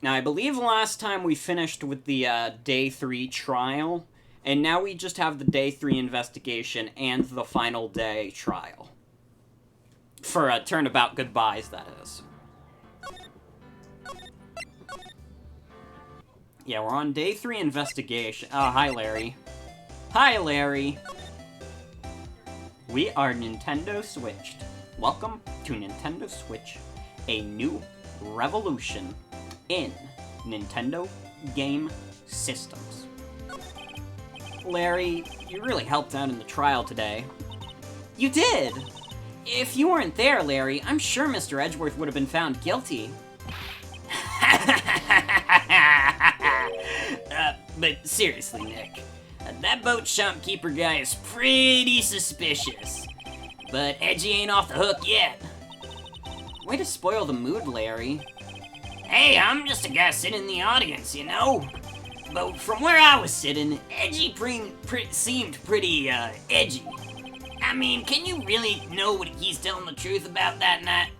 Now, I believe last time we finished with the Day 3 trial, and now we just have the Day 3 investigation and the final day trial. For turnabout goodbyes, that is. Yeah, we're on Day 3 investigation. Oh, hi, Larry. Hi, Larry. We are Nintendo Switched. Welcome to Nintendo Switch, a new revolution in Nintendo game systems. Larry, you really helped out in the trial today. You did! If you weren't there, Larry, I'm sure Mr. Edgeworth would have been found guilty. But seriously, Nick, that boat shopkeeper guy is pretty suspicious. But Edgy ain't off the hook yet. Way to spoil the mood, Larry. Hey, I'm just a guy sitting in the audience, you know? But from where I was sitting, Edgy seemed pretty, edgy. I mean, can you really know what he's telling the truth about that night?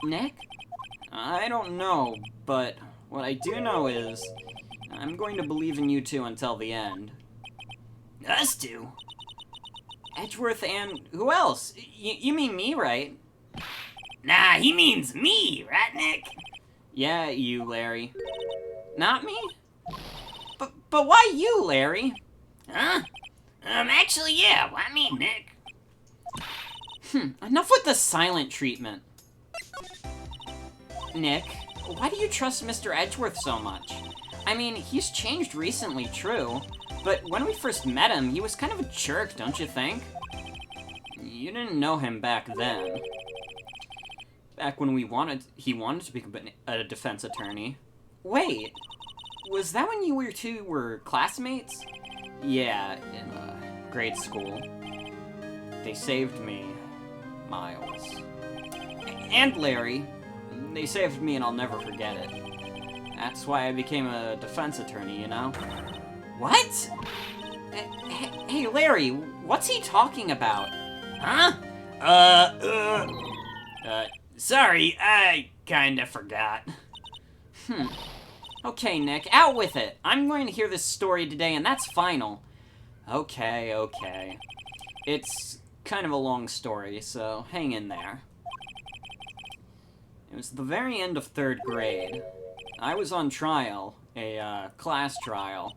Nick? I don't know, but what I do know is I'm going to believe in you two until the end. Us two? Edgeworth and who else? You mean me, right? Nah, he means me, right, Nick? Yeah, you, Larry. Not me? But why you, Larry? Huh? Actually, yeah, why me, Nick? Enough with the silent treatment. Nick, why do you trust Mr. Edgeworth so much? I mean, he's changed recently, true, but when we first met him, he was kind of a jerk, don't you think? You didn't know him back then. Back when he wanted to become a defense attorney. Wait, was that when you two were classmates? Yeah, in grade school. They saved me, Miles. And Larry. They saved me and I'll never forget it. That's why I became a defense attorney, you know? What? Hey, Larry, what's he talking about? Huh? Sorry, I kinda forgot. Okay, Nick, out with it. I'm going to hear this story today, and that's final. Okay. It's kind of a long story, so hang in there. It was the very end of 3rd grade. I was on trial, a class trial.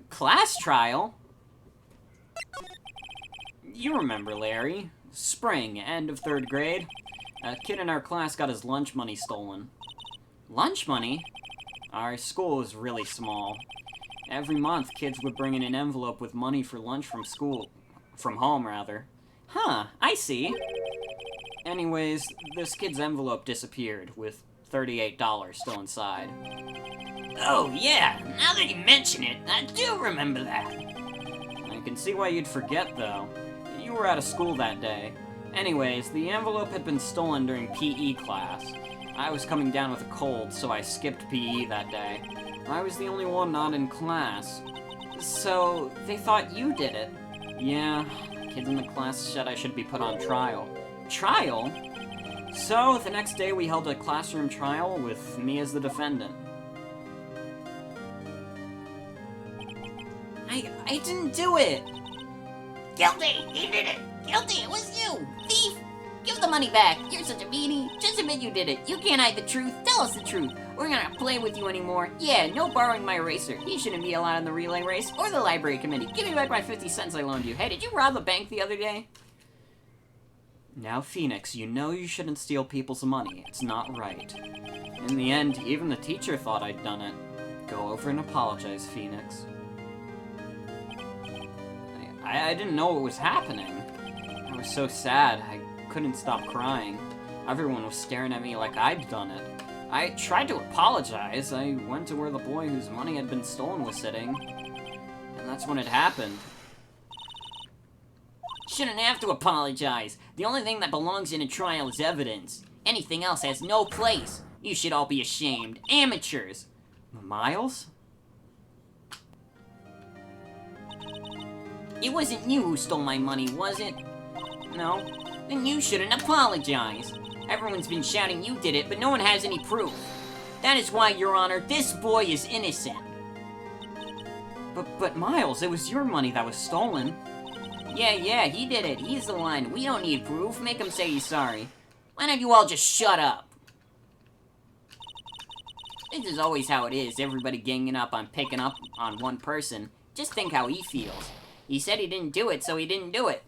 Class trial? You remember, Larry. Spring, end of 3rd grade. A kid in our class got his lunch money stolen. Lunch money? Our school was really small. Every month, kids would bring in an envelope with money for lunch from home, rather. Huh, I see. Anyways, this kid's envelope disappeared, with $38 still inside. Oh, yeah, now that you mention it, I do remember that. I can see why you'd forget, though. You were out of school that day. Anyways, the envelope had been stolen during PE class. I was coming down with a cold, so I skipped PE that day. I was the only one not in class. So, they thought you did it. Yeah, kids in the class said I should be put on trial. Trial? So, the next day we held a classroom trial with me as the defendant. I didn't do it! Guilty! He did it! Guilty! It was you! Thief! Give the money back! You're such a meanie! Just admit you did it! You can't hide the truth! Tell us the truth! We're not gonna play with you anymore! Yeah, no borrowing my eraser! He shouldn't be allowed in the relay race or the library committee! Give me back my 50 cents I loaned you! Hey, did you rob a bank the other day? Now, Phoenix, you know you shouldn't steal people's money. It's not right. In the end, even the teacher thought I'd done it. Go over and apologize, Phoenix. I didn't know what was happening. I was so sad, I couldn't stop crying. Everyone was staring at me like I'd done it. I tried to apologize. I went to where the boy whose money had been stolen was sitting. And that's when it happened. Shouldn't have to apologize. The only thing that belongs in a trial is evidence. Anything else has no place. You should all be ashamed. Amateurs. Miles? It wasn't you who stole my money, was it? No. Then you shouldn't apologize. Everyone's been shouting you did it, but no one has any proof. That is why, Your Honor, this boy is innocent. But Miles, it was your money that was stolen. Yeah, he did it. He's the one. We don't need proof. Make him say he's sorry. Why don't you all just shut up? This is always how it is. Everybody ganging up on picking up on one person. Just think how he feels. He said he didn't do it, so he didn't do it.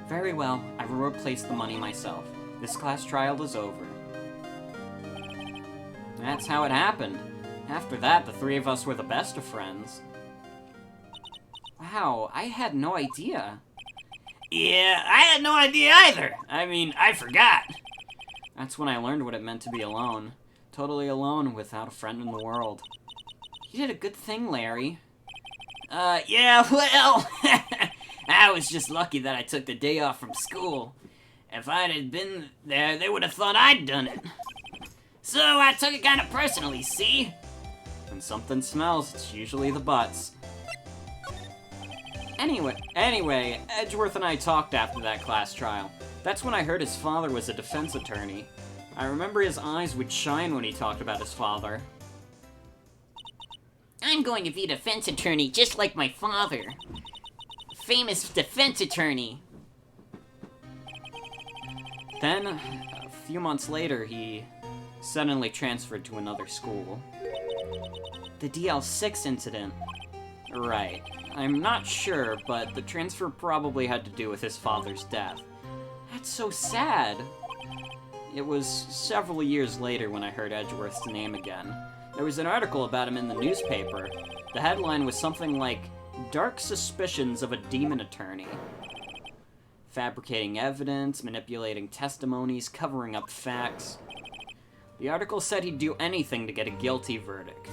Very well. I will replace the money myself. This class trial is over. That's how it happened. After that, the three of us were the best of friends. Wow, I had no idea. Yeah, I had no idea either. I mean, I forgot. That's when I learned what it meant to be alone. Totally alone without a friend in the world. You did a good thing, Larry. Yeah, well, I was just lucky that I took the day off from school. If I'd have been there, they would have thought I'd done it. So I took it kind of personally, see? When something smells, it's usually the butts. Anyway, Edgeworth and I talked after that class trial. That's when I heard his father was a defense attorney. I remember his eyes would shine when he talked about his father. I'm going to be a defense attorney just like my father. Famous defense attorney. Then, a few months later, he suddenly transferred to another school. The DL6 incident. Right. I'm not sure, but the transfer probably had to do with his father's death. That's so sad. It was several years later when I heard Edgeworth's name again. There was an article about him in the newspaper. The headline was something like, "Dark Suspicions of a Demon Attorney." Fabricating evidence, manipulating testimonies, covering up facts. The article said he'd do anything to get a guilty verdict.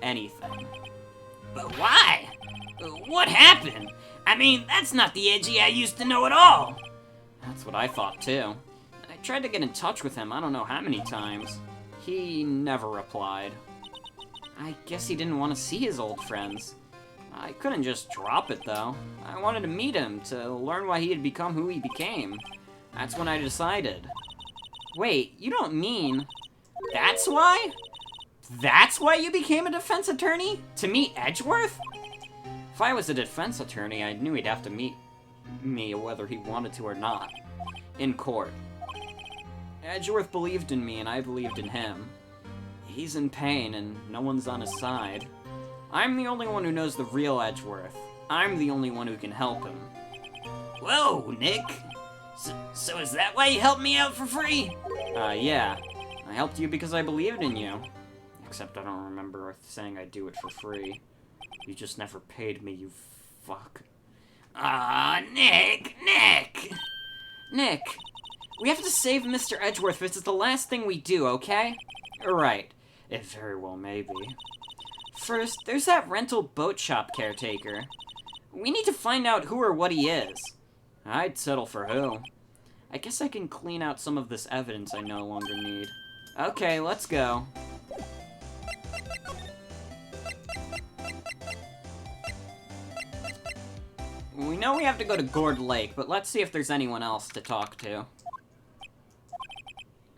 Anything. But why? What happened? I mean, that's not the Edgy I used to know at all. That's what I thought too. I tried to get in touch with him I don't know how many times. He never replied. I guess he didn't want to see his old friends. I couldn't just drop it though. I wanted to meet him, to learn why he had become who he became. That's when I decided. Wait, you don't mean... That's why? That's why you became a defense attorney? To meet Edgeworth? If I was a defense attorney, I knew he'd have to meet me whether he wanted to or not. In court. Edgeworth believed in me and I believed in him. He's in pain and no one's on his side. I'm the only one who knows the real Edgeworth. I'm the only one who can help him. Whoa, Nick. So is that why you helped me out for free? Yeah. I helped you because I believed in you. Except I don't remember saying I'd do it for free. You just never paid me, you fuck. Aw, Nick! Nick! We have to save Mr. Edgeworth. This is the last thing we do, okay? Right. It very well may be. First, there's that rental boat shop caretaker. We need to find out who or what he is. I'd settle for who. I guess I can clean out some of this evidence I no longer need. Okay, let's go. We know we have to go to Gourd Lake, but let's see if there's anyone else to talk to.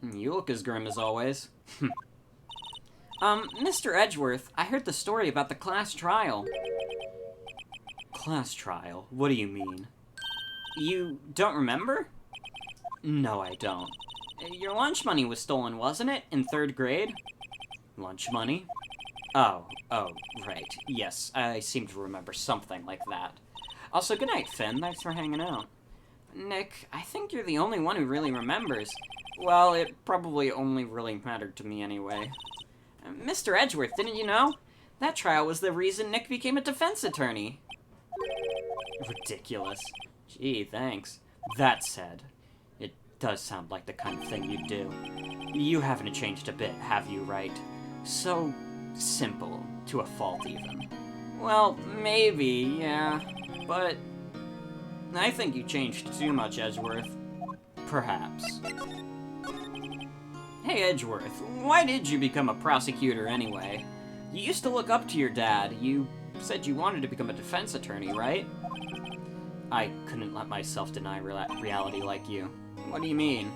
You look as grim as always. Mr. Edgeworth, I heard the story about the class trial. Class trial? What do you mean? You don't remember? No, I don't. Your lunch money was stolen, wasn't it? In 3rd grade? Lunch money? Oh, right. Yes, I seem to remember something like that. Also, good night, Finn. Thanks for hanging out. Nick, I think you're the only one who really remembers. Well, it probably only really mattered to me anyway. Mr. Edgeworth, didn't you know? That trial was the reason Nick became a defense attorney. Ridiculous. Gee, thanks. That said, it does sound like the kind of thing you'd do. You haven't changed a bit, have you, Wright? So simple, to a fault even. Well, maybe, yeah, but I think you changed too much, Edgeworth. Perhaps. Hey, Edgeworth, why did you become a prosecutor anyway? You used to look up to your dad. You said you wanted to become a defense attorney, right? I couldn't let myself deny reality like you. What do you mean?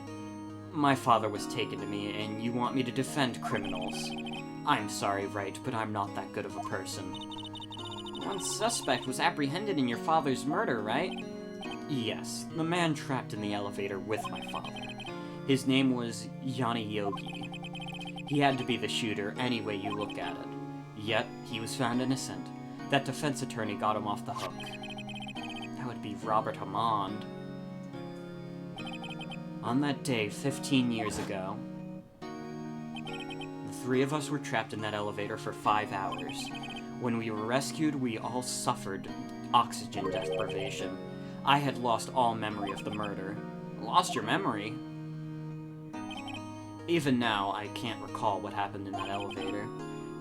My father was taken to me, and you want me to defend criminals. I'm sorry, Wright, but I'm not that good of a person. One suspect was apprehended in your father's murder, right? Yes, the man trapped in the elevator with my father. His name was Yanni Yogi. He had to be the shooter any way you look at it. Yet, he was found innocent. That defense attorney got him off the hook. That would be Robert Hammond. On that day, 15 years ago, the three of us were trapped in that elevator for 5 hours. When we were rescued, we all suffered oxygen deprivation. I had lost all memory of the murder. Lost your memory? Even now, I can't recall what happened in that elevator.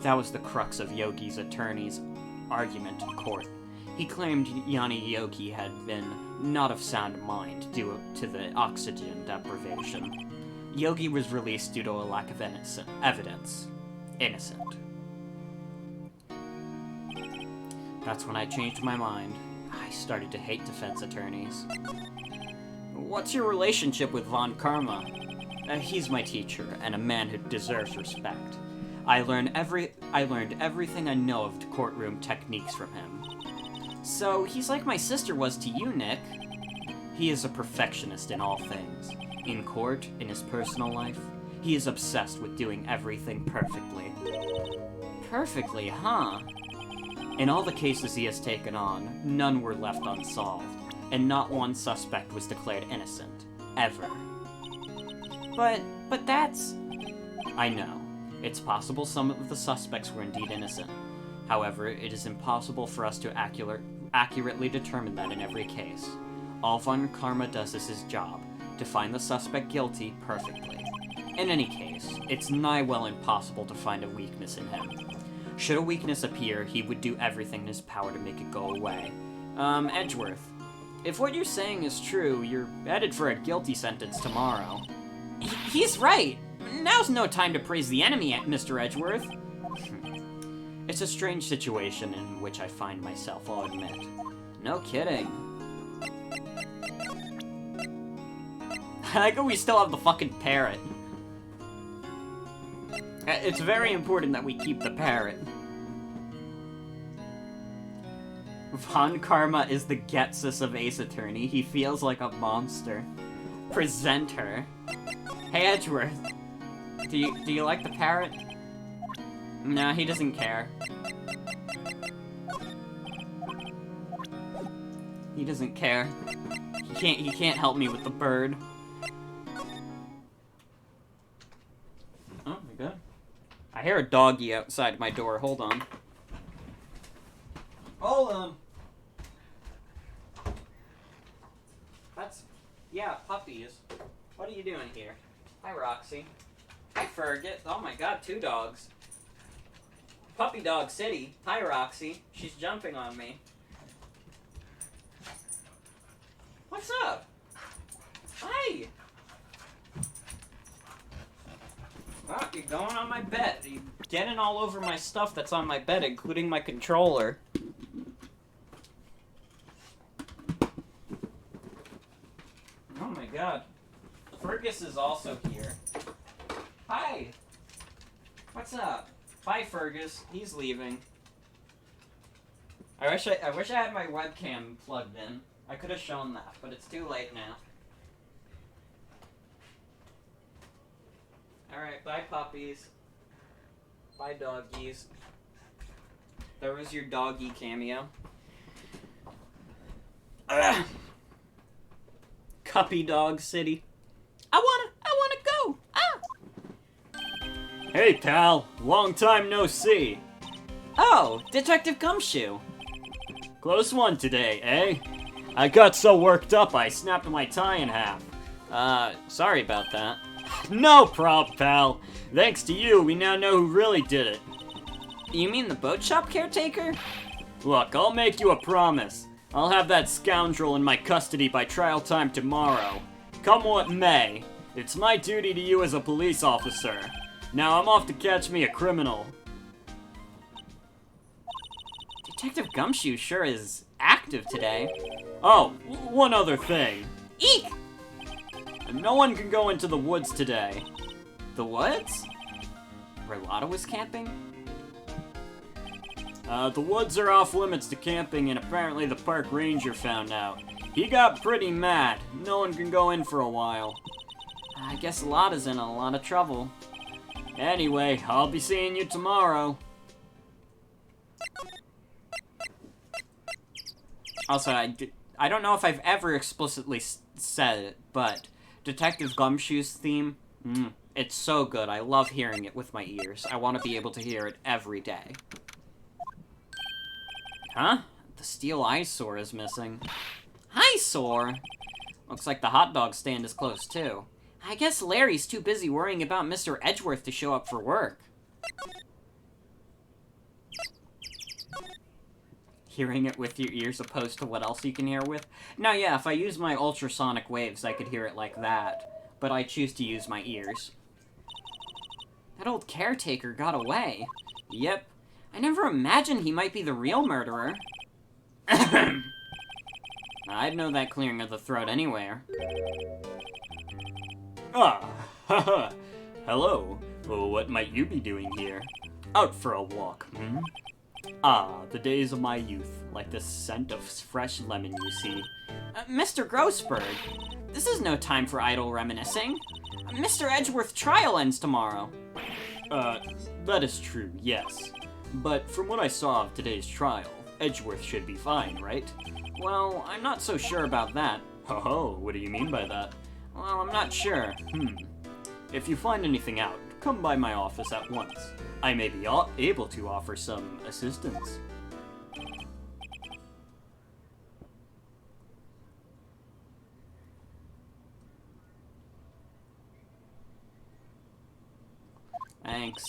That was the crux of Yogi's attorney's argument in court. He claimed Yanni Yogi had been not of sound mind due to the oxygen deprivation. Yogi was released due to a lack of evidence. Innocent. That's when I changed my mind. I started to hate defense attorneys. What's your relationship with Von Karma? He's my teacher, and a man who deserves respect. I learned everything I know of courtroom techniques from him. So, he's like my sister was to you, Nick. He is a perfectionist in all things. In court, in his personal life, he is obsessed with doing everything perfectly. Perfectly, huh? In all the cases he has taken on, none were left unsolved, and not one suspect was declared innocent. Ever. But that's... I know. It's possible some of the suspects were indeed innocent. However, it is impossible for us to accurately determine that in every case. All Von Karma does is his job, to find the suspect guilty perfectly. In any case, it's nigh well impossible to find a weakness in him. Should a weakness appear, he would do everything in his power to make it go away. Edgeworth, if what you're saying is true, you're headed for a guilty sentence tomorrow. He's right! Now's no time to praise the enemy, Mr. Edgeworth. It's a strange situation in which I find myself, I'll admit. No kidding. I like how we still have the fucking parrot. It's very important that we keep the parrot. Von Karma is the Getsus of Ace Attorney. He feels like a monster. Presenter. Hey, Edgeworth. Do you like the parrot? No, he doesn't care. He doesn't care. He can't help me with the bird. Oh, we good? I hear a doggy outside my door. Hold on. Hold on. Yeah, puppies. What are you doing here? Hi, Roxy. Hi, Fergus. Oh my god, 2 dogs. Puppy Dog City. Hi, Roxy. She's jumping on me. What's up? Hi! Oh, you're going on my bed. You're getting all over my stuff that's on my bed, including my controller. Oh my god. Fergus is also here. Hi! What's up? Bye, Fergus. He's leaving. I wish I had my webcam plugged in. I could have shown that, but it's too late now. Alright, bye, puppies. Bye, doggies. There was your doggy cameo. Ugh. Cuppy Dog City. I wanna go! Ah! Hey, pal. Long time no see. Oh, Detective Gumshoe. Close one today, eh? I got so worked up I snapped my tie in half. Sorry about that. No prob, pal. Thanks to you, we now know who really did it. You mean the boat shop caretaker? Look, I'll make you a promise. I'll have that scoundrel in my custody by trial time tomorrow. Come what may. It's my duty to you as a police officer. Now I'm off to catch me a criminal. Detective Gumshoe sure is active today. Oh, one other thing. Eek! No one can go into the woods today. The woods? Where Lotta was camping? The woods are off limits to camping, and apparently the park ranger found out. He got pretty mad. No one can go in for a while. I guess Lotta's in a lot of trouble. Anyway, I'll be seeing you tomorrow. Also, I don't know if I've ever explicitly said it, but Detective Gumshoe's theme, it's so good. I love hearing it with my ears. I want to be able to hear it every day. Huh? The steel eyesore is missing. Eyesore? Looks like the hot dog stand is closed, too. I guess Larry's too busy worrying about Mr. Edgeworth to show up for work. Hearing it with your ears opposed to what else you can hear with? Now, yeah, if I use my ultrasonic waves, I could hear it like that. But I choose to use my ears. That old caretaker got away. Yep. I never imagined he might be the real murderer. I'd know that clearing of the throat anywhere. Ah, haha. Hello. Well, what might you be doing here? Out for a walk, hmm? Ah, the days of my youth, like the scent of fresh lemon, you see. Mr. Grossberg, this is no time for idle reminiscing. Mr. Edgeworth's trial ends tomorrow. That is true, yes. But from what I saw of today's trial, Edgeworth should be fine, right? Well, I'm not so sure about that. Ho-ho, what do you mean by that? Well, I'm not sure. If you find anything out, come by my office at once. I may be able to offer some assistance. Thanks.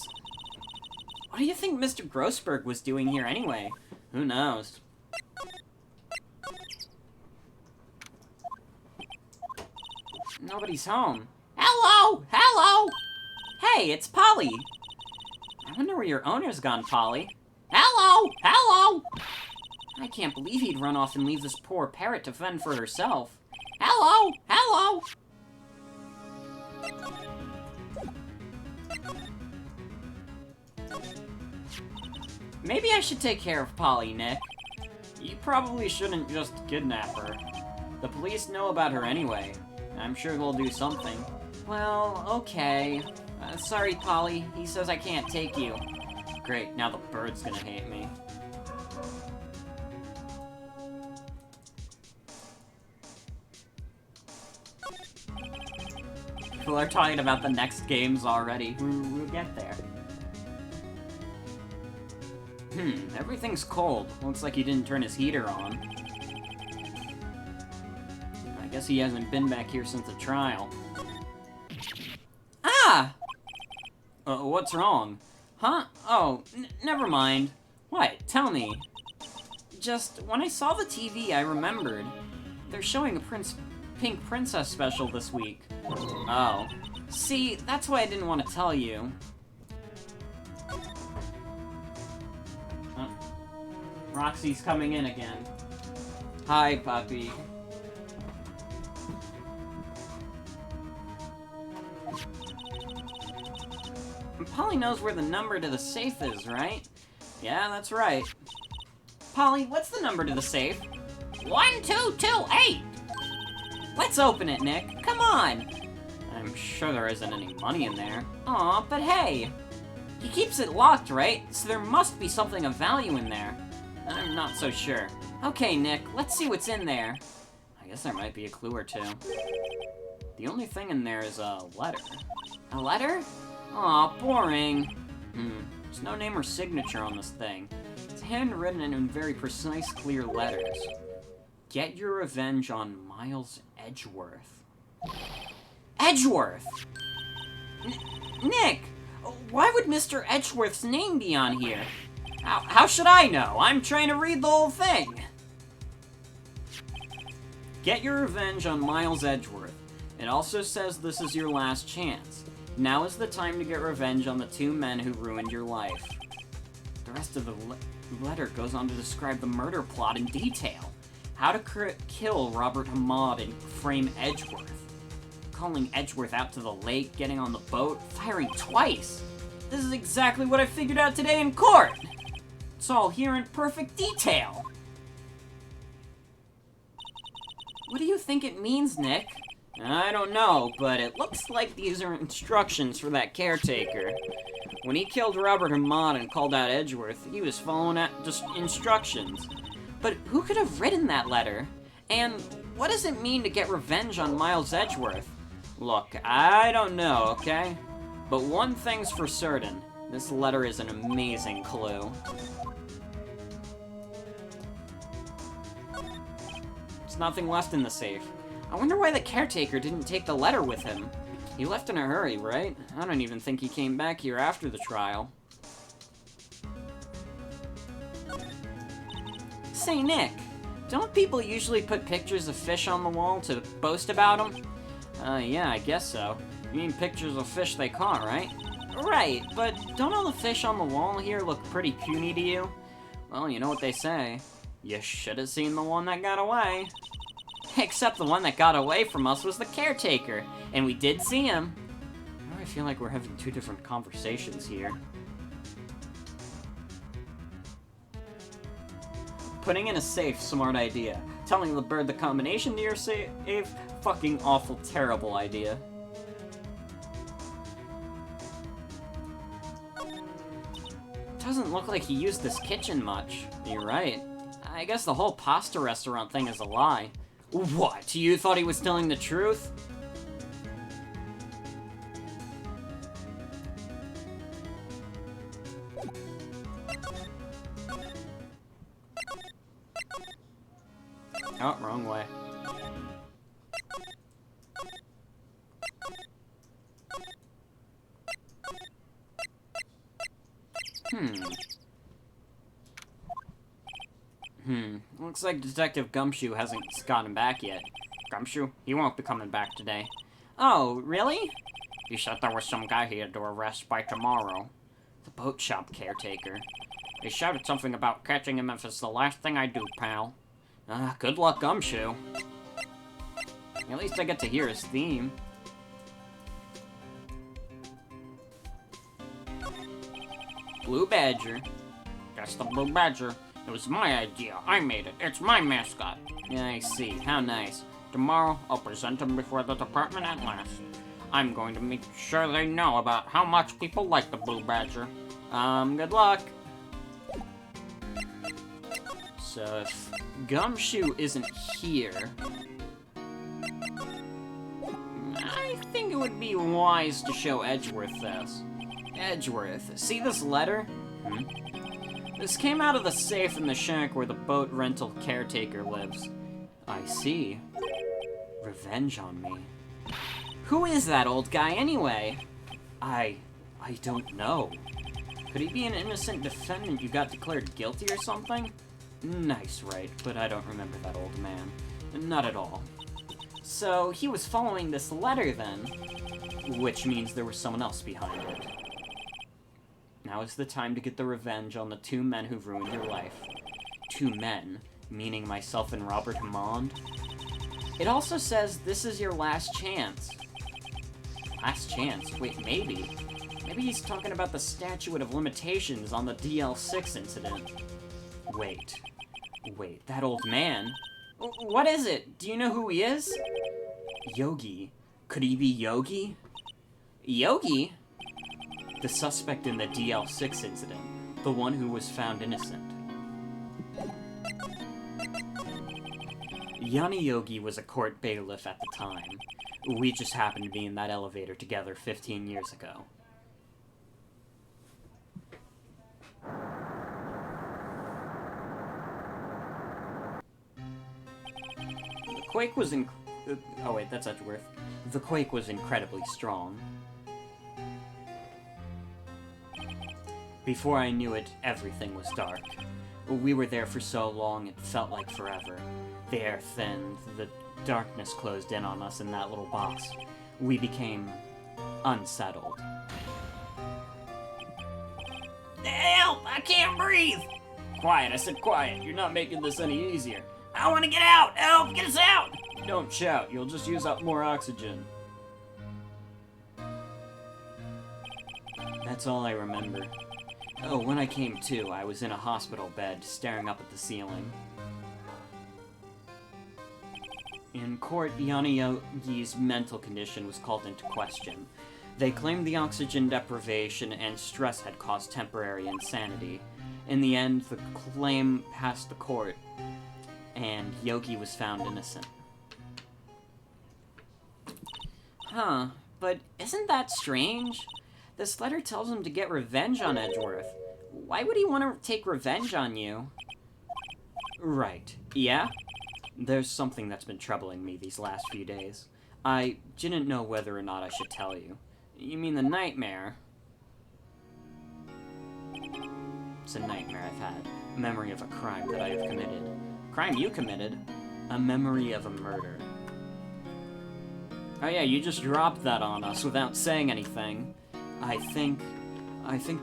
What do you think Mr. Grossberg was doing here anyway? Who knows? Nobody's home. Hello! Hello! Hey, it's Polly! I wonder where your owner's gone, Polly. Hello! Hello! I can't believe he'd run off and leave this poor parrot to fend for herself. Hello! Hello! Maybe I should take care of Polly, Nick. You probably shouldn't just kidnap her. The police know about her anyway. I'm sure they'll do something. Well, okay. Sorry, Polly. He says I can't take you. Great, now the bird's gonna hate me. People are talking about the next games already. We'll get there. Everything's cold. Looks like he didn't turn his heater on. I guess he hasn't been back here since the trial. Ah! What's wrong? Huh? Oh, never mind. What? Tell me. Just, when I saw the TV, I remembered. They're showing a Pink Princess special this week. Oh. See, that's why I didn't want to tell you. Roxy's coming in again. Hi, puppy. Polly knows where the number to the safe is, right? Yeah, that's right. Polly, what's the number to the safe? 1228! Let's open it, Nick. Come on! I'm sure there isn't any money in there. Aw, but hey! He keeps it locked, right? So there must be something of value in there. I'm not so sure. Okay, Nick, let's see what's in there. I guess there might be a clue or two. The only thing in there is a letter. A letter? Aw, boring. There's no name or signature on this thing. It's handwritten in very precise, clear letters. Get your revenge on Miles Edgeworth. Edgeworth! Nick! Why would Mr. Edgeworth's name be on here? How should I know? I'm trying to read the whole thing! Get your revenge on Miles Edgeworth. It also says this is your last chance. Now is the time to get revenge on the two men who ruined your life. The rest of the The letter goes on to describe the murder plot in detail. How to kill Robert Hamad and frame Edgeworth. Calling Edgeworth out to the lake, getting on the boat, firing twice. This is exactly what I figured out today in court. It's all here in perfect detail. What do you think it means, Nick? I don't know, but it looks like these are instructions for that caretaker. When he killed Robert Hamad and called out Edgeworth, he was following just instructions. But who could have written that letter? And what does it mean to get revenge on Miles Edgeworth? Look, I don't know, okay? But one thing's for certain. This letter is an amazing clue. There's nothing left in the safe. I wonder why the caretaker didn't take the letter with him. He left in a hurry, right? I don't even think he came back here after the trial. Say, Nick, don't people usually put pictures of fish on the wall to boast about them? Yeah, I guess so. You mean pictures of fish they caught, right? Right, but don't all the fish on the wall here look pretty puny to you? Well, you know what they say. You should have seen the one that got away. Except the one that got away from us was the caretaker, and we did see him. I feel like we're having two different conversations here. Putting in a safe, smart idea. Telling the bird the combination to your safe, fucking awful, terrible idea. Doesn't look like he used this kitchen much. You're right. I guess the whole pasta restaurant thing is a lie. What? You thought he was telling the truth? Oh, wrong way. Looks like Detective Gumshoe hasn't gotten back yet. Gumshoe? He won't be coming back today. Oh, really? He said there was some guy he had to arrest by tomorrow. The boat shop caretaker. He shouted something about catching him if it's the last thing I do, pal. Good luck, Gumshoe. At least I get to hear his theme. Blue Badger. That's the Blue Badger. It was my idea. I made it. It's my mascot. Yeah, I see. How nice. Tomorrow, I'll present him before the department at last. I'm going to make sure they know about how much people like the Blue Badger. Good luck. So, if Gumshoe isn't here, I think it would be wise to show Edgeworth this. Edgeworth, see this letter? This came out of the safe in the shack where the boat rental caretaker lives. I see. Revenge on me. Who is that old guy anyway? I don't know. Could he be an innocent defendant you got declared guilty or something? Nice, Wright, but I don't remember that old man. Not at all. So, he was following this letter then, which means there was someone else behind it. Now is the time to get the revenge on the two men who've ruined your life. Two men, meaning myself and Robert Hamond. It also says this is your last chance. Last chance? Wait, maybe. Maybe he's talking about the statute of limitations on the DL6 incident. Wait, that old man? What is it? Do you know who he is? Yogi. Could he be Yogi? Yogi? The suspect in the DL6 incident. The one who was found innocent. Yanni Yogi was a court bailiff at the time. We just happened to be in that elevator together 15 years ago. The quake was oh wait, that's Edgeworth. The quake was incredibly strong. Before I knew it, everything was dark. We were there for so long, it felt like forever. The air thinned, the darkness closed in on us in that little box. We became unsettled. Help! I can't breathe! quiet. I said quiet. You're not making this any easier. I want to get out. Help, get us out. Don't shout. You'll just use up more oxygen. That's all I remember. Oh, when I came to, I was in a hospital bed, staring up at the ceiling. In court, Yanayogi's mental condition was called into question. They claimed the oxygen deprivation and stress had caused temporary insanity. In the end, the claim passed the court, and Yogi was found innocent. Huh, but isn't that strange? This letter tells him to get revenge on Edgeworth. Why would he want to take revenge on you? Right. Yeah? There's something that's been troubling me these last few days. I didn't know whether or not I should tell you. You mean the nightmare? It's a nightmare I've had. A memory of a crime that I have committed. Crime you committed? A memory of a murder. Oh yeah, you just dropped that on us without saying anything. I think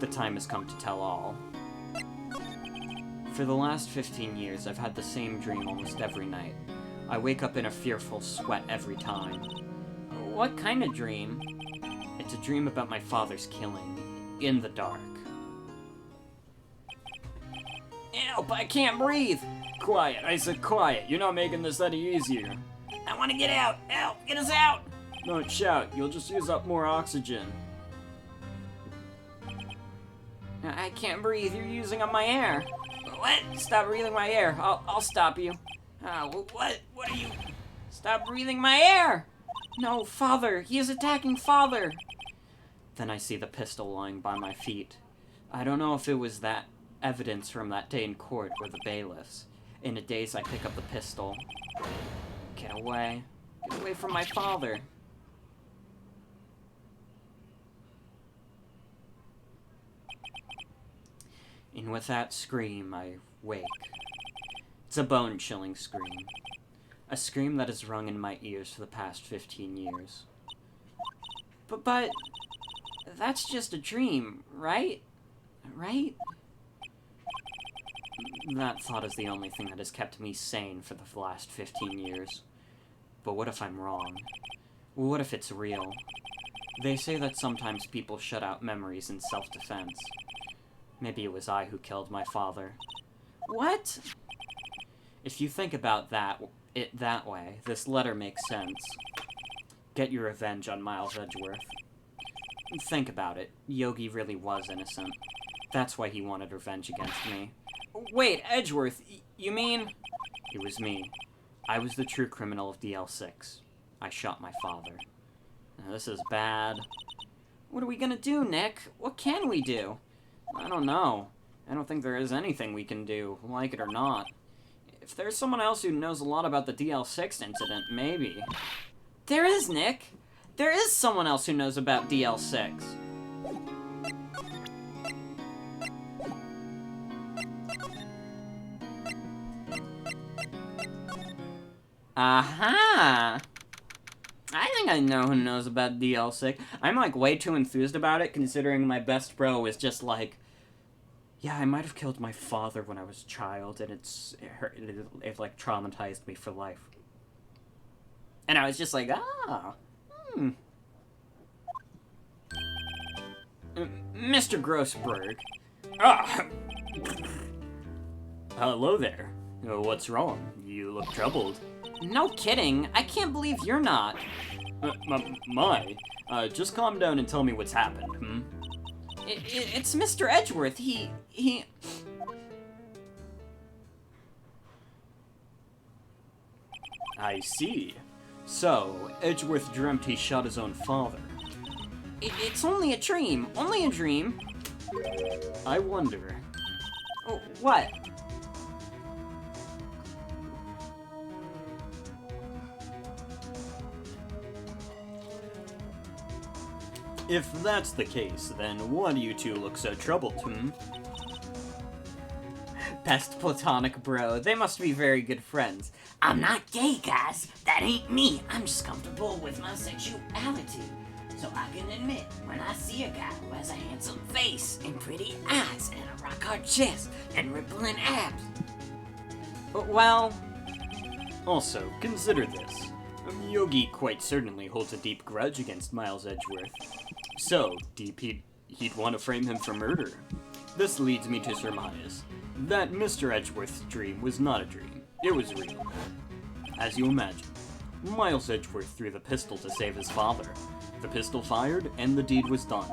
the time has come to tell all. For the last 15 years, I've had the same dream almost every night. I wake up in a fearful sweat every time. What kind of dream? It's a dream about my father's killing. In the dark. Help, I can't breathe! Quiet, I said quiet. You're not making this any easier. I want to get out! Help, get us out! Don't shout, you'll just use up more oxygen. I can't breathe, you're using up my air. What? Stop breathing my air. I'll stop you. What? What are you? Stop breathing my air! No, Father! He is attacking Father! Then I see the pistol lying by my feet. I don't know if it was that evidence from that day in court or the bailiffs. In a daze, I pick up the pistol. Get away. Get away from my father. And with that scream, I wake. It's a bone-chilling scream. A scream that has rung in my ears for the past 15 years. But, that's just a dream, right? Right? That thought is the only thing that has kept me sane for the last 15 years. But what if I'm wrong? What if it's real? They say that sometimes people shut out memories in self-defense. Maybe it was I who killed my father. What? If you think about it that way, this letter makes sense. Get your revenge on Miles Edgeworth. Think about it. Yogi really was innocent. That's why he wanted revenge against me. Wait, Edgeworth, you mean? It was me. I was the true criminal of DL6. I shot my father. Now, this is bad. What are we gonna do, Nick? What can we do? I don't know. I don't think there is anything we can do, like it or not. If there's someone else who knows a lot about the DL6 incident, maybe. There is, Nick! There is someone else who knows about DL6. Aha! I think I know who knows about DL6. I'm, like, way too enthused about it, considering my best bro is just like, yeah, I might have killed my father when I was a child, and it like, traumatized me for life. And I was just like, Mr. Grossberg. Hello there. What's wrong? You look troubled. No kidding. I can't believe you're not. Just calm down and tell me what's happened, It's Mr. Edgeworth. He... I see. So, Edgeworth dreamt he shot his own father. It's only a dream. Only a dream. I wonder. Oh, what? If that's the case, then why do you two look so troubled, Best platonic bro. They must be very good friends. I'm not gay, guys. That ain't me. I'm just comfortable with my sexuality. So I can admit, when I see a guy who has a handsome face and pretty eyes and a rock-hard chest and rippling abs. Well, also, consider this. Yogi quite certainly holds a deep grudge against Miles Edgeworth. So deep he'd want to frame him for murder. This leads me to surmise that Mr. Edgeworth's dream was not a dream. It was real. As you imagine, Miles Edgeworth threw the pistol to save his father. The pistol fired, and the deed was done.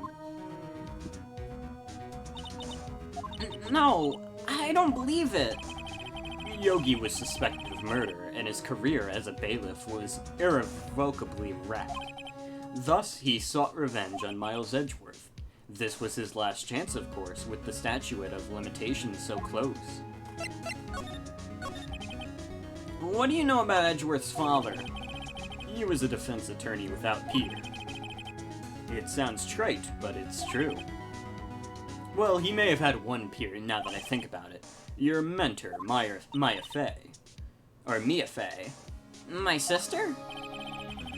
No, I don't believe it. Yogi was suspected of murder, and his career as a bailiff was irrevocably wrecked. Thus, he sought revenge on Miles Edgeworth. This was his last chance, of course, with the statute of limitations so close. What do you know about Edgeworth's father? He was a defense attorney without peer. It sounds trite, but it's true. Well, he may have had one peer, now that I think about it. Your mentor, Maya Fey. Or Mia Fey. My sister?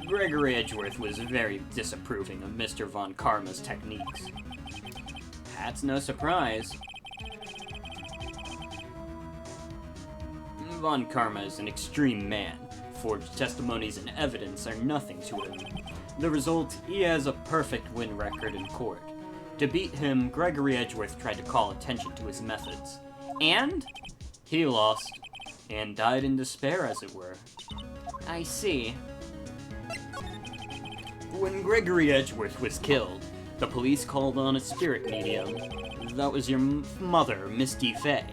Gregory Edgeworth was very disapproving of Mr. Von Karma's techniques. That's no surprise. Von Karma is an extreme man. Forged testimonies and evidence are nothing to him. The result, he has a perfect win record in court. To beat him, Gregory Edgeworth tried to call attention to his methods. And? He lost, and died in despair, as it were. I see. When Gregory Edgeworth was killed, the police called on a spirit medium. That was your mother, Misty Fey.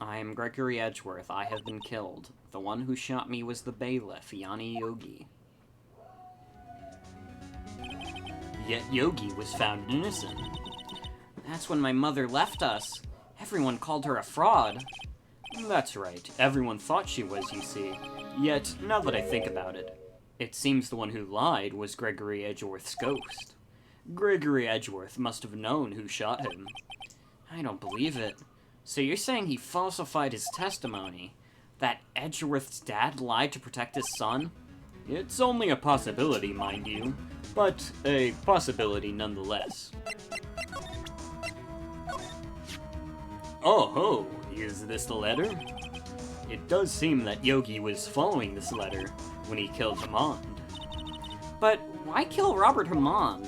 I am Gregory Edgeworth. I have been killed. The one who shot me was the bailiff, Yanni Yogi. Yet Yogi was found innocent. That's when my mother left us. Everyone called her a fraud. That's right. Everyone thought she was, you see. Yet, now that I think about it, it seems the one who lied was Gregory Edgeworth's ghost. Gregory Edgeworth must have known who shot him. I don't believe it. So you're saying he falsified his testimony? That Edgeworth's dad lied to protect his son? It's only a possibility, mind you, but a possibility nonetheless. Oh ho, is this the letter? It does seem that Yogi was following this letter when he killed Hammond. But why kill Robert Hammond?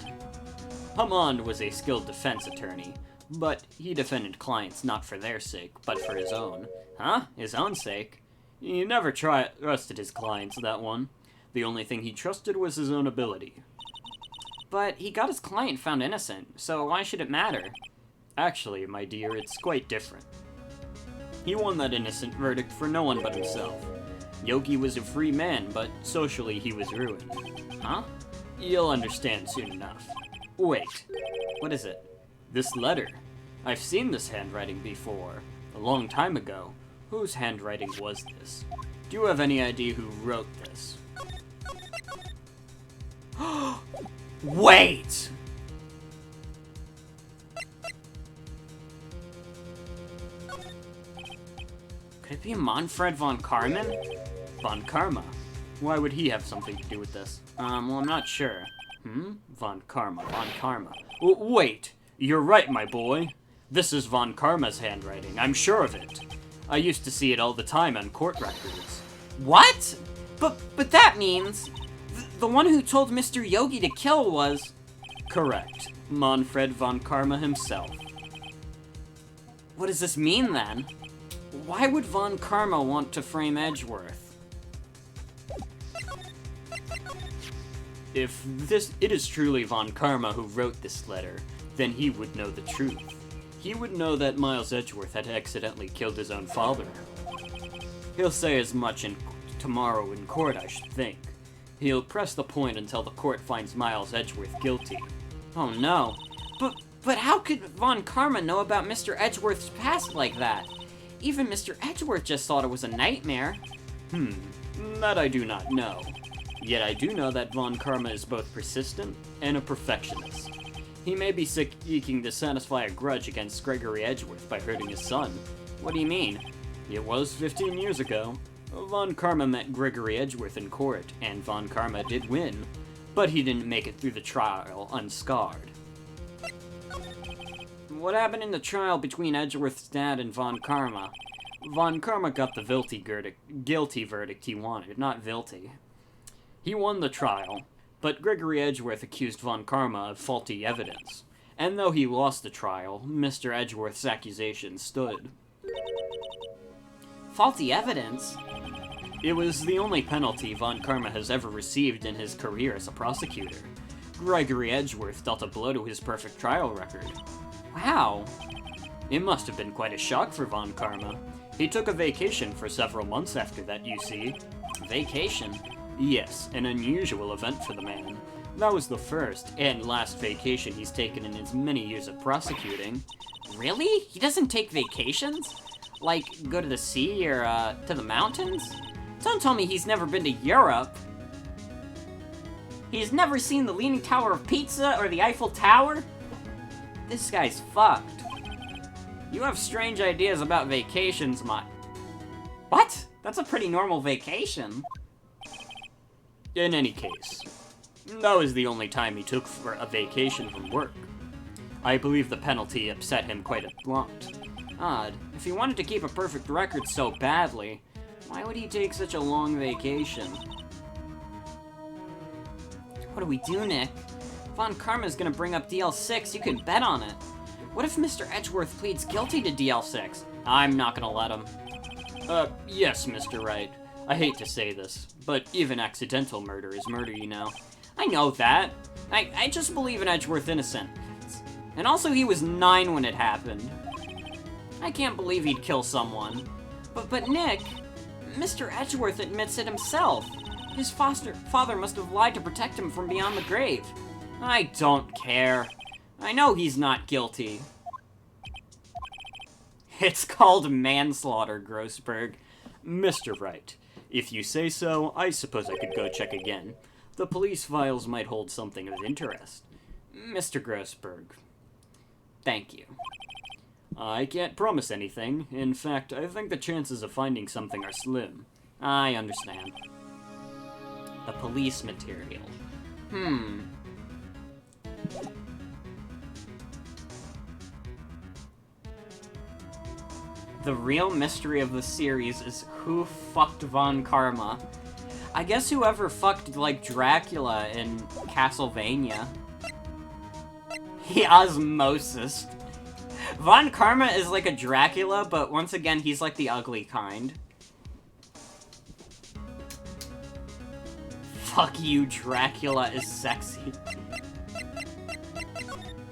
Hammond was a skilled defense attorney, but he defended clients not for their sake, but for his own. Huh? His own sake? He never trusted his clients, that one. The only thing he trusted was his own ability. But he got his client found innocent, so why should it matter? Actually, my dear, it's quite different. He won that innocent verdict for no one but himself. Yogi was a free man, but socially he was ruined. Huh? You'll understand soon enough. Wait, What is it? this letter. I've seen this handwriting before, a long time ago. Whose handwriting was this? Do you have any idea who wrote this? Wait! Could it be Manfred von Karman? Von Karma. Why would he have something to do with this? Well, I'm not sure. Von Karma. Wait! You're right, my boy. This is Von Karma's handwriting. I'm sure of it. I used to see it all the time on court records. What? But that means the one who told Mr. Yogi to kill was... Correct. Manfred von Karma himself. What does this mean, then? Why would von Karma want to frame Edgeworth? If it is truly Von Karma who wrote this letter, then he would know the truth. He would know that Miles Edgeworth had accidentally killed his own father. He'll say as much tomorrow in court, I should think. He'll press the point until the court finds Miles Edgeworth guilty. Oh no. But how could von Karma know about Mr. Edgeworth's past like that? Even Mr. Edgeworth just thought it was a nightmare. That I do not know. Yet I do know that Von Karma is both persistent and a perfectionist. He may be seeking to satisfy a grudge against Gregory Edgeworth by hurting his son. What do you mean? It was 15 years ago. Von Karma met Gregory Edgeworth in court, and Von Karma did win, but he didn't make it through the trial unscarred. What happened in the trial between Edgeworth's dad and Von Karma? Von Karma got the guilty verdict he wanted, not Vilty. He won the trial, but Gregory Edgeworth accused Von Karma of faulty evidence, and though he lost the trial, Mr. Edgeworth's accusation stood. Faulty evidence? It was the only penalty Von Karma has ever received in his career as a prosecutor. Gregory Edgeworth dealt a blow to his perfect trial record. Wow. It must have been quite a shock for Von Karma. He took a vacation for several months after that, you see. Vacation? Yes, an unusual event for the man. That was the first and last vacation he's taken in his many years of prosecuting. Really? He doesn't take vacations? Like, go to the sea or, to the mountains? Don't tell me he's never been to Europe. He's never seen the Leaning Tower of Pizza or the Eiffel Tower? This guy's fucked. You have strange ideas about vacations, What? That's a pretty normal vacation. In any case, that was the only time he took for a vacation from work. I believe the penalty upset him quite a lot. Odd. If he wanted to keep a perfect record so badly, why would he take such a long vacation? What do we do, Nick? Von Karma's gonna bring up DL6, you can bet on it. What if Mr. Edgeworth pleads guilty to DL6? I'm not gonna let him. Yes, Mr. Wright. I hate to say this, but even accidental murder is murder, you know. I know that. I just believe in Edgeworth innocent. And also he was 9 when it happened. I can't believe he'd kill someone. But Nick, Mr. Edgeworth admits it himself. His father must have lied to protect him from beyond the grave. I don't care. I know he's not guilty. It's called manslaughter, Grossberg. Mr. Wright, if you say so, I suppose I could go check again. The police files might hold something of interest. Mr. Grossberg, thank you. I can't promise anything. In fact, I think the chances of finding something are slim. I understand. The police material. The real mystery of the series is who fucked Von Karma. I guess whoever fucked, like, Dracula in Castlevania. He osmosis. Von Karma is like a Dracula, but once again, he's like the ugly kind. Fuck you, Dracula is sexy.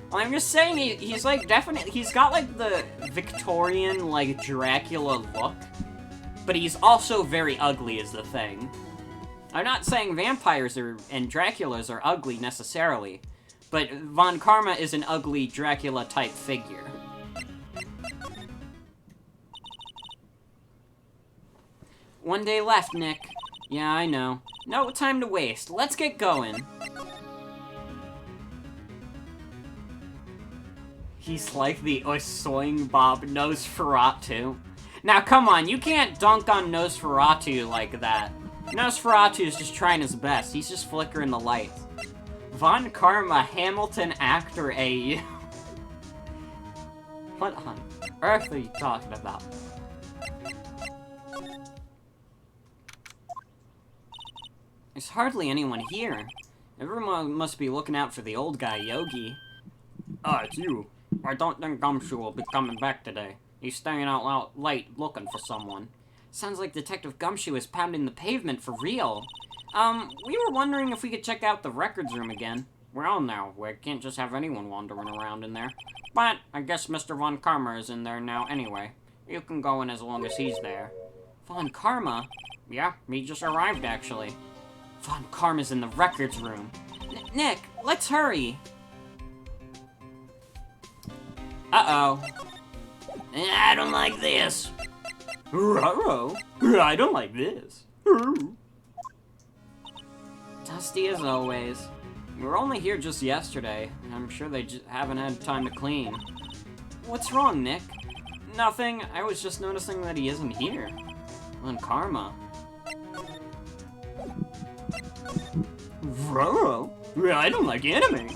Well, I'm just saying, he's like, definitely, he's got like the Victorian, like, Dracula look, but he's also very ugly is the thing. I'm not saying vampires and Draculas are ugly necessarily, but Von Karma is an ugly Dracula-type figure. One day left, Nick. Yeah, I know. No time to waste. Let's get going. He's like the Oisoing Bob Nosferatu. Now, come on, you can't dunk on Nosferatu like that. Nosferatu is just trying his best. He's just flickering the lights. Von Karma, Hamilton actor AU. What on earth are you talking about? There's hardly anyone here. Everyone must be looking out for the old guy, Yogi. Ah, it's you. I don't think Gumshoe will be coming back today. He's staying out late looking for someone. Sounds like Detective Gumshoe is pounding the pavement for real. We were wondering if we could check out the records room again. Well, now, we can't just have anyone wandering around in there. But I guess Mr. Von Karma is in there now anyway. You can go in as long as he's there. Von Karma? Yeah, he just arrived, actually. Von Karma's in the records room. Nick, let's hurry. Uh-oh. I don't like this. Ruh-roh. I don't like this. Dusty as always. We were only here just yesterday. I'm sure they just haven't had time to clean. What's wrong, Nick? Nothing. I was just noticing that he isn't here. Von Karma. I don't like anime.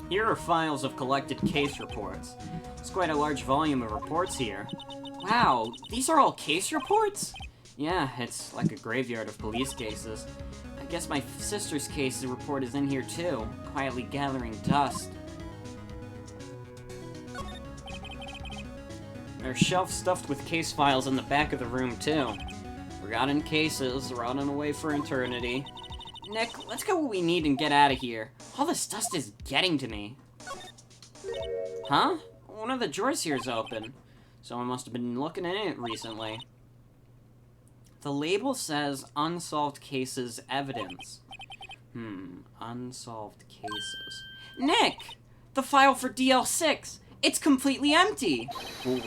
Here are files of collected case reports. It's quite a large volume of reports here. Wow, these are all case reports? Yeah, it's like a graveyard of police cases. I guess my sister's case report is in here too, quietly gathering dust. There's shelves stuffed with case files in the back of the room too. Forgotten cases, rotting away for eternity. Nick, let's get what we need and get out of here. All this dust is getting to me. Huh? One of the drawers here is open. Someone must have been looking in it recently. The label says unsolved cases evidence. Unsolved cases. Nick! The file for DL6! It's completely empty!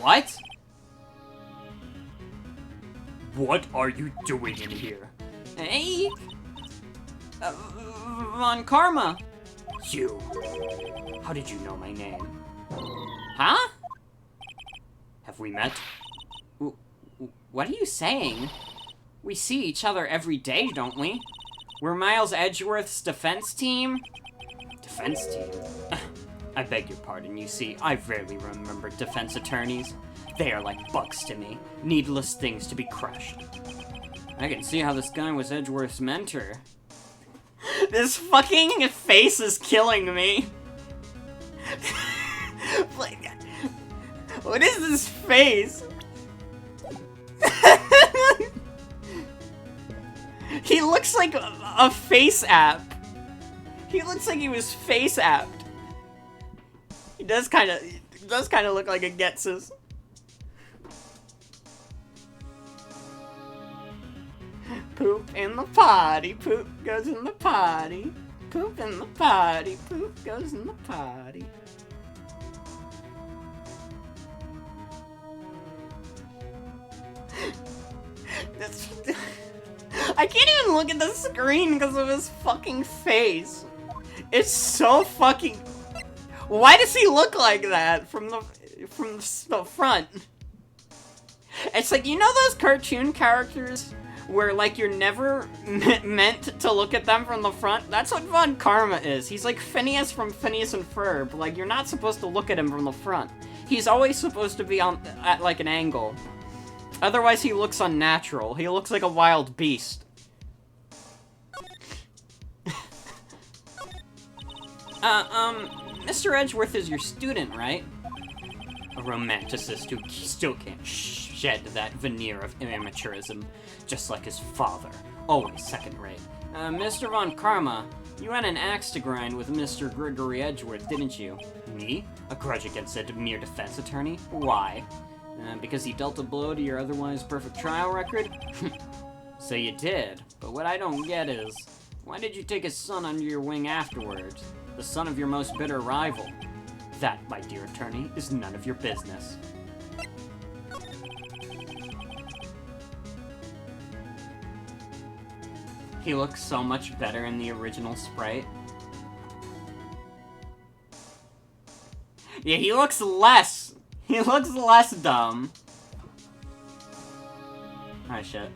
What? What are you doing in here? Hey! Von Karma! You. How did you know my name? Huh? Have we met? What are you saying? We see each other every day, don't we? We're Miles Edgeworth's defense team? Defense team? I beg your pardon, you see, I rarely remember defense attorneys. They are like bugs to me, needless things to be crushed. I can see how this guy was Edgeworth's mentor. This fucking face is killing me. What is this face? He looks like a face app. He looks like he was face apped. He does kind of look like a Getsus. Poop in the potty, poop goes in the potty. Poop in the potty, poop goes in the potty. I can't even look at the screen because of his fucking face. It's so fucking... Why does he look like that from the front? It's like, you know those cartoon characters where, like, you're never meant to look at them from the front? That's what Von Karma is. He's like Phineas from Phineas and Ferb. Like, you're not supposed to look at him from the front. He's always supposed to be at, like, an angle. Otherwise, he looks unnatural. He looks like a wild beast. Mr. Edgeworth is your student, right? A romanticist who still can't shed that veneer of amateurism, just like his father. Always second rate. Mr. Von Karma, you had an axe to grind with Mr. Gregory Edgeworth, didn't you? Me? A grudge against a mere defense attorney? Why? Because he dealt a blow to your otherwise perfect trial record? So you did, but what I don't get is, why did you take his son under your wing afterwards? The son of your most bitter rival. That, my dear attorney, is none of your business. He looks so much better in the original sprite. Yeah, he looks less dumb. Oh shit.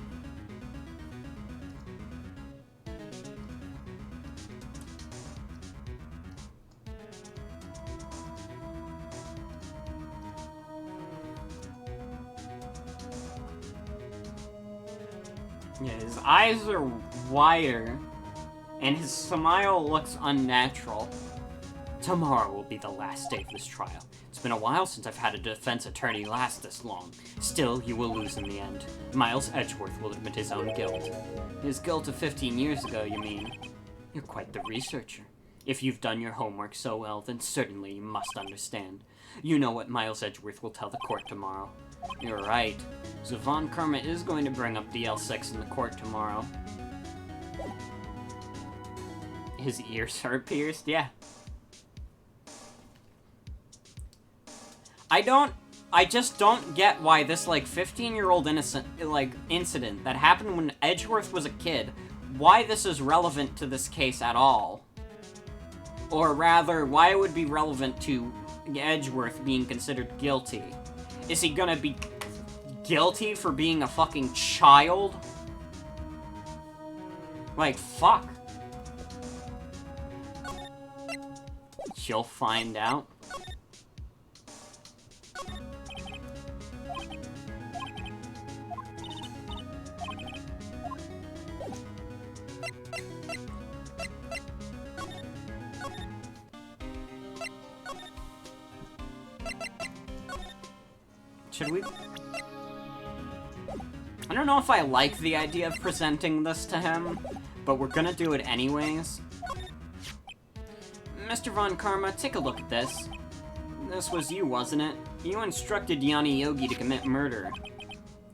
Yeah, his eyes are wider, and his smile looks unnatural. Tomorrow will be the last day of this trial. It's been a while since I've had a defense attorney last this long. Still, you will lose in the end. Miles Edgeworth will admit his own guilt. His guilt of 15 years ago, you mean? You're quite the researcher. If you've done your homework so well, then certainly you must understand. You know what Miles Edgeworth will tell the court tomorrow. You're right. So Von Karma is going to bring up DL6 in the court tomorrow. His ears are pierced? Yeah. I just don't get why this, like, 15-year-old incident that happened when Edgeworth was a kid, why this is relevant to this case at all. Or rather, why it would be relevant to Edgeworth being considered guilty. Is he gonna be guilty for being a fucking child? Like, fuck. You'll find out. Should we... I don't know if I like the idea of presenting this to him, but we're gonna do it anyways. Mr. Von Karma, take a look at this. This was you, wasn't it? You instructed Yanni Yogi to commit murder.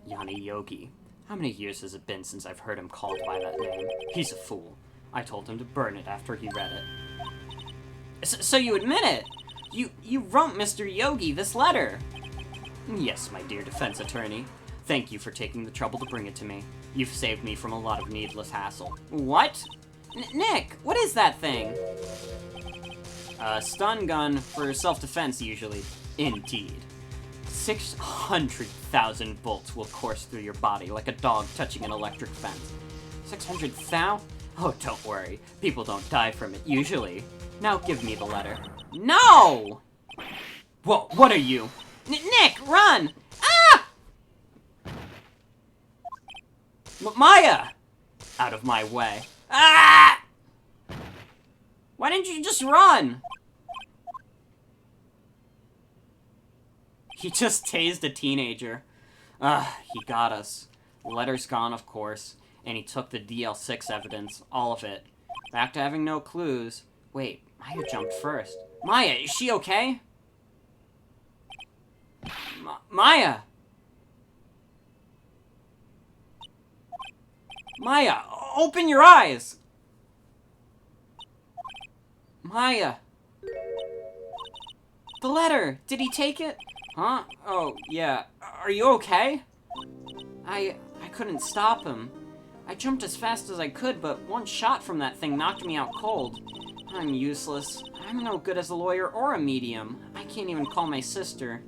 Yanni Yogi. How many years has it been since I've heard him called by that name? He's a fool. I told him to burn it after he read it. So you admit it? You wrote Mr. Yogi this letter? Yes, my dear defense attorney. Thank you for taking the trouble to bring it to me. You've saved me from a lot of needless hassle. What? Nick, what is that thing? A stun gun for self-defense, usually. Indeed. 600,000 bolts will course through your body like a dog touching an electric fence. 600,000? Oh, don't worry. People don't die from it, usually. Now give me the letter. No! Whoa, what are you? Nick, run! Ah! Maya! Out of my way. Ah! Why didn't you just run? He just tased a teenager. He got us. The letter's gone, of course, and he took the DL6 evidence, all of it. Back to having no clues. Wait, Maya jumped first. Maya, is she okay? Maya! Maya, open your eyes! Maya! The letter! Did he take it? Huh? Oh, yeah. Are you okay? I couldn't stop him. I jumped as fast as I could, but one shot from that thing knocked me out cold. I'm useless. I'm no good as a lawyer or a medium. I can't even call my sister.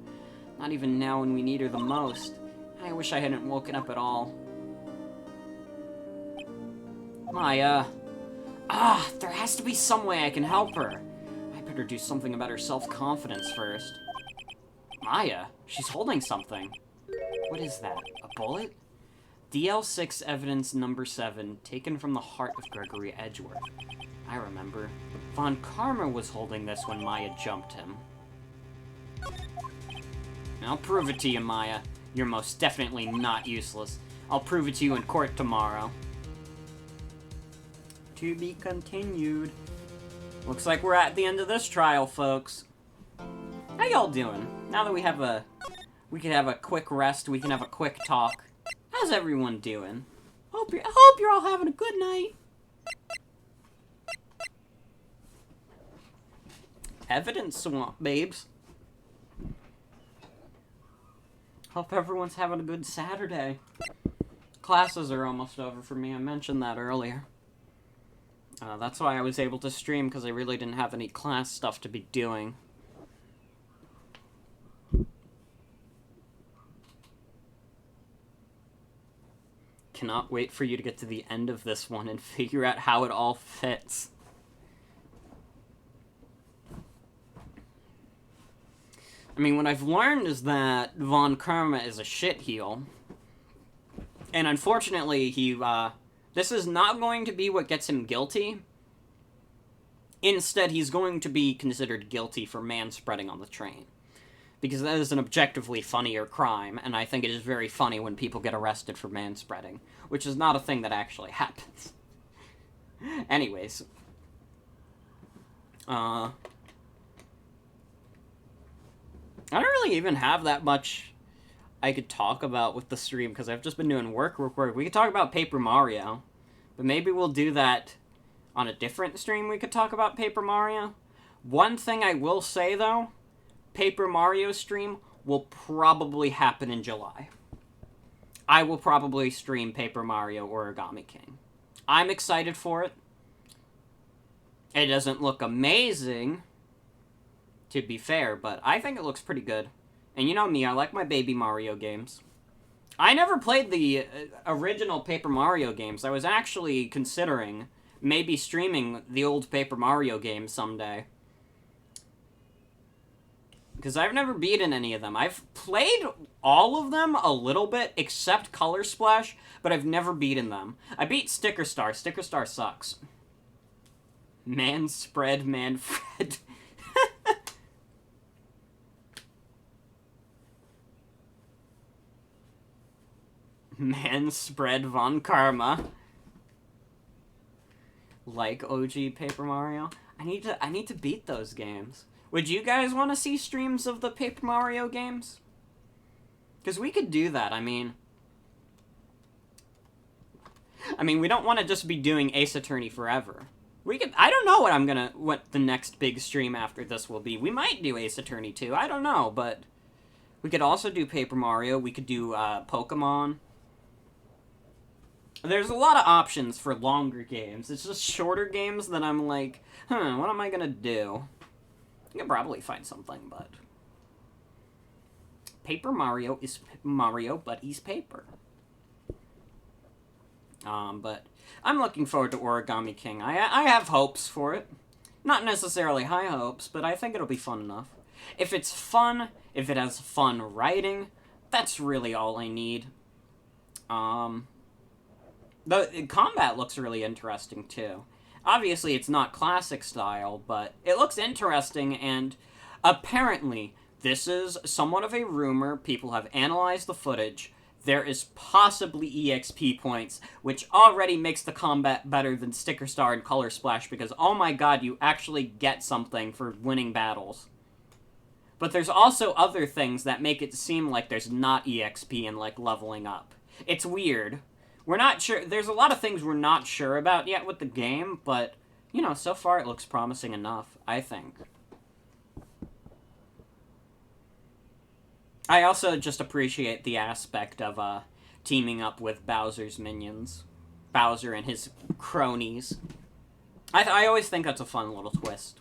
Not even now when we need her the most. I wish I hadn't woken up at all. Maya. There has to be some way I can help her. I better do something about her self-confidence first. Maya, she's holding something. What is that? A bullet? DL6 evidence number 7, taken from the heart of Gregory Edgeworth. I remember. Von Karma was holding this when Maya jumped him. I'll prove it to you, Maya. You're most definitely not useless. I'll prove it to you in court tomorrow. To be continued. Looks like we're at the end of this trial, folks. How y'all doing? Now that we can have a quick rest, we can have a quick talk. How's everyone doing? I hope you're all having a good night. Evidence swamp, babes. Hope everyone's having a good Saturday. Classes are almost over for me. I mentioned that earlier. That's why I was able to stream, because I really didn't have any class stuff to be doing. Cannot wait for you to get to the end of this one and figure out how it all fits. I mean, what I've learned is that Von Karma is a shitheel. And unfortunately, this is not going to be what gets him guilty. Instead, he's going to be considered guilty for manspreading on the train. Because that is an objectively funnier crime, and I think it is very funny when people get arrested for manspreading. Which is not a thing that actually happens. Anyways. I don't really even have that much I could talk about with the stream, because I've just been doing work. We could talk about Paper Mario, but maybe we'll do that on a different stream. We could talk about Paper Mario. One thing I will say, though, Paper Mario stream will probably happen in July. I will probably stream Paper Mario Origami King. I'm excited for it. It doesn't look amazing, to be fair, but I think it looks pretty good. And you know me, I like my baby Mario games. I never played the original Paper Mario games. I was actually considering maybe streaming the old Paper Mario games someday. Because I've never beaten any of them. I've played all of them a little bit, except Color Splash, but I've never beaten them. I beat Sticker Star. Sticker Star sucks. Man spread Manfred. Man spread Von Karma. Like OG Paper Mario. I need to beat those games. Would you guys want to see streams of the Paper Mario games? Because we could do that, I mean, we don't want to just be doing Ace Attorney forever. We could, I don't know what the next big stream after this will be. We might do Ace Attorney too, I don't know, but we could also do Paper Mario, we could do, Pokemon. There's a lot of options for longer games. It's just shorter games that I'm like, what am I gonna do? I can probably find something, but... Paper Mario is Mario, but he's paper. But I'm looking forward to Origami King. I have hopes for it. Not necessarily high hopes, but I think it'll be fun enough. If it's fun, if it has fun writing, that's really all I need. The combat looks really interesting, too. Obviously, it's not classic style, but it looks interesting, and apparently, this is somewhat of a rumor. People have analyzed the footage. There is possibly EXP points, which already makes the combat better than Sticker Star and Color Splash, because, oh my god, you actually get something for winning battles. But there's also other things that make it seem like there's not EXP and, like, leveling up. It's weird. We're not sure. There's a lot of things we're not sure about yet with the game, but, you know, so far it looks promising enough, I think. I also just appreciate the aspect of, teaming up with Bowser's minions. Bowser and his cronies. I always think that's a fun little twist.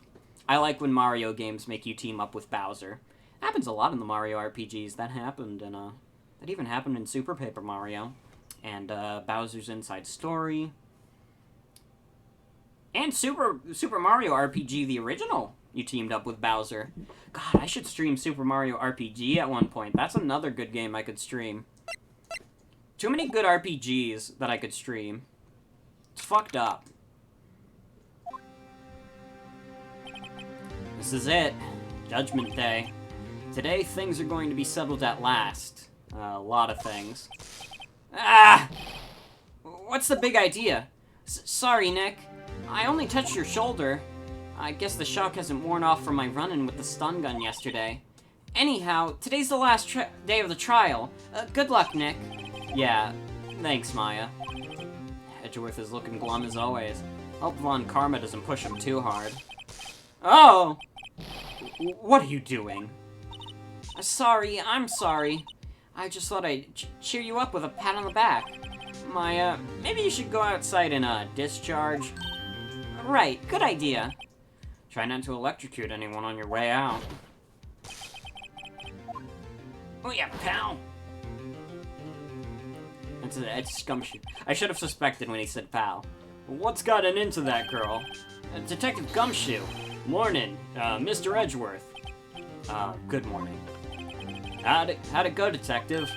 I like when Mario games make you team up with Bowser. It happens a lot in the Mario RPGs. That happened in, that even happened in Super Paper Mario. And, Bowser's Inside Story. And Super Mario RPG, the original, you teamed up with Bowser. God, I should stream Super Mario RPG at one point. That's another good game I could stream. Too many good RPGs that I could stream. It's fucked up. This is it. Judgment Day. Today, things are going to be settled at last. A lot of things. Ah! What's the big idea? Sorry, Nick. I only touched your shoulder. I guess the shock hasn't worn off from my run-in with the stun gun yesterday. Anyhow, today's the last day of the trial. Good luck, Nick. Yeah, thanks, Maya. Edgeworth is looking glum as always. Hope Von Karma doesn't push him too hard. Oh! What are you doing? Sorry, I'm sorry. I just thought I'd cheer you up with a pat on the back. Maya, maybe you should go outside and, discharge. Right, good idea. Try not to electrocute anyone on your way out. Oh yeah, pal! It's Gumshoe. I should have suspected when he said pal. What's gotten into that girl? Detective Gumshoe. Morning, Mr. Edgeworth. Good morning. How'd it go, Detective?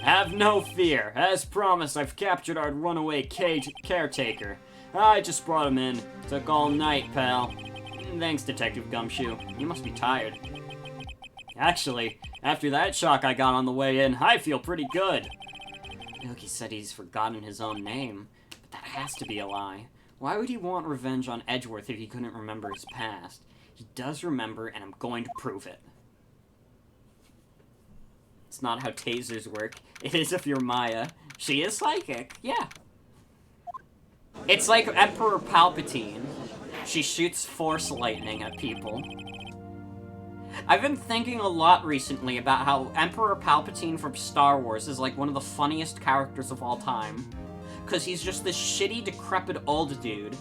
Have no fear. As promised, I've captured our runaway caretaker. I just brought him in. Took all night, pal. Thanks, Detective Gumshoe. You must be tired. Actually, after that shock I got on the way in, I feel pretty good. Look, he said he's forgotten his own name, but that has to be a lie. Why would he want revenge on Edgeworth if he couldn't remember his past? He does remember, and I'm going to prove it. It's not how tasers work. It is if you're Maya. She is psychic, yeah. It's like Emperor Palpatine. She shoots force lightning at people. I've been thinking a lot recently about how Emperor Palpatine from Star Wars is like one of the funniest characters of all time. Because he's just this shitty, decrepit old dude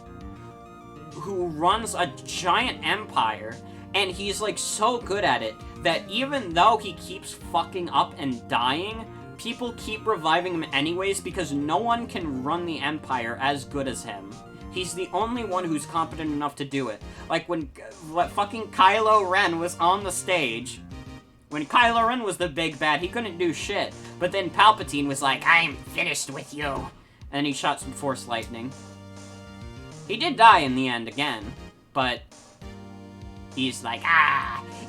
who runs a giant empire, and he's like so good at it that even though he keeps fucking up and dying, people keep reviving him anyways because no one can run the empire as good as him. He's the only one who's competent enough to do it. Like when fucking Kylo Ren was on the stage, When Kylo Ren was the big bad, he couldn't do shit. But then Palpatine was like, I'm finished with you. And then he shot some Force lightning. He did die in the end again, but he's like,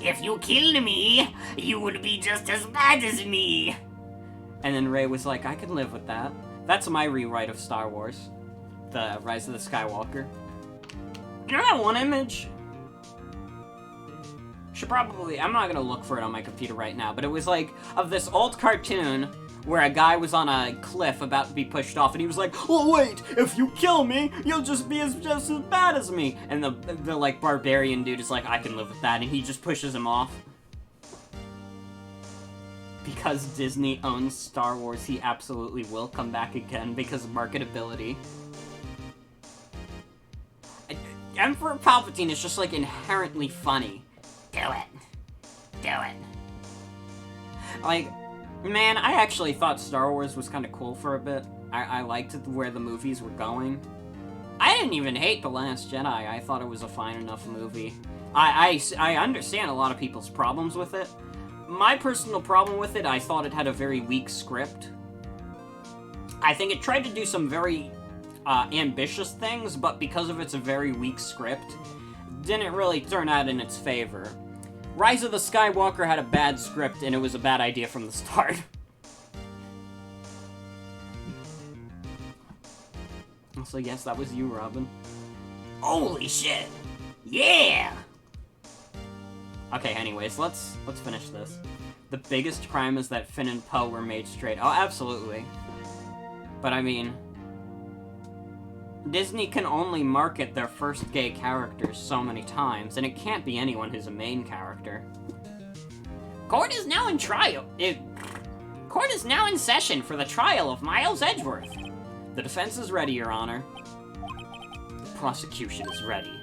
if you killed me, you would be just as bad as me. And then Rey was like, I can live with that. That's my rewrite of Star Wars. The Rise of the Skywalker. You know that one image? Should probably, I'm not gonna look for it on my computer right now, but it was like, of this old cartoon where a guy was on a cliff about to be pushed off, and he was like, oh wait, if you kill me, you'll just be just as bad as me. And the like barbarian dude is like, I can live with that, and he just pushes him off. Because Disney owns Star Wars, he absolutely will come back again because of marketability. Emperor Palpatine is just like inherently funny. Do it. Do it. Like, man, I actually thought Star Wars was kind of cool for a bit. I liked where the movies were going. I didn't even hate The Last Jedi. I thought it was a fine enough movie. I understand a lot of people's problems with it. My personal problem with it, I thought it had a very weak script. I think it tried to do some very ambitious things, but because of its very weak script, didn't really turn out in its favor. Rise of the Skywalker had a bad script, and it was a bad idea from the start. So yes, that was you, Robin. Holy shit. Yeah. Okay, anyways, let's finish this. The biggest crime is that Finn and Poe were made straight. Oh, absolutely. But I mean, Disney can only market their first gay characters so many times, and it can't be anyone who's a main character. Court is now in trial. Court is now in session for the trial of Miles Edgeworth. The defense is ready, Your Honor. The prosecution is ready.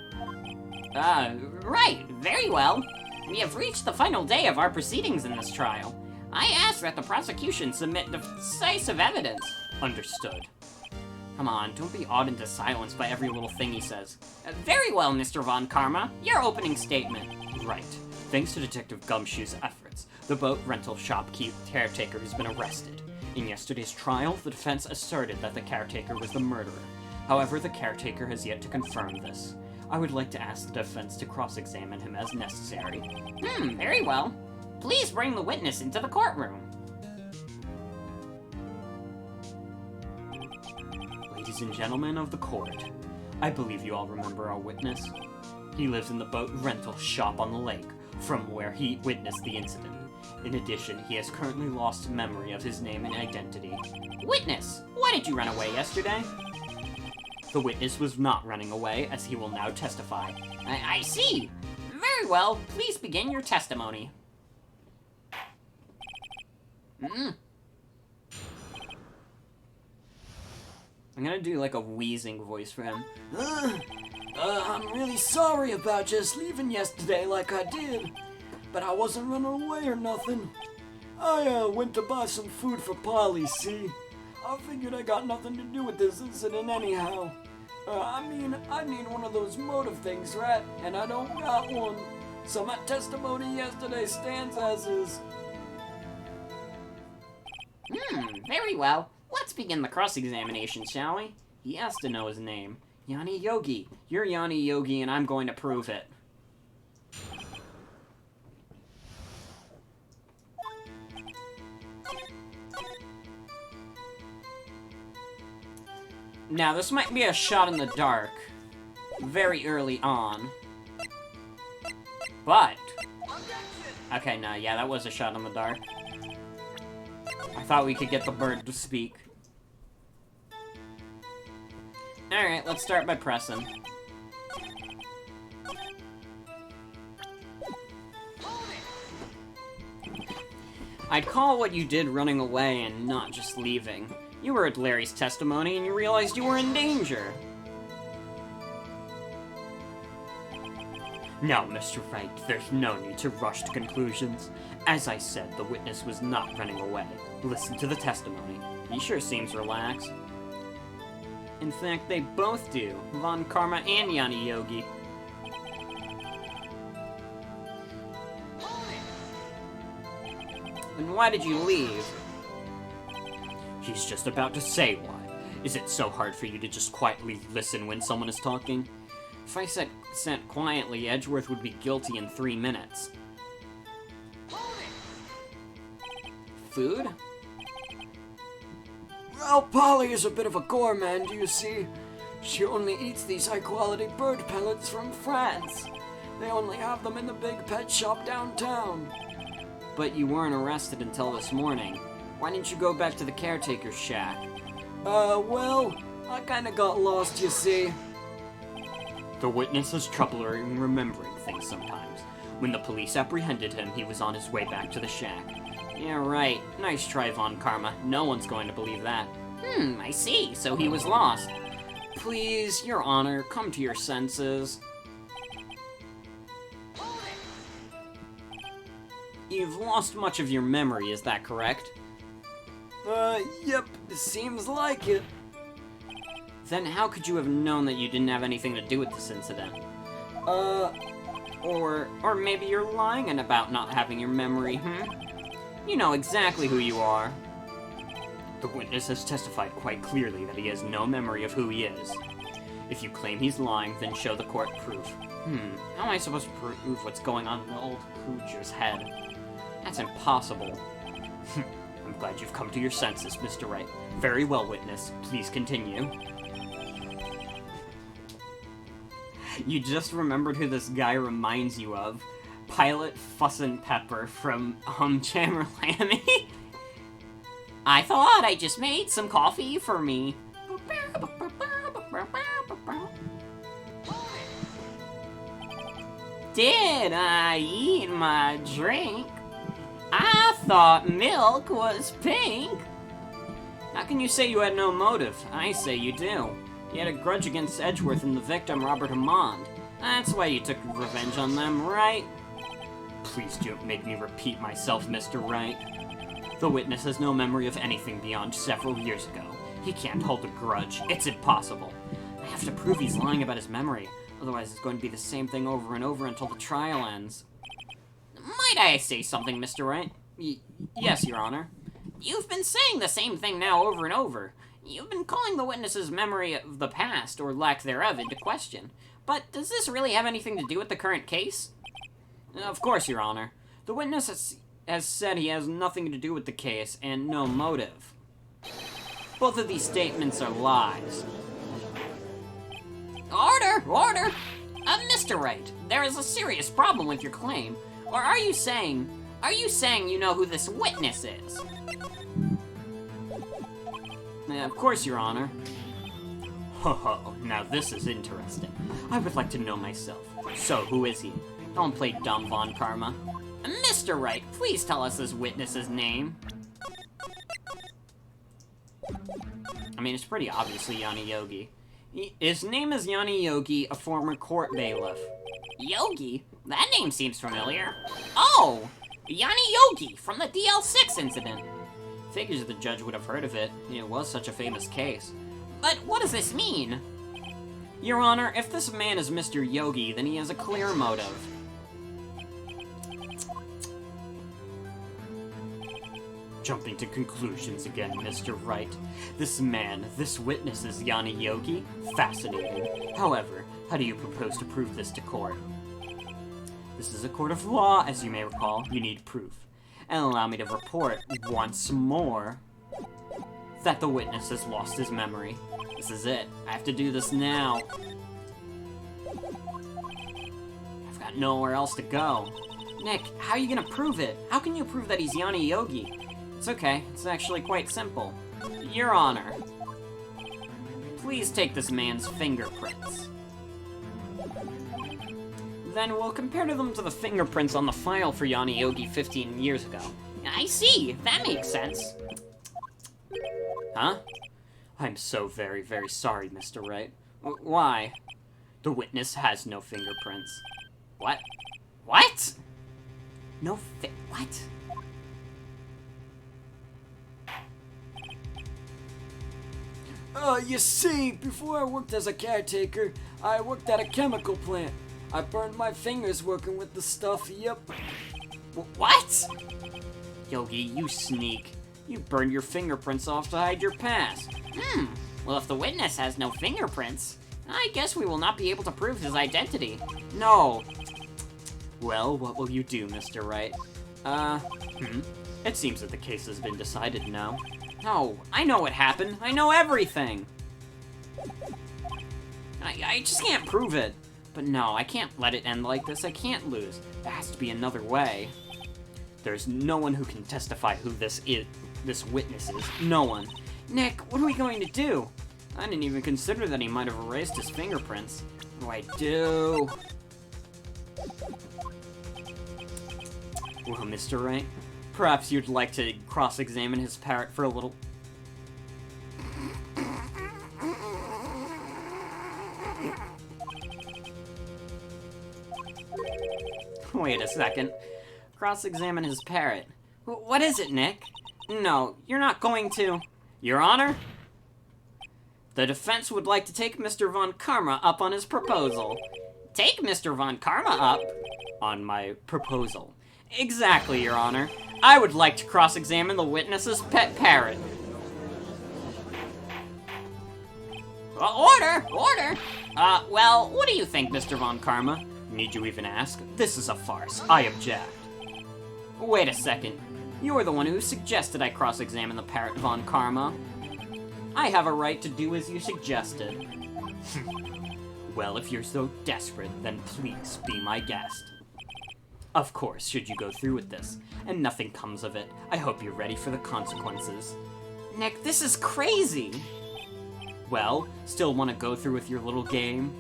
Right. Very well. We have reached the final day of our proceedings in this trial. I ask that the prosecution submit decisive evidence. Understood. Come on, don't be awed into silence by every little thing he says. Very well, Mr. Von Karma. Your opening statement. Right. Thanks to Detective Gumshoe's efforts, the boat rental shop caretaker has been arrested. In yesterday's trial, the defense asserted that the caretaker was the murderer. However, the caretaker has yet to confirm this. I would like to ask the defense to cross-examine him as necessary. Very well. Please bring the witness into the courtroom. Ladies and gentlemen of the court, I believe you all remember our witness. He lives in the boat rental shop on the lake, from where he witnessed the incident. In addition, he has currently lost memory of his name and identity. Witness, why did you run away yesterday? The witness was not running away, as he will now testify. I see. Very well. Please begin your testimony. I'm gonna do like a wheezing voice for him. I'm really sorry about just leaving yesterday like I did. But I wasn't running away or nothing. I went to buy some food for Polly, see? I figured I got nothing to do with this incident anyhow. I mean, I need one of those motive things, right? And I don't got one. So my testimony yesterday stands as is. Very well. Let's begin the cross-examination, shall we? He has to know his name. Yanni Yogi. You're Yanni Yogi, and I'm going to prove it. Now, this might be a shot in the dark, very early on, but... Okay, no, yeah, that was a shot in the dark. I thought we could get the bird to speak. Alright, let's start by pressing. I'd call what you did running away and not just leaving. You heard Larry's testimony and you realized you were in danger. Now, Mr. Wright, there's no need to rush to conclusions. As I said, the witness was not running away. Listen to the testimony. He sure seems relaxed. In fact, they both do. Von Karma and Yanni Yogi. Then why did you leave? He's just about to say why. Is it so hard for you to just quietly listen when someone is talking? If I sat quietly, Edgeworth would be guilty in 3 minutes. Food? Well, Polly is a bit of a gourmand, you see. She only eats these high-quality bird pellets from France. They only have them in the big pet shop downtown. But you weren't arrested until this morning. Why didn't you go back to the caretaker's shack? Well, I kinda got lost, you see. The witness has trouble remembering things sometimes. When the police apprehended him, he was on his way back to the shack. Yeah, right. Nice try, Von Karma. No one's going to believe that. I see. So he was lost. Please, Your Honor, come to your senses. You've lost much of your memory, is that correct? Yep, seems like it. Then how could you have known that you didn't have anything to do with this incident? Or maybe you're lying about not having your memory, You know exactly who you are. The witness has testified quite clearly that he has no memory of who he is. If you claim he's lying, then show the court proof. How am I supposed to prove what's going on in the old Hooger's head? That's impossible. I'm glad you've come to your senses, Mr. Wright. Very well, witness. Please continue. You just remembered who this guy reminds you of. Pilot Fussin' Pepper from Chamberlain. I thought I just made some coffee for me. Did I eat my drink? I thought milk was pink. How can you say you had no motive? I say you do. You had a grudge against Edgeworth and the victim, Robert Hammond. That's why you took revenge on them, right? Please don't make me repeat myself, Mr. Wright. The witness has no memory of anything beyond several years ago. He can't hold a grudge. It's impossible. I have to prove he's lying about his memory. Otherwise, it's going to be the same thing over and over until the trial ends. Might I say something, Mr. Wright? Yes, Your Honor. You've been saying the same thing now over and over. You've been calling the witness's memory of the past, or lack thereof, into question. But does this really have anything to do with the current case? Of course, Your Honor. The witness has said he has nothing to do with the case and no motive. Both of these statements are lies. Order! Order! Mr. Wright, there is a serious problem with your claim. Or are you saying you know who this witness is? Of course, Your Honor. Ho ho, now this is interesting. I would like to know myself. So, who is he? Don't play dumb, Von Karma. Mr. Wright, please tell us this witness's name. I mean, it's pretty obviously Yanni Yogi. His name is Yanni Yogi, a former court bailiff. Yogi? That name seems familiar. Oh! Yanni Yogi, from the DL6 incident. Figures the judge would have heard of it. It was such a famous case. But what does this mean? Your Honor, if this man is Mr. Yogi, then he has a clear motive. Jumping to conclusions again, Mr. Wright. This witness is Yanni Yogi? Fascinating. However, how do you propose to prove this to court? This is a court of law, as you may recall. You need proof. And allow me to report once more that the witness has lost his memory. This is it. I have to do this now. I've got nowhere else to go. Nick, how are you gonna prove it? How can you prove that he's Yanni Yogi? It's okay. It's actually quite simple. Your Honor, please take this man's fingerprints. Then we'll compare them to the fingerprints on the file for Yanni Yogi 15 years ago. I see. That makes sense. Huh? I'm so very, very sorry, Mr. Wright. Why? The witness has no fingerprints. What? What? What? You see, before I worked as a caretaker, I worked at a chemical plant. I burned my fingers working with the stuff, yep. What? Yogi, you sneak. You burned your fingerprints off to hide your past. Well, if the witness has no fingerprints, I guess we will not be able to prove his identity. No. Well, what will you do, Mr. Wright? It seems that the case has been decided now. No, I know what happened. I know everything. I just can't prove it. But no, I can't let it end like this. I can't lose. There has to be another way. There's no one who can testify who this witness is. No one. Nick, what are we going to do? I didn't even consider that he might have erased his fingerprints. What do I do? Well, Mr. Wright, perhaps you'd like to cross-examine his parrot for a little... Wait a second. Cross-examine his parrot. What is it, Nick? No, you're not going to... Your Honor? The defense would like to take Mr. Von Karma up on his proposal. Take Mr. Von Karma up? On my proposal. Exactly, Your Honor. I would like to cross-examine the witness's pet parrot. Order! Order! Well, what do you think, Mr. Von Karma? Need you even ask? This is a farce. I object. Wait a second. You are the one who suggested I cross-examine the parrot, Von Karma. I have a right to do as you suggested. Well, if you're so desperate, then please be my guest. Of course, should you go through with this, and nothing comes of it, I hope you're ready for the consequences. Nick, this is crazy! Well, still want to go through with your little game?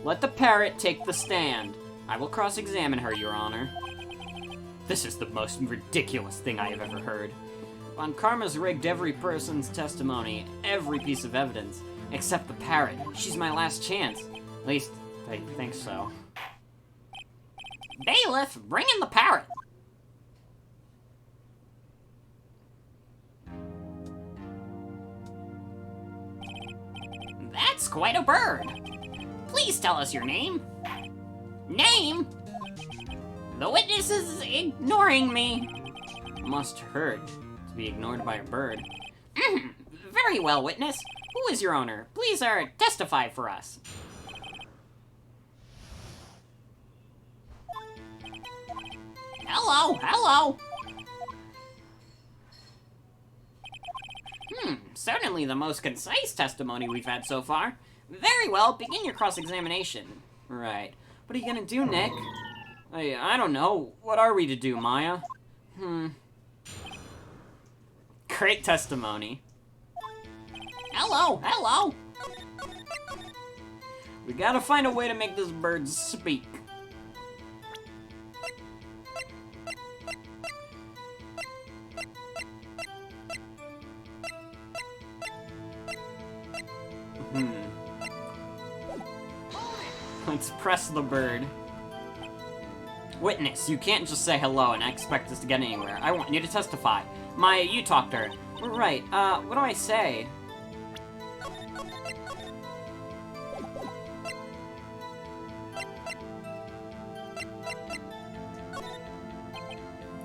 Let the parrot take the stand. I will cross-examine her, Your Honor. This is the most ridiculous thing I have ever heard. Von Karma's rigged every person's testimony, every piece of evidence, except the parrot. She's my last chance. At least, I think so. Bailiff, bring in the parrot! That's quite a bird. Please tell us your name. Name? The witness is ignoring me. Must hurt to be ignored by a bird. Very well, witness. Who is your owner? Please, testify for us. Hello, hello. Certainly the most concise testimony we've had so far. Very well, begin your cross-examination. Right. What are you gonna do, Nick? I don't know. What are we to do, Maya? Great testimony. Hello, hello. We gotta find a way to make this bird speak. Let's press the bird. Witness, you can't just say hello and expect us to get anywhere. I want you to testify. Maya, you talked to her. Right, what do I say?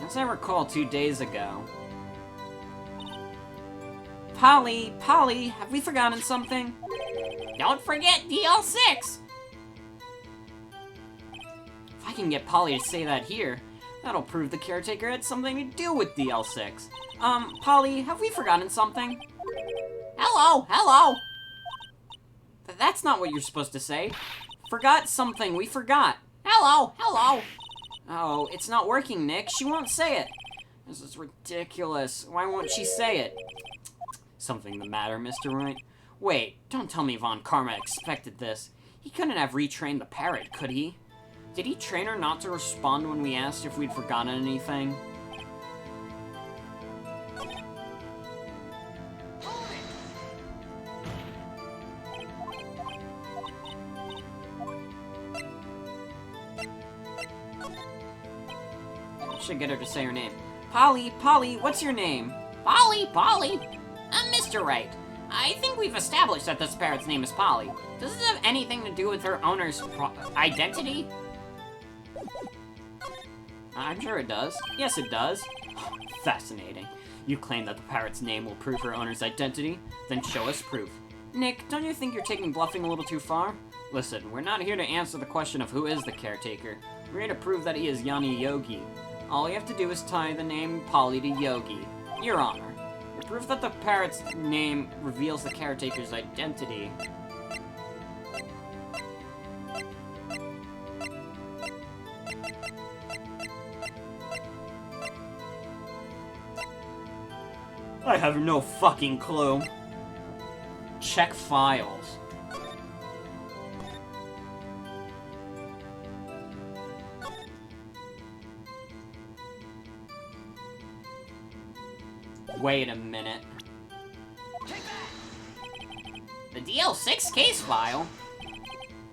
As I recall 2 days ago. Polly, have we forgotten something? Don't forget DL6. If I can get Polly to say that here, that'll prove the caretaker had something to do with DL6. Polly, have we forgotten something? Hello, hello. That's not what you're supposed to say. Forgot something, we forgot. Hello, hello. Oh, it's not working, Nick. She won't say it. This is ridiculous. Why won't she say it? Something the matter, Mr. Wright? Wait, don't tell me Von Karma expected this. He couldn't have retrained the parrot, could he? Did he train her not to respond when we asked if we'd forgotten anything? I should get her to say her name. Polly, what's your name? Polly. Mr. Wright, I think we've established that this parrot's name is Polly. Does this have anything to do with her owner's identity? I'm sure it does. Yes, it does. Fascinating. You claim that the parrot's name will prove her owner's identity? Then show us proof. Nick, don't you think you're taking bluffing a little too far? Listen, we're not here to answer the question of who is the caretaker. We're here to prove that he is Yanni Yogi. All you have to do is tie the name Polly to Yogi. Your Honor. The proof that the parrot's name reveals the caretaker's identity. I have no fucking clue. Check files. Wait a minute. The DL6 case file?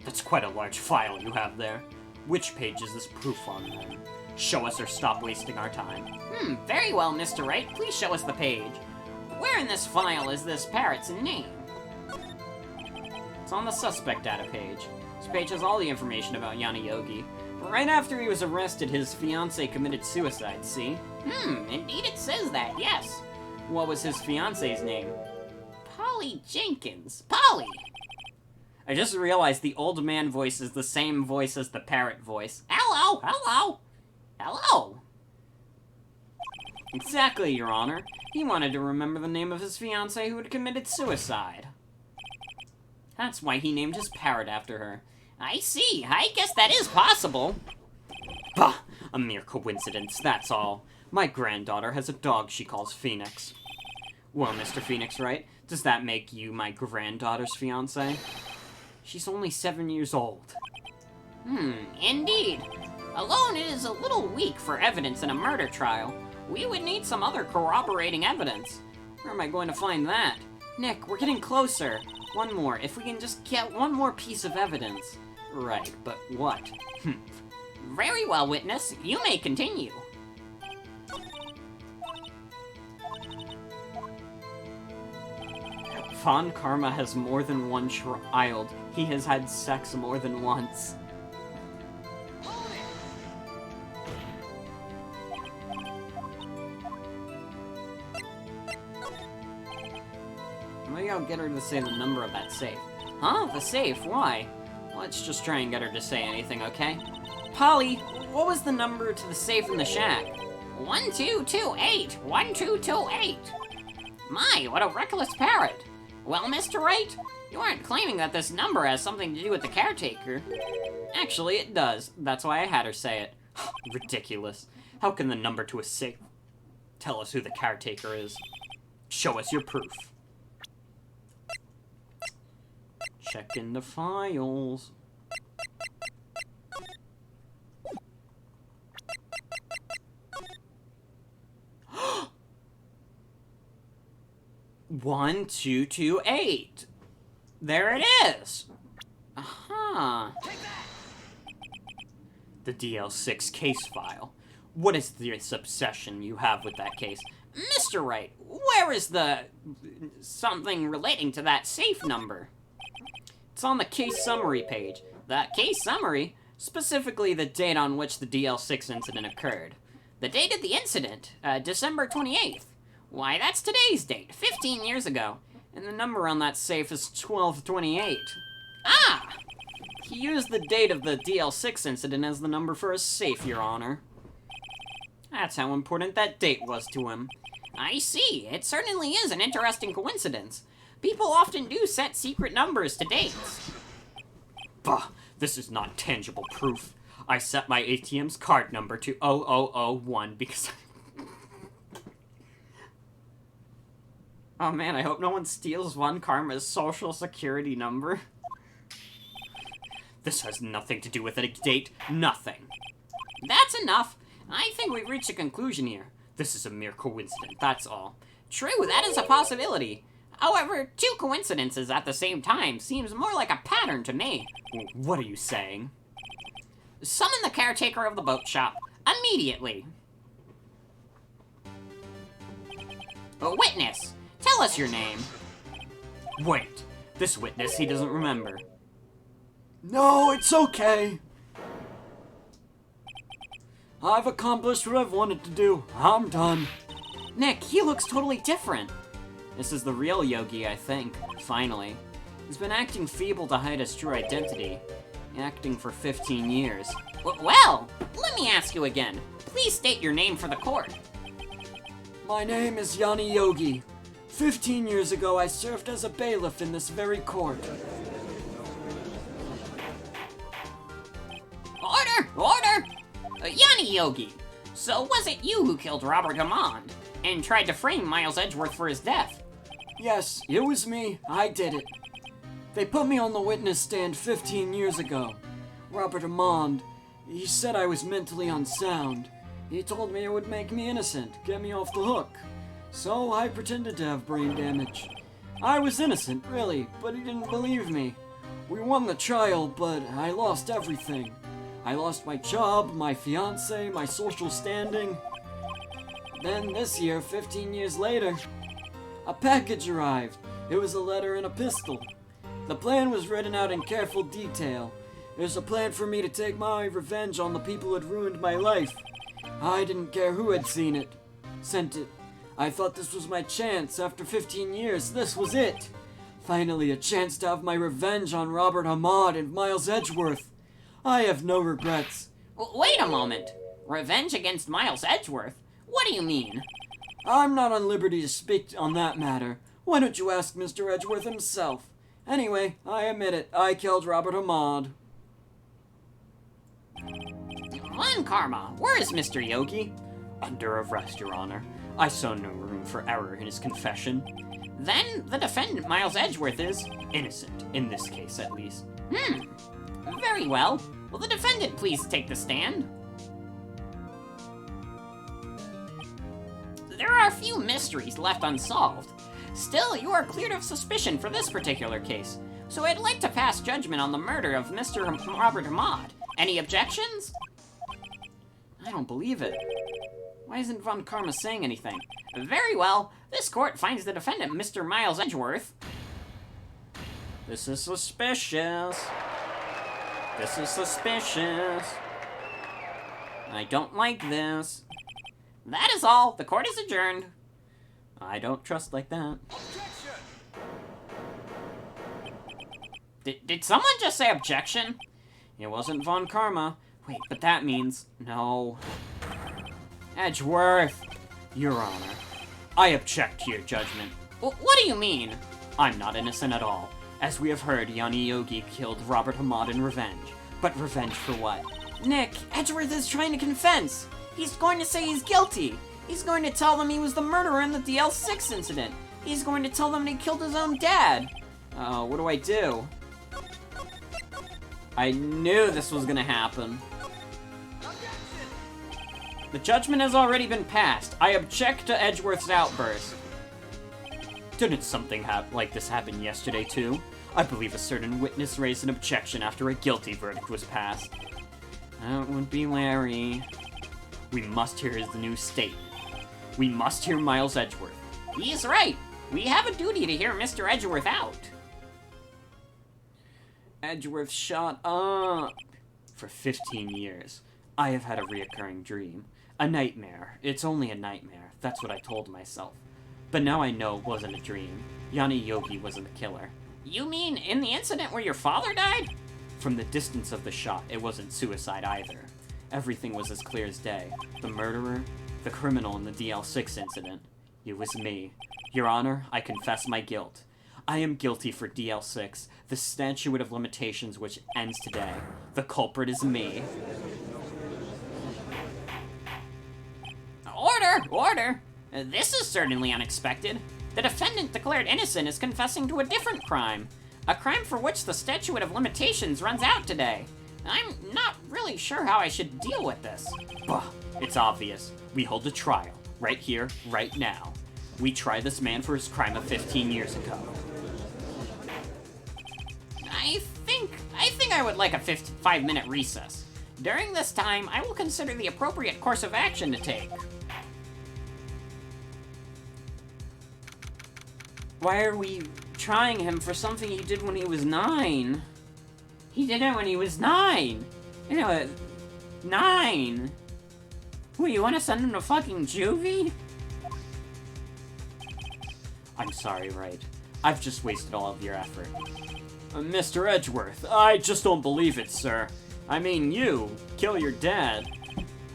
That's quite a large file you have there. Which page is this proof on, then? Show us or stop wasting our time. Very well, Mr. Wright. Please show us the page. Where in this file is this parrot's name? It's on the suspect data page. This page has all the information about Yanni Yogi. Right after he was arrested, his fiancée committed suicide, see? Indeed it says that, yes. What was his fiancée's name? Polly Jenkins. Polly! I just realized the old man voice is the same voice as the parrot voice. Hello, hello. Hello. Exactly, Your Honor. He wanted to remember the name of his fiancée who had committed suicide. That's why he named his parrot after her. I see. I guess that is possible. Bah! A mere coincidence, that's all. My granddaughter has a dog she calls Phoenix. Well, Mr. Phoenix, Wright, does that make you my granddaughter's fiancé? She's only 7 years old. Indeed. Alone, it is a little weak for evidence in a murder trial. We would need some other corroborating evidence. Where am I going to find that? Nick, we're getting closer. One more, if we can just get one more piece of evidence. Right, but what? Very well, witness. You may continue. Von Karma has more than one child. He has had sex more than once. Maybe I'll get her to say the number of that safe. Huh? The safe? Why? Let's just try and get her to say anything, okay? Polly, what was the number to the safe in the shack? 1228. 1228. My, what a reckless parrot. Well, Mr. Wright, you aren't claiming that this number has something to do with the caretaker. Actually, it does. That's why I had her say it. Ridiculous. How can the number to a safe tell us who the caretaker is? Show us your proof. Check in the files. One, 2, 2, 8. There it is. Aha. The DL6 case file. What is this obsession you have with that case? Mr. Wright, where is the something relating to that safe number? It's on the case summary page. The case summary? Specifically the date on which the DL6 incident occurred. The date of the incident? December 28th. Why, that's today's date, 15 years ago. And the number on that safe is 1228. Ah! He used the date of the DL6 incident as the number for his safe, Your Honor. That's how important that date was to him. I see. It certainly is an interesting coincidence. People often do set secret numbers to dates. Bah! This is not tangible proof. I set my ATM's card number to 0001 because... Oh man, I hope no one steals Von Karma's social security number. This has nothing to do with a date. Nothing. That's enough. I think we've reached a conclusion here. This is a mere coincidence, that's all. True, that is a possibility. However, two coincidences at the same time seems more like a pattern to me. What are you saying? Summon the caretaker of the boat shop. Immediately. A witness. Tell us your name. Wait. This witness, he doesn't remember. No, it's okay. I've accomplished what I've wanted to do. I'm done. Nick, he looks totally different. This is the real Yogi, I think. Finally. He's been acting feeble to hide his true identity. Acting for 15 years. Well, let me ask you again. Please state your name for the court. My name is Yanni Yogi. 15 years ago, I served as a bailiff in this very court. Order! Order! Yanni Yogi, so was it you who killed Robert Hammond and tried to frame Miles Edgeworth for his death? Yes, it was me. I did it. They put me on the witness stand 15 years ago. Robert Hammond, he said I was mentally unsound. He told me it would make me innocent, get me off the hook. So I pretended to have brain damage. I was innocent, really, but he didn't believe me. We won the trial, but I lost everything. I lost my job, my fiance, my social standing. Then this year, 15 years later, a package arrived. It was a letter and a pistol. The plan was written out in careful detail. It was a plan for me to take my revenge on the people who had ruined my life. I didn't care who had sent it. I thought this was my chance. After 15 years, this was it. Finally, a chance to have my revenge on Robert Hammond and Miles Edgeworth. I have no regrets. Wait a moment. Revenge against Miles Edgeworth? What do you mean? I'm not on liberty to speak on that matter. Why don't you ask Mr. Edgeworth himself? Anyway, I admit it. I killed Robert Hammond. Von Karma, where is Mr. Yogi? Under arrest, Your Honor. I saw no room for error in his confession. Then the defendant, Miles Edgeworth, is Innocent, in this case at least. Very well. Will the defendant please take the stand? There are a few mysteries left unsolved. Still, you are cleared of suspicion for this particular case, so I'd like to pass judgment on the murder of Mr. Robert Hammond. Any objections? I don't believe it. Why isn't Von Karma saying anything? Very well. This court finds the defendant, Mr. Miles Edgeworth. This is suspicious. This is suspicious. I don't like this. That is all. The court is adjourned. I don't trust like that. Did someone just say objection? It wasn't Von Karma. Wait, but that means... No. Edgeworth! Your Honor, I object to your judgment. What do you mean? I'm not innocent at all. As we have heard, Yanni Yogi killed Robert Hammond in revenge. But revenge for what? Nick, Edgeworth is trying to confess. He's going to say he's guilty. He's going to tell them he was the murderer in the DL6 incident. He's going to tell them he killed his own dad. What do I do? I knew this was gonna happen. The judgment has already been passed. I object to Edgeworth's outburst. Didn't something like this happen yesterday, too? I believe a certain witness raised an objection after a guilty verdict was passed. That would be Larry. We must hear his new statement. We must hear Miles Edgeworth. He's right. We have a duty to hear Mr. Edgeworth out. Edgeworth, shut up. For 15 years, I have had a reoccurring dream. A nightmare. It's only a nightmare. That's what I told myself. But now I know it wasn't a dream. Yanni Yogi wasn't the killer. You mean in the incident where your father died? From the distance of the shot, it wasn't suicide either. Everything was as clear as day. The murderer, the criminal in the DL6 incident. It was me. Your Honor, I confess my guilt. I am guilty for DL6, the statute of limitations which ends today. The culprit is me. Order! Order! This is certainly unexpected. The defendant declared innocent is confessing to a different crime. A crime for which the statute of limitations runs out today. I'm not really sure how I should deal with this. Bah, it's obvious. We hold a trial, right here, right now. We try this man for his crime of 15 years ago. I think I would like a 5-minute recess. During this time, I will consider the appropriate course of action to take. Why are we trying him for something he did when he was 9? He did it when he was 9! You know, 9! Well, you want to send him to fucking juvie? I'm sorry, Wright. I've just wasted all of your effort. Mr. Edgeworth, I just don't believe it, sir. I mean, you kill your dad.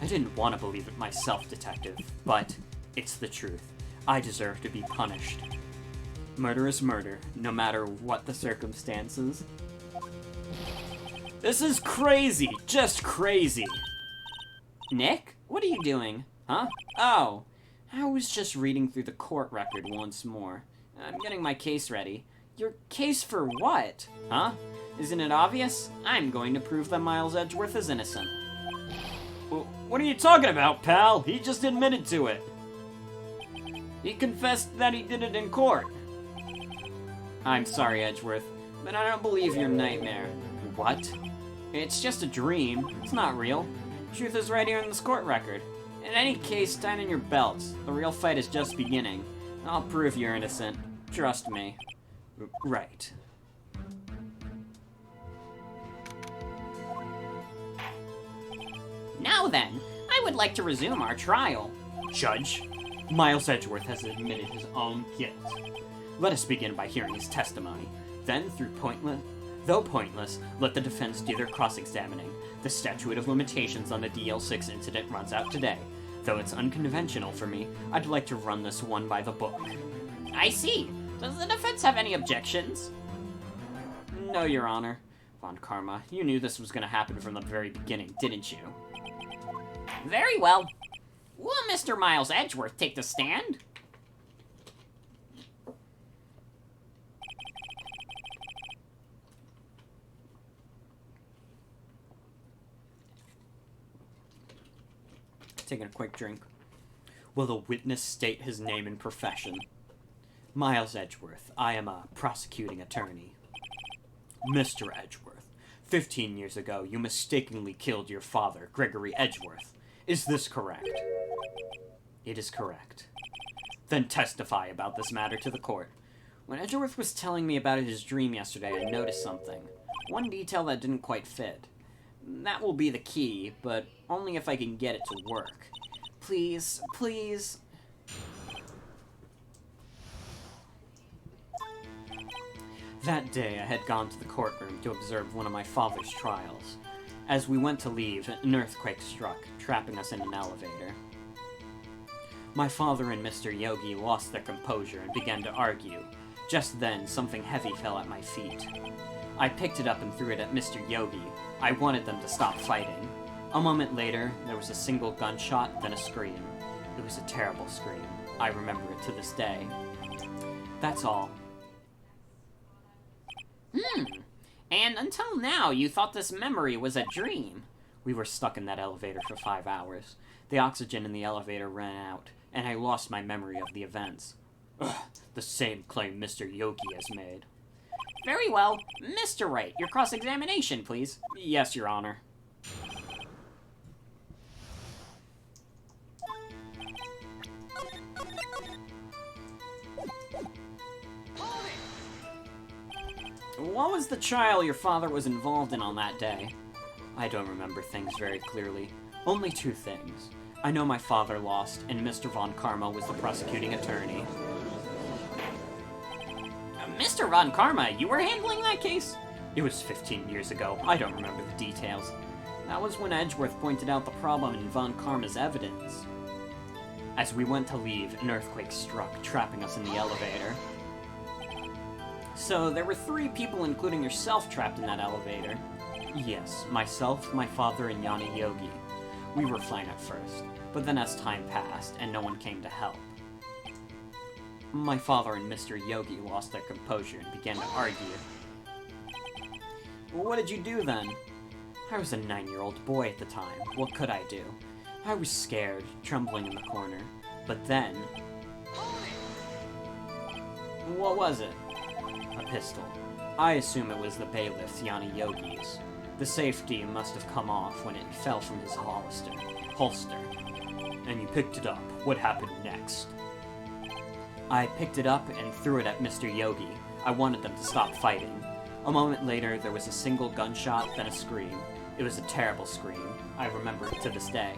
I didn't want to believe it myself, Detective, but it's the truth. I deserve to be punished. Murder is murder, no matter what the circumstances. This is crazy, just crazy. Nick? What are you doing? Huh? Oh, I was just reading through the court record once more. I'm getting my case ready. Your case for what? Huh? Isn't it obvious? I'm going to prove that Miles Edgeworth is innocent. What are you talking about, pal? He just admitted to it. He confessed that he did it in court. I'm sorry, Edgeworth, but I don't believe your nightmare. What? It's just a dream. It's not real. Truth is right here in this court record. In any case, tighten your belts. The real fight is just beginning. I'll prove you're innocent. Trust me. Right. Now then, I would like to resume our trial. Judge, Miles Edgeworth has admitted his own guilt. Let us begin by hearing his testimony. Then, though pointless, let the defense do their cross-examining. The statute of limitations on the DL6 incident runs out today. Though it's unconventional for me, I'd like to run this one by the book. I see. Does the defense have any objections? No, Your Honor. Von Karma, you knew this was going to happen from the very beginning, didn't you? Very well. Will Mr. Miles Edgeworth take the stand? Taking a quick drink. Will the witness state his name and profession? Miles Edgeworth. I am a prosecuting attorney. Mr. Edgeworth, 15 years ago, you mistakenly killed your father, Gregory Edgeworth. Is this correct? It is correct. Then testify about this matter to the court. When Edgeworth was telling me about his dream yesterday, I noticed something. One detail that didn't quite fit. That will be the key, but only if I can get it to work. Please, please. That day, I had gone to the courtroom to observe one of my father's trials. As we went to leave, an earthquake struck, trapping us in an elevator. My father and Mr. Yogi lost their composure and began to argue. Just then, something heavy fell at my feet. I picked it up and threw it at Mr. Yogi. I wanted them to stop fighting. A moment later, there was a single gunshot, then a scream. It was a terrible scream. I remember it to this day. That's all. And until now, you thought this memory was a dream. We were stuck in that elevator for 5 hours. The oxygen in the elevator ran out, and I lost my memory of the events. Ugh, the same claim Mr. Yogi has made. Very well. Mr. Wright, your cross-examination, please. Yes, Your Honor. What was the trial your father was involved in on that day? I don't remember things very clearly. Only 2 things. I know my father lost, and Mr. Von Karma was the prosecuting attorney. Mr. Von Karma, you were handling that case? It was 15 years ago. I don't remember the details. That was when Edgeworth pointed out the problem in Von Karma's evidence. As we went to leave, an earthquake struck, trapping us in the elevator. So, there were 3 people, including yourself, trapped in that elevator. Yes, myself, my father, and Yanni Yogi. We were fine at first, but then as time passed, and no one came to help. My father and Mr. Yogi lost their composure and began to argue. What did you do then? I was a 9-year-old boy at the time. What could I do? I was scared, trembling in the corner. But then... What was it? A pistol. I assume it was the bailiff's, Yanni Yogi's. The safety must have come off when it fell from his holster. And you picked it up. What happened next? I picked it up and threw it at Mr. Yogi. I wanted them to stop fighting. A moment later, there was a single gunshot, then a scream. It was a terrible scream. I remember it to this day.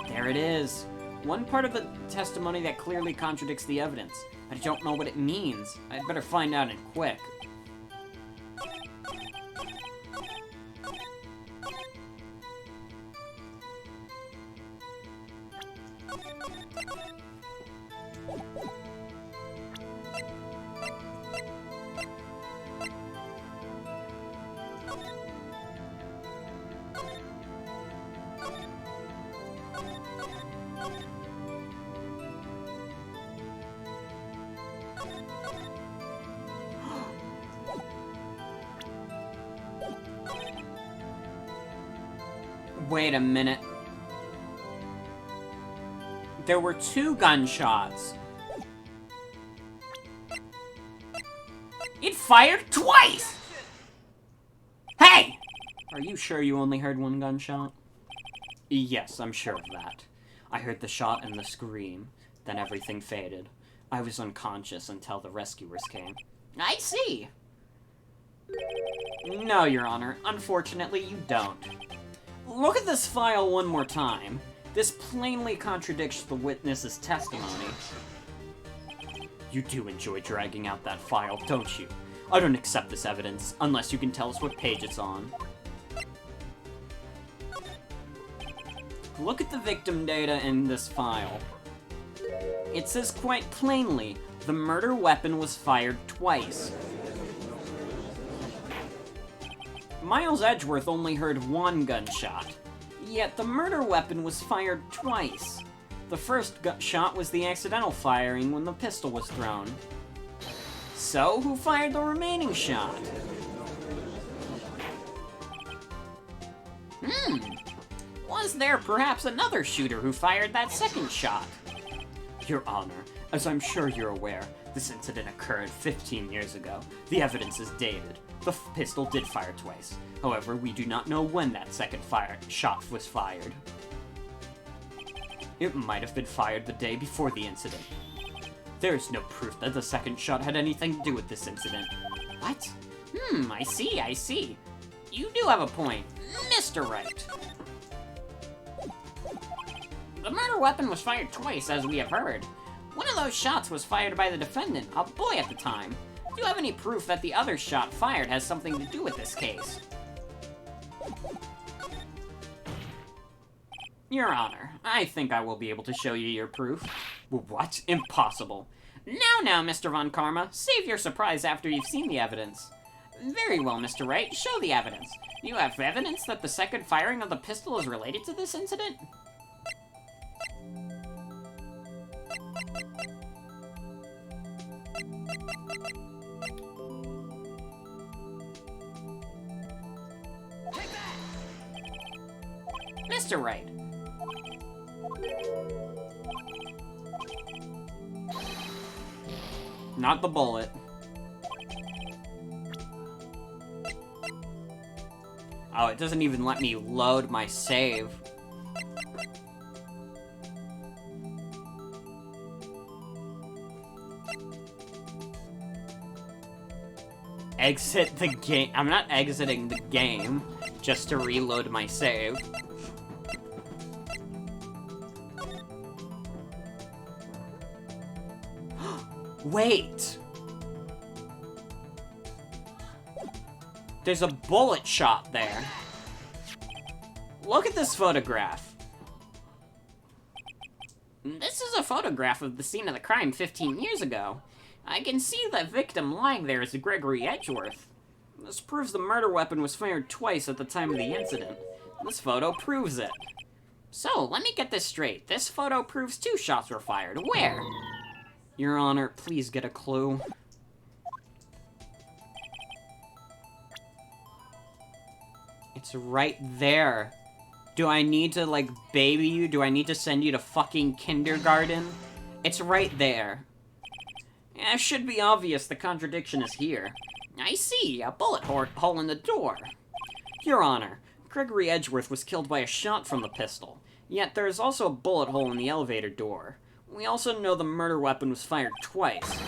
There it is. One part of the testimony that clearly contradicts the evidence. I don't know what it means. I'd better find out and quick. Wait a minute. There were 2 gunshots. It fired twice! Hey! Are you sure you only heard 1 gunshot? Yes, I'm sure of that. I heard the shot and the scream. Then everything faded. I was unconscious until the rescuers came. I see. No, Your Honor. Unfortunately, you don't. Look at this file one more time. This plainly contradicts the witness's testimony. You do enjoy dragging out that file, don't you? I don't accept this evidence, unless you can tell us what page it's on. Look at the victim data in this file. It says quite plainly, the murder weapon was fired twice. Miles Edgeworth only heard 1 gunshot, yet the murder weapon was fired twice. The first shot was the accidental firing when the pistol was thrown. So, who fired the remaining shot? Was there perhaps another shooter who fired that second shot? Your Honor, as I'm sure you're aware, this incident occurred 15 years ago. The evidence is dated. The pistol did fire twice. However, we do not know when that second shot was fired. It might have been fired the day before the incident. There is no proof that the second shot had anything to do with this incident. What? I see. You do have a point, Mr. Wright. The murder weapon was fired twice, as we have heard. One of those shots was fired by the defendant, a boy at the time. Do you have any proof that the other shot fired has something to do with this case? Your Honor, I think I will be able to show you your proof. What? Impossible. Now, Mr. Von Karma, save your surprise after you've seen the evidence. Very well, Mr. Wright, show the evidence. You have evidence that the second firing of the pistol is related to this incident? Mr. Wright. Not the bullet. Oh, it doesn't even let me load my save. Exit the game. I'm not exiting the game just to reload my save. Wait! There's a bullet shot there. Look at this photograph. This is a photograph of the scene of the crime 15 years ago. I can see the victim lying there as Gregory Edgeworth. This proves the murder weapon was fired twice at the time of the incident. This photo proves it. So, let me get this straight. This photo proves 2 shots were fired. Where? Your Honor, please get a clue. It's right there. Do I need to, like, baby you? Do I need to send you to fucking kindergarten? It's right there. It should be obvious the contradiction is here. I see, a bullet hole in the door. Your Honor, Gregory Edgeworth was killed by a shot from the pistol, yet there is also a bullet hole in the elevator door. We also know the murder weapon was fired twice.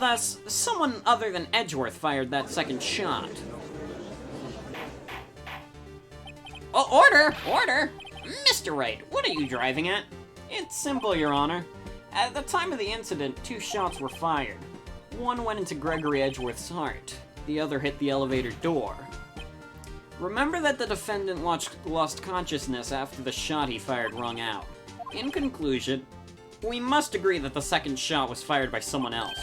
Thus, someone other than Edgeworth fired that second shot. Oh, order! Mr. Wright, what are you driving at? It's simple, Your Honor. At the time of the incident, 2 shots were fired. One went into Gregory Edgeworth's heart. The other hit the elevator door. Remember that the defendant lost consciousness after the shot he fired rung out. In conclusion, we must agree that the second shot was fired by someone else.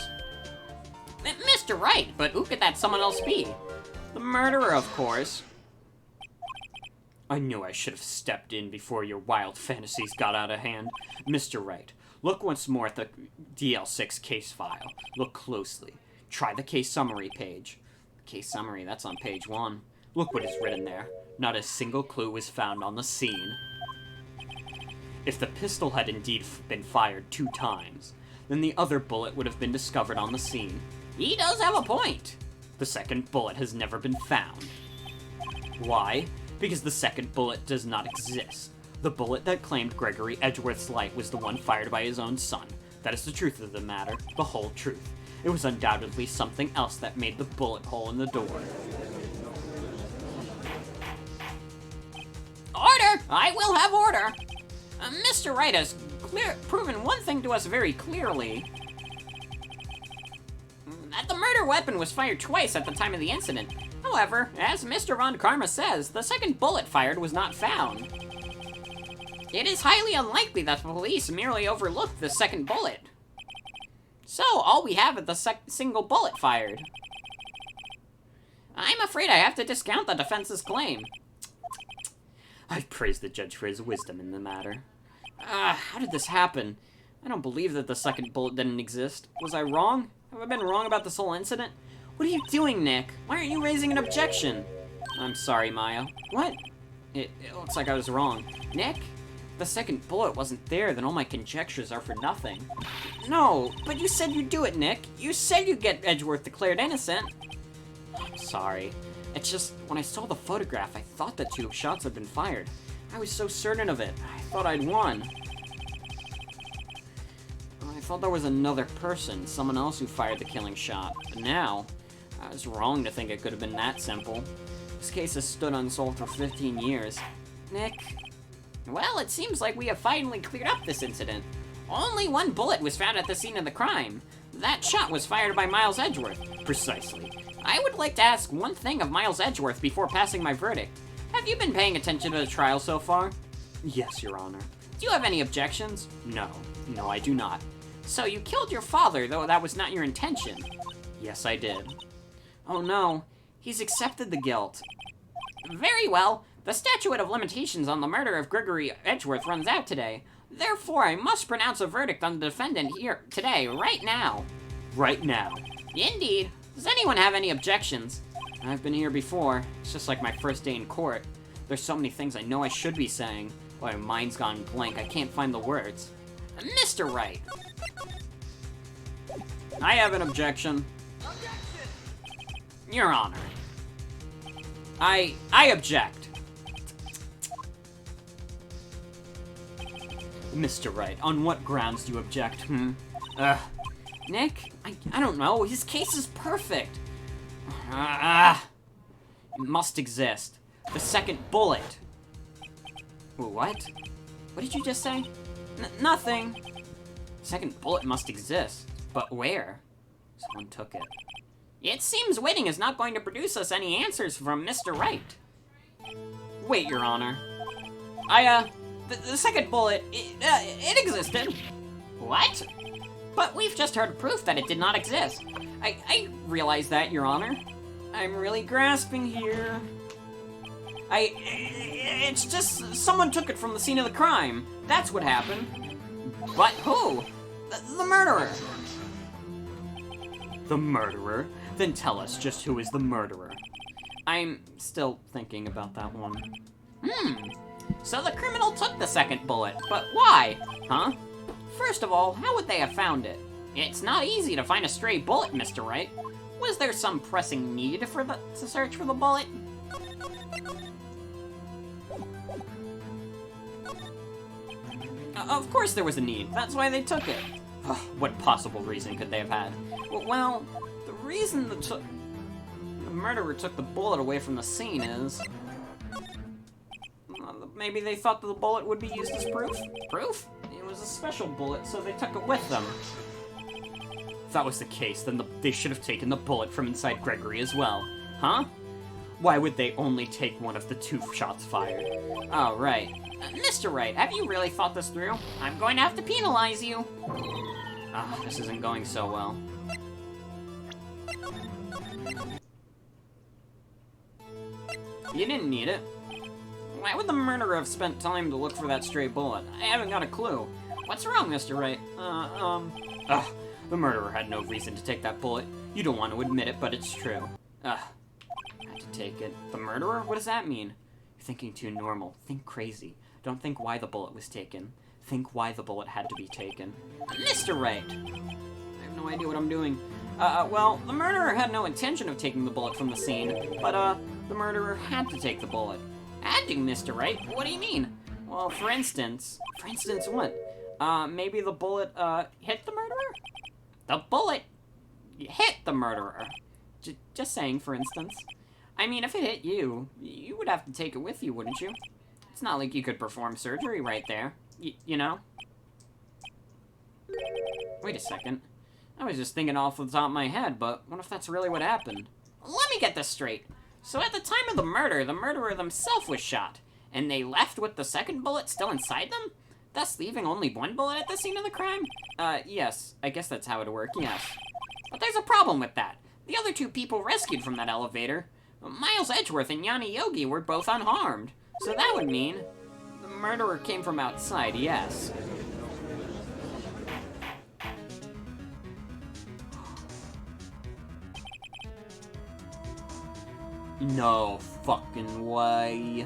Mr. Wright, but who could that someone else be? The murderer, of course. I knew I should have stepped in before your wild fantasies got out of hand. Mr. Wright, look once more at the DL6 case file. Look closely. Try the case summary page. Case summary, that's on page 1. Look what is written there. Not a single clue was found on the scene. If the pistol had indeed been fired 2 times, then the other bullet would have been discovered on the scene. He does have a point. The second bullet has never been found. Why? Because the second bullet does not exist. The bullet that claimed Gregory Edgeworth's life was the one fired by his own son. That is the truth of the matter, the whole truth. It was undoubtedly something else that made the bullet hole in the door. Order! I will have order. Mr. Wright has proven one thing to us very clearly. That the murder weapon was fired twice at the time of the incident. However, as Mr. Von Karma says, the second bullet fired was not found. It is highly unlikely that the police merely overlooked the second bullet. So, all we have is the single bullet fired. I'm afraid I have to discount the defense's claim. I praise the judge for his wisdom in the matter. How did this happen? I don't believe that the second bullet didn't exist. Was I wrong? Have I been wrong about this whole incident? What are you doing, Nick? Why aren't you raising an objection? I'm sorry, Maya. What? It looks like I was wrong. Nick? If the second bullet wasn't there, then all my conjectures are for nothing. No, but you said you'd do it, Nick. You said you'd get Edgeworth declared innocent. I'm sorry. It's just, when I saw the photograph, I thought that 2 shots had been fired. I was so certain of it. I thought I'd won. I thought there was another person, someone else who fired the killing shot. But now, I was wrong to think it could have been that simple. This case has stood unsolved for 15 years. Nick? Well, it seems like we have finally cleared up this incident. Only 1 bullet was found at the scene of the crime. That shot was fired by Miles Edgeworth. Precisely. I would like to ask one thing of Miles Edgeworth before passing my verdict. Have you been paying attention to the trial so far? Yes, Your Honor. Do you have any objections? No. No, I do not. So you killed your father, though that was not your intention. Yes, I did. Oh no, he's accepted the guilt. Very well. The statute of limitations on the murder of Gregory Edgeworth runs out today. Therefore, I must pronounce a verdict on the defendant here, today, right now. Right now. Indeed. Does anyone have any objections? I've been here before. It's just like my first day in court. There's so many things I know I should be saying, but my mind's gone blank. I can't find the words. Mr. Wright. I have an objection. Your Honor. I object. Mr. Wright, on what grounds do you object, Nick, I don't know. His case is perfect. It must exist. The second bullet. What? What did you just say? Nothing. Second bullet must exist. But where? Someone took it. It seems waiting is not going to produce us any answers from Mr. Wright. Wait, Your Honor. The second bullet, it existed. What? But we've just heard proof that it did not exist. I realize that, Your Honor. I'm really grasping here. It's just someone took it from the scene of the crime. That's what happened. But who? The murderer. The murderer? Then tell us just who is the murderer. I'm still thinking about that one. So the criminal took the second bullet, but why? Huh? First of all, how would they have found it? It's not easy to find a stray bullet, Mr. Wright. Was there some pressing need to search for the bullet? Of course there was a need. That's why they took it. What possible reason could they have had? Well, the reason the murderer took the bullet away from the scene is... maybe they thought that the bullet would be used as proof? Proof? It was a special bullet, so they took it with them. If that was the case, then they should have taken the bullet from inside Gregory as well. Huh? Why would they only take one of the 2 shots fired? Oh, right. Mr. Wright, have you really thought this through? I'm going to have to penalize you. Ah, this isn't going so well. You didn't need it. Why would the murderer have spent time to look for that stray bullet? I haven't got a clue. What's wrong, Mr. Wright? Ugh, the murderer had no reason to take that bullet. You don't want to admit it, but it's true. Ugh, I had to take it. The murderer? What does that mean? You're thinking too normal. Think crazy. Don't think why the bullet was taken. Think why the bullet had to be taken. Mr. Wright. I have no idea what I'm doing. Well, the murderer had no intention of taking the bullet from the scene, but, the murderer had to take the bullet. Had to, Mr. Wright? What do you mean? Well, for instance what? Maybe the bullet, hit the murderer? The bullet hit the murderer. Just saying, for instance. I mean, if it hit you, you would have to take it with you, wouldn't you? It's not like you could perform surgery right there, you know? Wait a second. I was just thinking off the top of my head, but what if that's really what happened? Let me get this straight. So at the time of the murderer themselves was shot, and they left with the second bullet still inside them, thus leaving only 1 bullet at the scene of the crime? Yes. I guess that's how it'd work, yes. But there's a problem with that. The other 2 people rescued from that elevator, Miles Edgeworth and Yanni Yogi, were both unharmed. So that would mean the murderer came from outside, yes. No fucking way.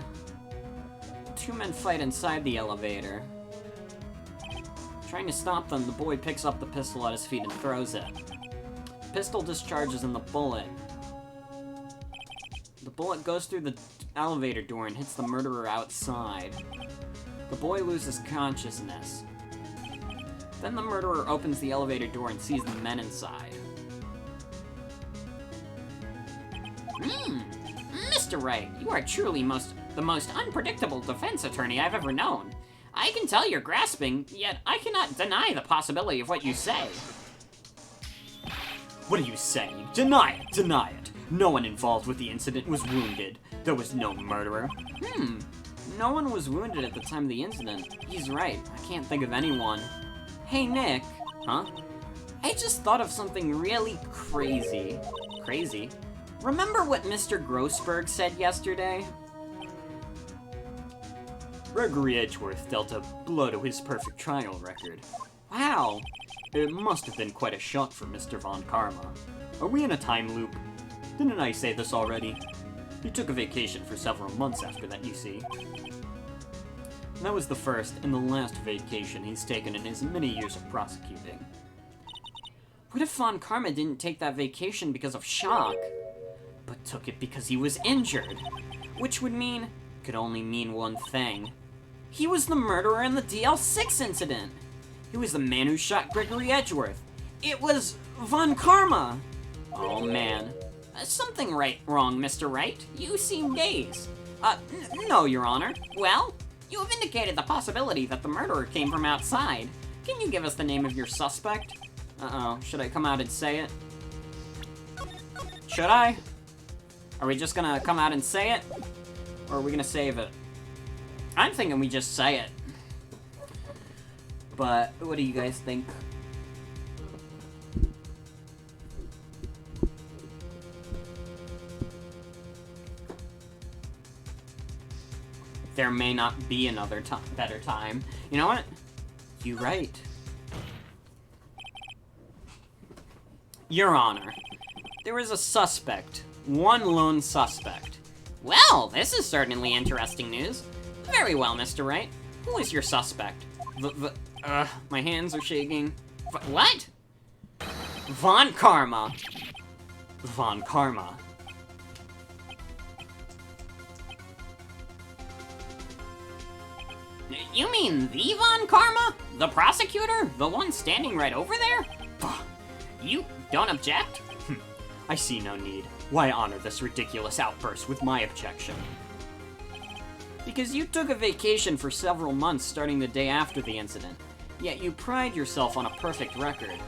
2 men fight inside the elevator. Trying to stop them, the boy picks up the pistol at his feet and throws it. The pistol discharges in the bullet. The bullet goes through the elevator door and hits the murderer outside. The boy loses consciousness. Then the murderer opens the elevator door and sees the men inside. Mr. Wright, you are truly the most unpredictable defense attorney I've ever known. I can tell you're grasping, yet I cannot deny the possibility of what you say. What are you saying? Deny it! Deny it! No one involved with the incident was wounded. There was no murderer. No one was wounded at the time of the incident. He's right. I can't think of anyone. Hey, Nick. Huh? I just thought of something really crazy. Crazy? Remember what Mr. Grossberg said yesterday? Gregory Edgeworth dealt a blow to his perfect trial record. Wow! It must have been quite a shock for Mr. Von Karma. Are we in a time loop? Didn't I say this already? He took a vacation for several months after that, you see. That was the first and the last vacation he's taken in his many years of prosecuting. What if Von Karma didn't take that vacation because of shock, but took it because he was injured? Which would mean, could only mean one thing. He was the murderer in the DL6 incident. He was the man who shot Gregory Edgeworth. It was Von Karma. Oh man. Something wrong, Mr. Wright. You seem dazed. No, Your Honor. Well, you have indicated the possibility that the murderer came from outside. Can you give us the name of your suspect? Uh-oh, should I come out and say it? Should I? Are we just gonna come out and say it? Or are we gonna save it? I'm thinking we just say it. But, what do you guys think? There may not be another better time. You know what? You're right. Your Honor, there is a suspect. One lone suspect. Well, this is certainly interesting news. Very well, Mr. Wright. Who is your suspect? My hands are shaking. What? Von Karma. Von Karma. You mean the Von Karma? The prosecutor? The one standing right over there? You don't object? I see no need. Why honor this ridiculous outburst with my objection? Because you took a vacation for several months starting the day after the incident. Yet you pride yourself on a perfect record.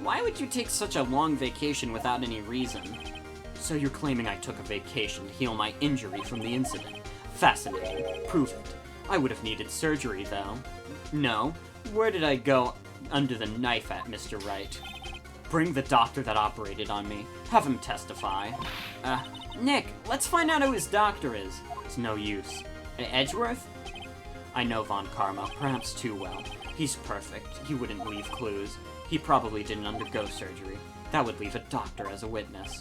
Why would you take such a long vacation without any reason? So you're claiming I took a vacation to heal my injury from the incident. Fascinating. Prove it. I would have needed surgery, though. No. Where did I go under the knife at, Mr. Wright? Bring the doctor that operated on me. Have him testify. Nick, let's find out who his doctor is. It's no use. Edgeworth? I know Von Karma, perhaps too well. He's perfect. He wouldn't leave clues. He probably didn't undergo surgery. That would leave a doctor as a witness.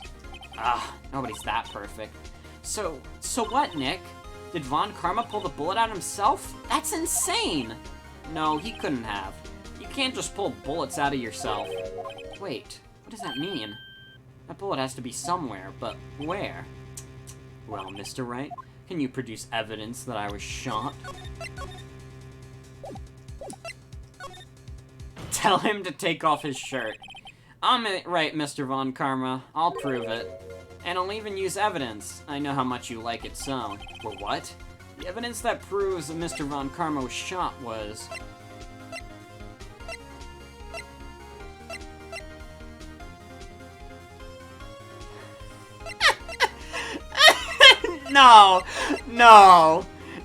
Nobody's that perfect. So what, Nick? Did Von Karma pull the bullet out himself? That's insane! No, he couldn't have. You can't just pull bullets out of yourself. Wait, what does that mean? That bullet has to be somewhere, but where? Well, Mr. Wright, can you produce evidence that I was shot? Tell him to take off his shirt. I'm right, Mr. Von Karma. I'll prove it. And I'll even use evidence. I know how much you like it so. Well, what? The evidence that proves that Mr. Von Karma was shot was...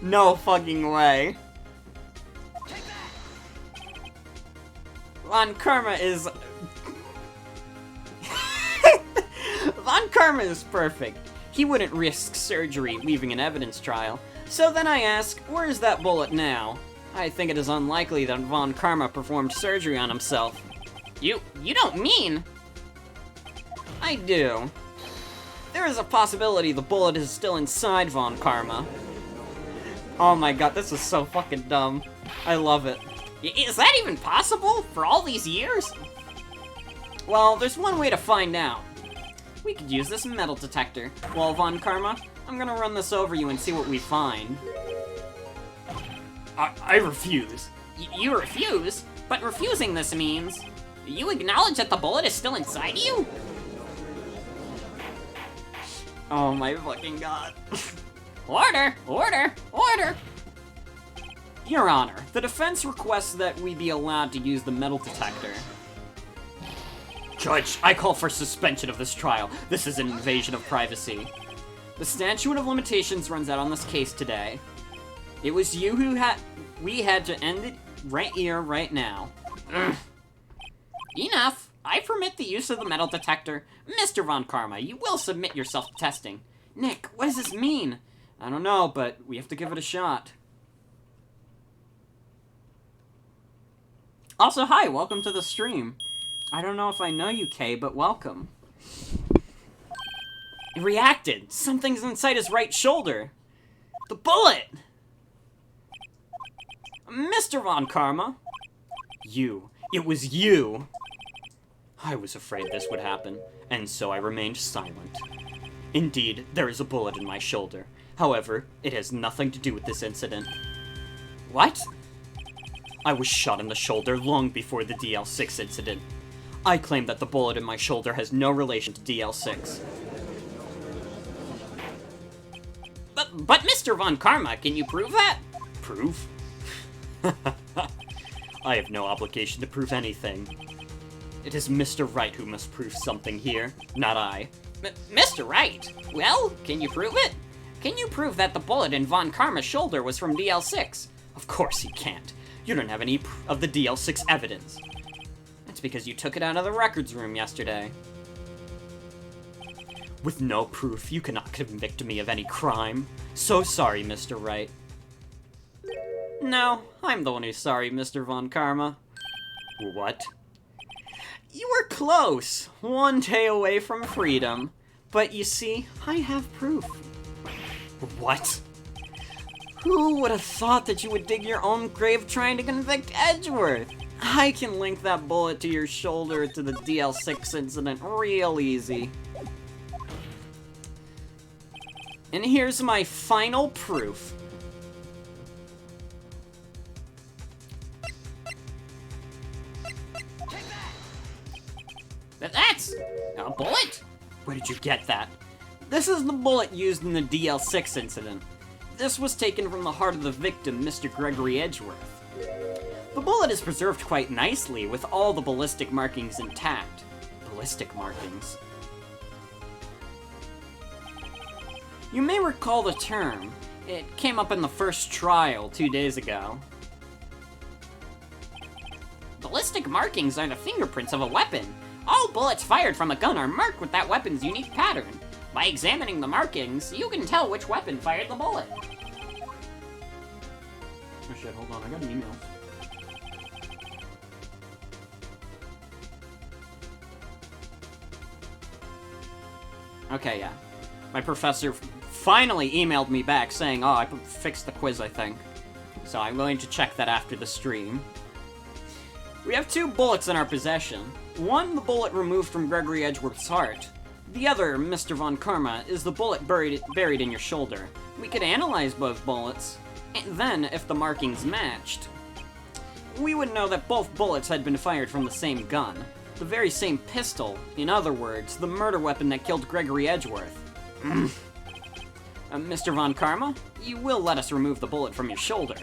No fucking way. Von Karma is... Von Karma is perfect. He wouldn't risk surgery leaving an evidence trail. So then I ask, where is that bullet now? I think it is unlikely that Von Karma performed surgery on himself. You don't mean... I do. There is a possibility the bullet is still inside Von Karma. Oh my god, this is so fucking dumb. I love it. Is that even possible? For all these years? Well, there's one way to find out. We could use this metal detector. Well, Von Karma, I'm gonna run this over you and see what we find. I refuse. You refuse? But refusing this means... You acknowledge that the bullet is still inside you? Oh my fucking god. Order! Order! Order! Your Honor, the defense requests that we be allowed to use the metal detector. Judge, I call for suspension of this trial. This is an invasion of privacy. The statute of limitations runs out on this case today. It was you who we had to end it right here, right now. Ugh. Enough. I permit the use of the metal detector. Mr. Von Karma, you will submit yourself to testing. Nick, what does this mean? I don't know, but we have to give it a shot. Also, hi, welcome to the stream. I don't know if I know you, Kay, but welcome. It reacted. Something's inside his right shoulder. The bullet! Mr. Von Karma. You. It was you. I was afraid this would happen, and so I remained silent. Indeed, there is a bullet in my shoulder. However, it has nothing to do with this incident. What? I was shot in the shoulder long before the DL6 incident. I claim that the bullet in my shoulder has no relation to DL6. But Mr. Von Karma, can you prove that? Prove? I have no obligation to prove anything. It is Mr. Wright who must prove something here, not I. Mr. Wright? Well, can you prove it? Can you prove that the bullet in Von Karma's shoulder was from DL6? Of course he can't. You don't have any of the DL6 evidence. That's because you took it out of the records room yesterday. With no proof, you cannot convict me of any crime. So sorry, Mr. Wright. No, I'm the one who's sorry, Mr. Von Karma. What? You were close, one day away from freedom. But you see, I have proof. What? Who would have thought that you would dig your own grave trying to convict Edgeworth? I can link that bullet to your shoulder to the DL6 incident real easy. And here's my final proof. That's a bullet? Where did you get that? This is the bullet used in the DL6 incident. This was taken from the heart of the victim, Mr. Gregory Edgeworth. The bullet is preserved quite nicely, with all the ballistic markings intact. Ballistic markings. You may recall the term. It came up in the first trial 2 days ago. Ballistic markings are the fingerprints of a weapon. All bullets fired from a gun are marked with that weapon's unique pattern. By examining the markings, you can tell which weapon fired the bullet. Oh shit, hold on, I got an email. Okay, yeah. My professor finally emailed me back saying, oh, I fixed the quiz, I think. So I'm going to check that after the stream. We have 2 bullets in our possession. One, the bullet removed from Gregory Edgeworth's heart. The other, Mr. Von Karma, is the bullet buried in your shoulder. We could analyze both bullets, and then, if the markings matched, we would know that both bullets had been fired from the same gun. The very same pistol. In other words, the murder weapon that killed Gregory Edgeworth. Mr. Von Karma, you will let us remove the bullet from your shoulder.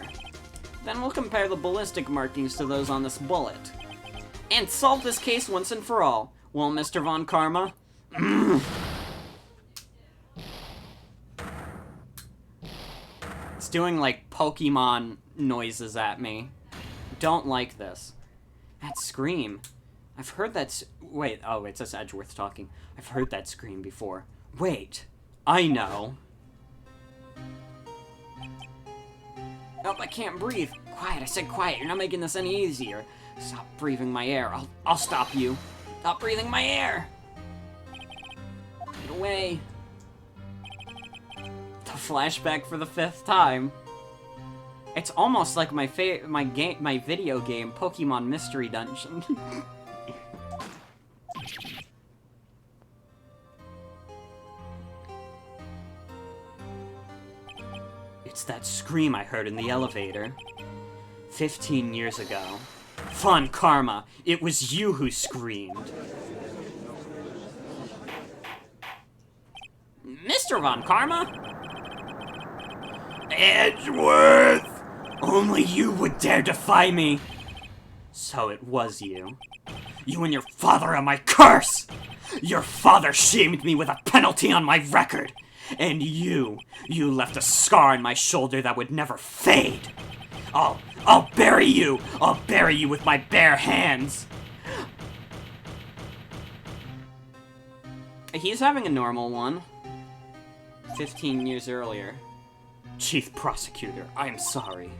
Then we'll compare the ballistic markings to those on this bullet. And solve this case once and for all. Well, Mr. Von Karma? It's doing, like, Pokemon noises at me. Don't like this. That scream. I've heard that wait, oh, it's just Edgeworth talking. I've heard that scream before. Wait. I know. Oh, I can't breathe. Quiet, I said quiet. You're not making this any easier. Stop breathing my air. I'll stop you. Stop breathing my air. Get away. The flashback for the 5th time. It's almost like my video game, Pokemon Mystery Dungeon. It's that scream I heard in the elevator. 15 years ago. Von Karma, it was you who screamed. Mr. Von Karma? Edgeworth! Only you would dare defy me! So it was you. You and your father are my curse! Your father shamed me with a penalty on my record! And you left a scar on my shoulder that would never fade! I'll bury you! I'll bury you with my bare hands! He's having a normal one. 15 years earlier. Chief Prosecutor, I am sorry.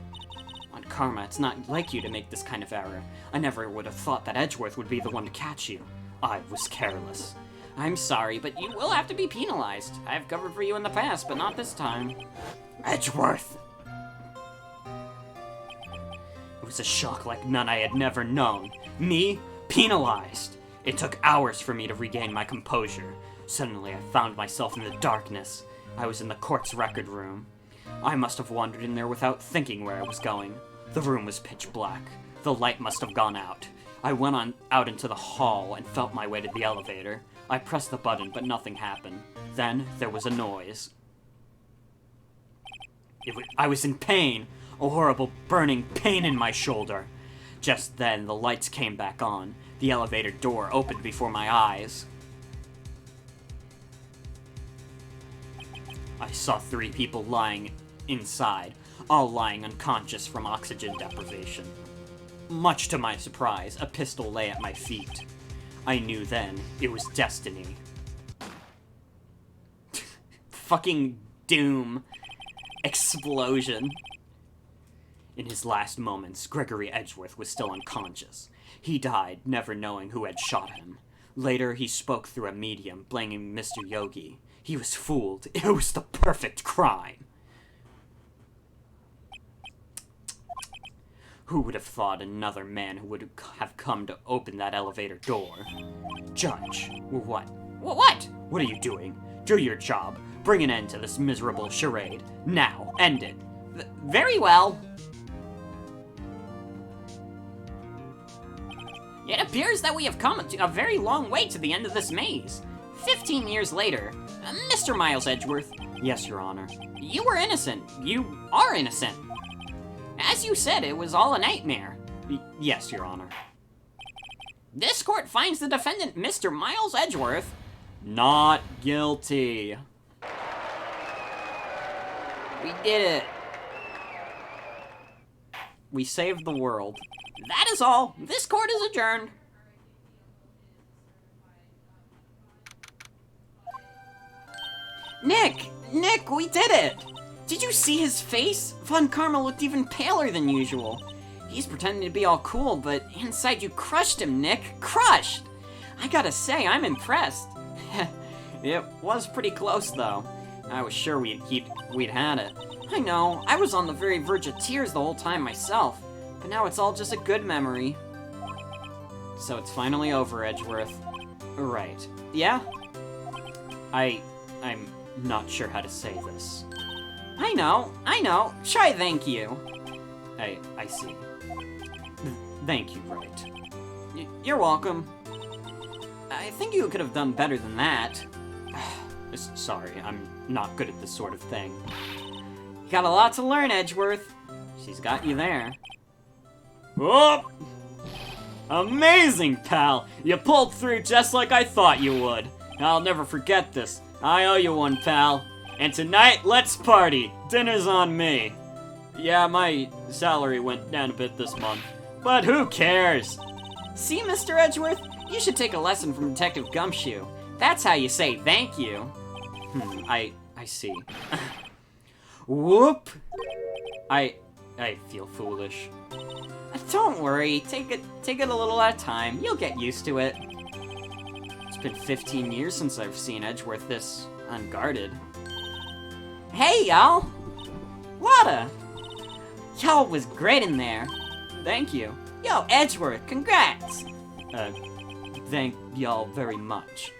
On Karma, it's not like you to make this kind of error. I never would have thought that Edgeworth would be the one to catch you. I was careless. I'm sorry, but you will have to be penalized. I have covered for you in the past, but not this time. Edgeworth! It was a shock like none I had never known. Me? Penalized! It took hours for me to regain my composure. Suddenly, I found myself in the darkness. I was in the court's record room. I must have wandered in there without thinking where I was going. The room was pitch black. The light must have gone out. I went out into the hall and felt my way to the elevator. I pressed the button, but nothing happened. Then, there was a noise. I was in pain. A horrible burning pain in my shoulder. Just then, the lights came back on. The elevator door opened before my eyes. I saw 3 people lying inside, all lying unconscious from oxygen deprivation. Much to my surprise, a pistol lay at my feet. I knew then it was destiny. Fucking doom. Explosion. In his last moments, Gregory Edgeworth was still unconscious. He died, never knowing who had shot him. Later, he spoke through a medium, blaming Mr. Yogi. He was fooled. It was the perfect crime. Who would have thought another man who would have come to open that elevator door? Judge, what? What? What are you doing? Do your job. Bring an end to this miserable charade. Now, end it. Very well. It appears that we have come a very long way to the end of this maze. 15 years later, Mr. Miles Edgeworth, Yes, Your Honor. You were innocent. You are innocent. As you said, it was all a nightmare. Yes, Your Honor. This court finds the defendant, Mr. Miles Edgeworth, not guilty. We did it. We saved the world. That is all. This court is adjourned. Nick, we did it! Did you see his face? Von Karma looked even paler than usual. He's pretending to be all cool, but inside you crushed him, Nick. Crushed! I gotta say, I'm impressed. It was pretty close, though. I was sure we'd had it. I know, I was on the very verge of tears the whole time myself, but now it's all just a good memory. So it's finally over, Edgeworth. Right. Yeah? I'm not sure how to say this. I know. Try thank you. I see. Thank you, Wright. You're welcome. I think you could have done better than that. Sorry, I'm not good at this sort of thing. You got a lot to learn, Edgeworth. She's got you there. Whoop! Amazing, pal! You pulled through just like I thought you would. I'll never forget this. I owe you one, pal. And tonight, let's party. Dinner's on me. Yeah, my salary went down a bit this month. But who cares? See, Mr. Edgeworth? You should take a lesson from Detective Gumshoe. That's how you say thank you. I see. Whoop! I feel foolish. Don't worry, take it a little at a time. You'll get used to it. It's been 15 years since I've seen Edgeworth this unguarded. Hey, y'all! Lotta! Y'all was great in there. Thank you. Yo, Edgeworth, congrats! Thank y'all very much.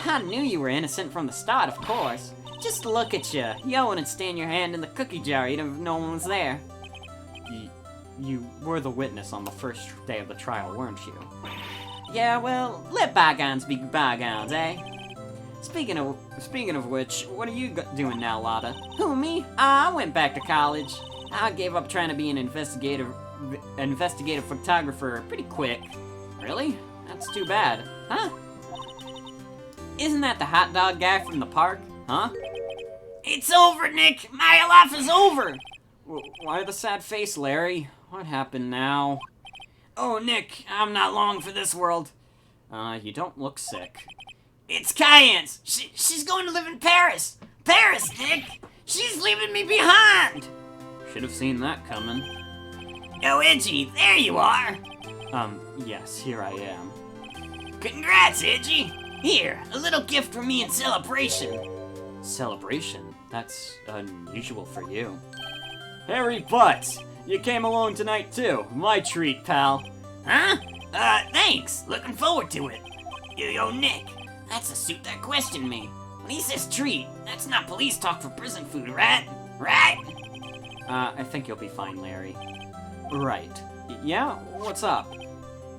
I knew you were innocent from the start, of course. Just look at you. You wouldn't stand your hand in the cookie jar even if no one was there. You were the witness on the first day of the trial, weren't you? Yeah, well, let bygones be bygones, eh? Speaking of which, what are you doing now, Lotta? Who, me? I went back to college. I gave up trying to be an investigative photographer pretty quick. Really? That's too bad. Huh? Isn't that the hot dog guy from the park? Huh? It's over, Nick! My life is over! Why the sad face, Larry? What happened now? Oh, Nick, I'm not long for this world. You don't look sick. It's Cayenne's! She's going to live in Paris! Paris, Nick! She's leaving me behind! Should have seen that coming. Oh, Edgy, there you are! Yes, here I am. Congrats, Edgy! Here, a little gift from me in celebration. Celebration? That's unusual for you. Harry Butts! You came along tonight too. My treat, pal. Huh? Thanks. Looking forward to it. Yo, Nick, that's the suit that questioned me. When he says treat, that's not police talk for prison food, right? Right? I think you'll be fine, Larry. Right. Yeah? What's up?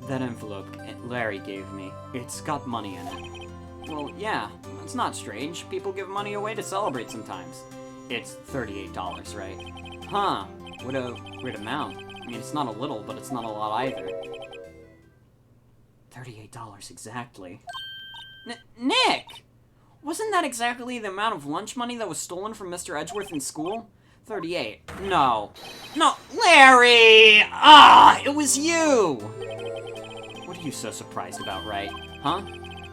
That envelope Larry gave me. It's got money in it. Well, yeah. It's not strange. People give money away to celebrate sometimes. It's $38, right? Huh. What a weird amount. I mean, it's not a little, but it's not a lot either. $38 exactly. Nick! Wasn't that exactly the amount of lunch money that was stolen from Mr. Edgeworth in school? 38. No. No, Larry! It was you! What are you so surprised about, Wright? Huh?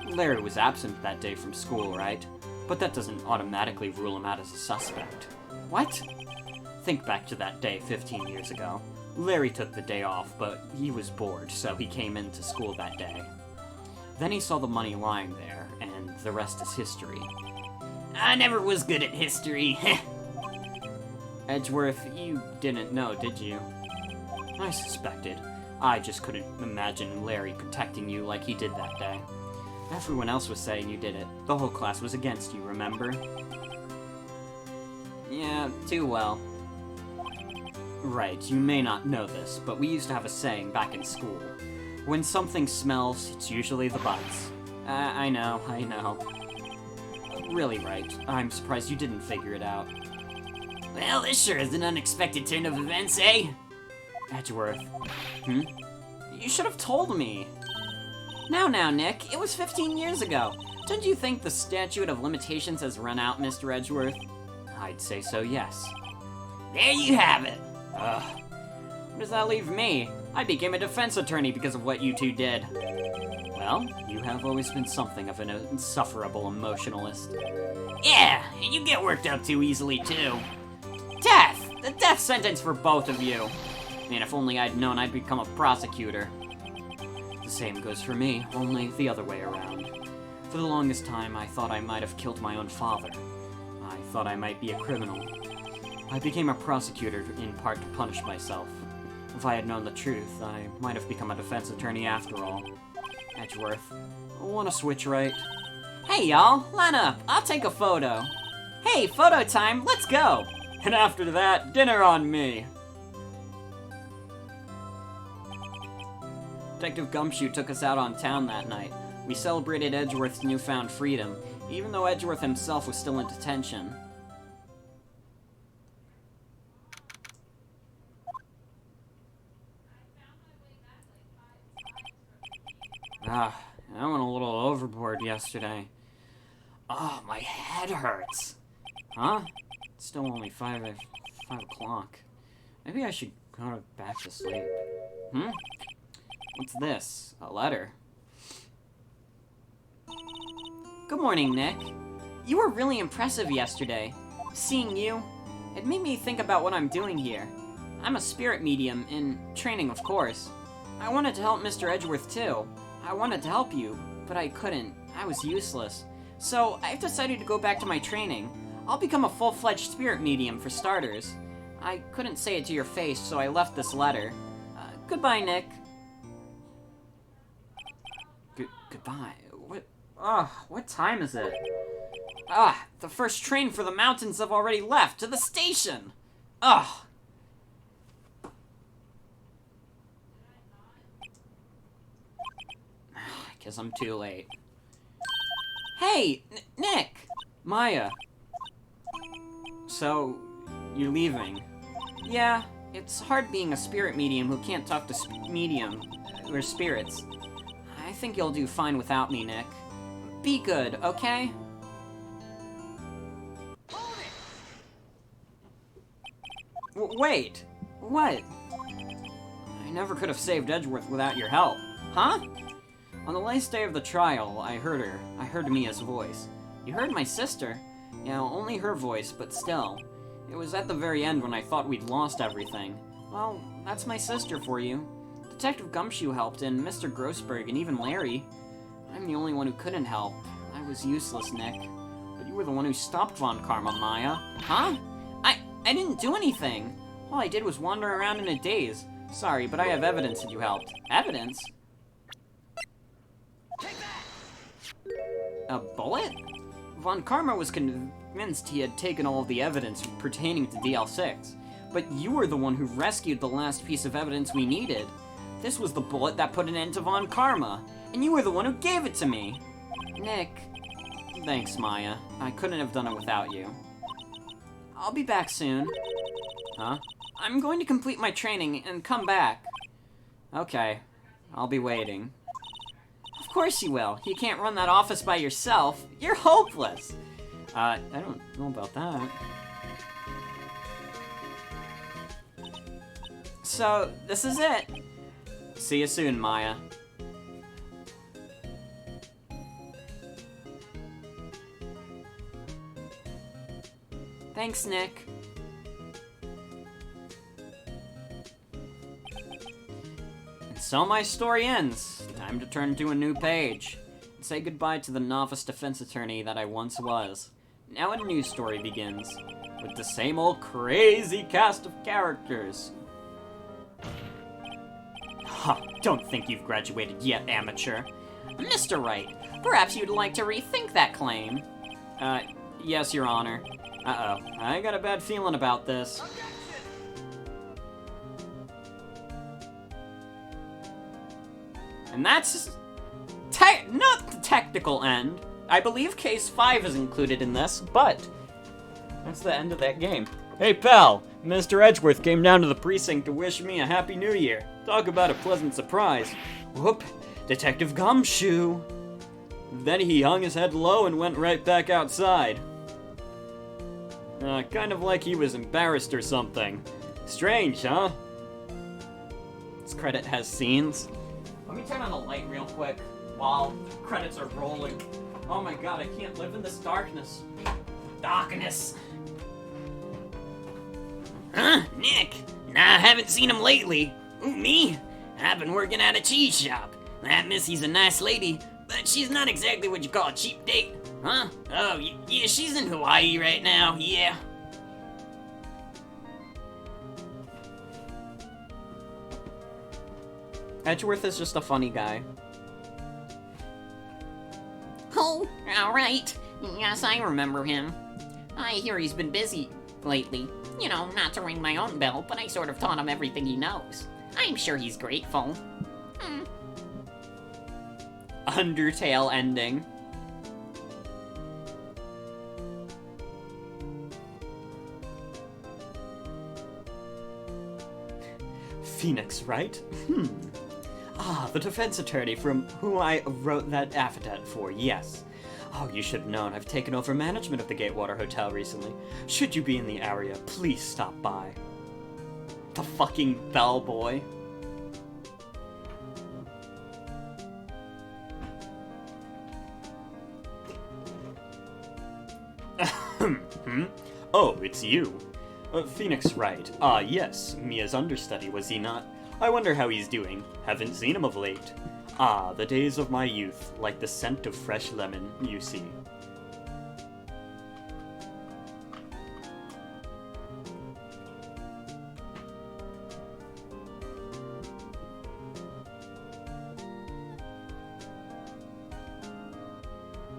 Larry was absent that day from school, right? But that doesn't automatically rule him out as a suspect. What? Think back to that day 15 years ago. Larry took the day off, but he was bored, so he came into school that day. Then he saw the money lying there, and the rest is history. I never was good at history. Edgeworth, you didn't know, did you? I suspected. I just couldn't imagine Larry protecting you like he did that day. Everyone else was saying you did it. The whole class was against you, remember? Yeah, too well. Right, you may not know this, but we used to have a saying back in school. When something smells, it's usually the butts. I know. really, Wright. I'm surprised you didn't figure it out. Well, this sure is an unexpected turn of events, eh? Edgeworth. You should have told me. Now, Nick, it was 15 years ago. Don't you think the statute of limitations has run out, Mr. Edgeworth? I'd say so, yes. There you have it. Ugh. Where does that leave me? I became a defense attorney because of what you two did. Well, you have always been something of an insufferable emotionalist. Yeah, and you get worked up too easily, too. Death! The death sentence for both of you! Man, if only I'd known I'd become a prosecutor. The same goes for me, only the other way around. For the longest time, I thought I might have killed my own father. I thought I might be a criminal. I became a prosecutor in part to punish myself. If I had known the truth, I might have become a defense attorney after all. Edgeworth, wanna switch right? Hey y'all, line up, I'll take a photo. Hey, photo time, let's go! And after that, dinner on me! Detective Gumshoe took us out on town that night. We celebrated Edgeworth's newfound freedom, even though Edgeworth himself was still in detention. I went a little overboard yesterday. Oh, my head hurts. Huh? It's still only 5 o'clock. Maybe I should go back to sleep. What's this? A letter? Good morning, Nick. You were really impressive yesterday. Seeing you, it made me think about what I'm doing here. I'm a spirit medium, in training, of course. I wanted to help Mr. Edgeworth, too. I wanted to help you, but I couldn't. I was useless. So, I've decided to go back to my training. I'll become a full-fledged spirit medium, for starters. I couldn't say it to your face, so I left this letter. Goodbye, Nick. Goodbye? What time is it? The first train for the mountains have already left, to the station! I guess I'm too late. Hey, Nick! Maya. So, you're leaving? Yeah, it's hard being a spirit medium who can't talk to spirits. I think you'll do fine without me, Nick. Be good, okay? Wait! What? I never could have saved Edgeworth without your help. Huh? On the last day of the trial, I heard her. I heard Mia's voice. You heard my sister? Yeah, only her voice, but still. It was at the very end when I thought we'd lost everything. Well, that's my sister for you. Detective Gumshoe helped, and Mr. Grossberg, and even Larry. I'm the only one who couldn't help. I was useless, Nick. But you were the one who stopped Von Karma, Maya. Huh? I didn't do anything. All I did was wander around in a daze. Sorry, but I have evidence that you helped. Evidence? A bullet? Von Karma was convinced he had taken all of the evidence pertaining to DL6. But you were the one who rescued the last piece of evidence we needed. This was the bullet that put an end to Von Karma, and you were the one who gave it to me. Nick. Thanks, Maya. I couldn't have done it without you. I'll be back soon. Huh? I'm going to complete my training and come back. Okay. I'll be waiting. Of course you will. You can't run that office by yourself. You're hopeless. I don't know about that. So, this is it. See you soon, Maya. Thanks, Nick. And so my story ends. Time to turn to a new page. And say goodbye to the novice defense attorney that I once was. Now a new story begins. With the same old crazy cast of characters. Huh, don't think you've graduated yet, amateur. Mr. Wright, perhaps you'd like to rethink that claim. Yes, Your Honor. Uh-oh, I got a bad feeling about this. And that's not the technical end. I believe Case 5 is included in this, but that's the end of that game. Hey pal, Mr. Edgeworth came down to the precinct to wish me a happy new year. Talk about a pleasant surprise. Whoop, Detective Gumshoe. Then he hung his head low and went right back outside. Kind of like he was embarrassed or something. Strange, huh? This credit has scenes. Let me turn on the light real quick while credits are rolling. Oh my god, I can't live in this darkness. Darkness. Huh? Nick? Nah, I haven't seen him lately. Ooh, me? I've been working at a cheese shop. That Missy's a nice lady, but she's not exactly what you call a cheap date. Huh? Oh, yeah, she's in Hawaii right now, yeah. Edgeworth is just a funny guy. Oh, alright. Yes, I remember him. I hear he's been busy lately. You know, not to ring my own bell, but I sort of taught him everything he knows. I'm sure he's grateful. Undertale ending. Phoenix, right? Ah, the defense attorney from who I wrote that affidavit for, yes. Oh, you should have known. I've taken over management of the Gatewater Hotel recently. Should you be in the area, please stop by. The fucking bellboy. Oh, it's you. Phoenix Wright. Ah, yes, Mia's understudy, was he not? I wonder how he's doing. Haven't seen him of late. Ah, the days of my youth, like the scent of fresh lemon, you see.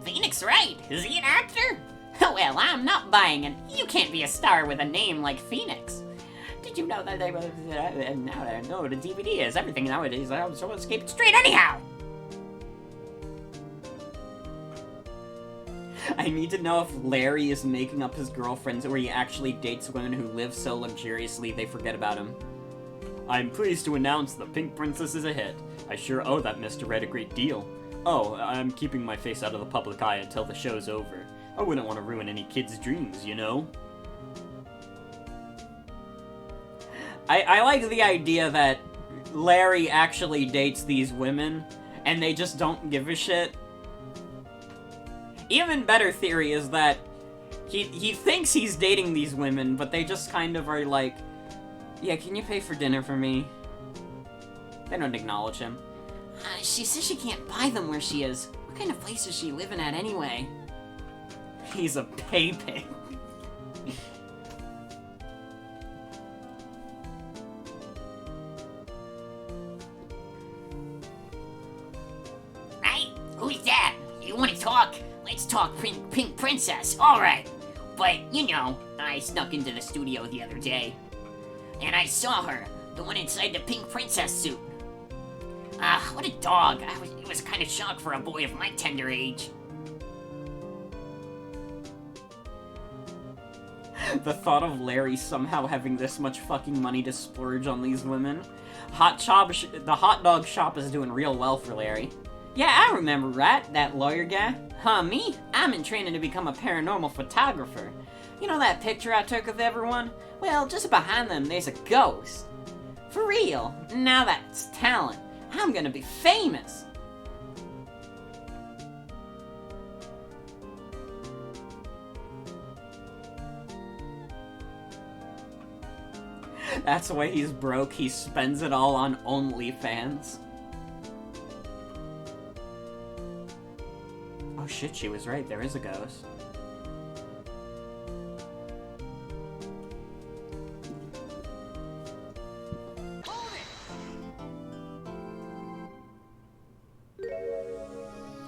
Phoenix Wright? Is he an actor? Well, I'm not buying it. You can't be a star with a name like Phoenix. Did you know that they were... now that I know what a DVD is, everything nowadays I so escaped straight anyhow! I need to know if Larry is making up his girlfriends or he actually dates women who live so luxuriously they forget about him. I'm pleased to announce the Pink Princess is a hit. I sure owe that Mr. Red a great deal. Oh, I'm keeping my face out of the public eye until the show's over. I wouldn't want to ruin any kid's dreams, you know? I like the idea that Larry actually dates these women, and they just don't give a shit. Even better theory is that he thinks he's dating these women, but they just kind of are like, yeah, can you pay for dinner for me? They don't acknowledge him. She says she can't buy them where she is. What kind of place is she living at anyway? He's a pay pig. Right? Who's that? You want to talk? Let's talk Pink Princess. Alright. But, you know, I snuck into the studio the other day. And I saw her. The one inside the Pink Princess suit. Ah, what a dog. It was kind of shock for a boy of my tender age. The thought of Larry somehow having this much fucking money to splurge on these women. The hot dog shop is doing real well for Larry. Yeah, I remember Wright, that lawyer guy. Huh, me? I'm in training to become a paranormal photographer. You know that picture I took of everyone? Well, just behind them there's a ghost. For real. Now that's talent. I'm gonna be famous. That's why he's broke. He spends it all on OnlyFans. Oh shit, she was right. There is a ghost.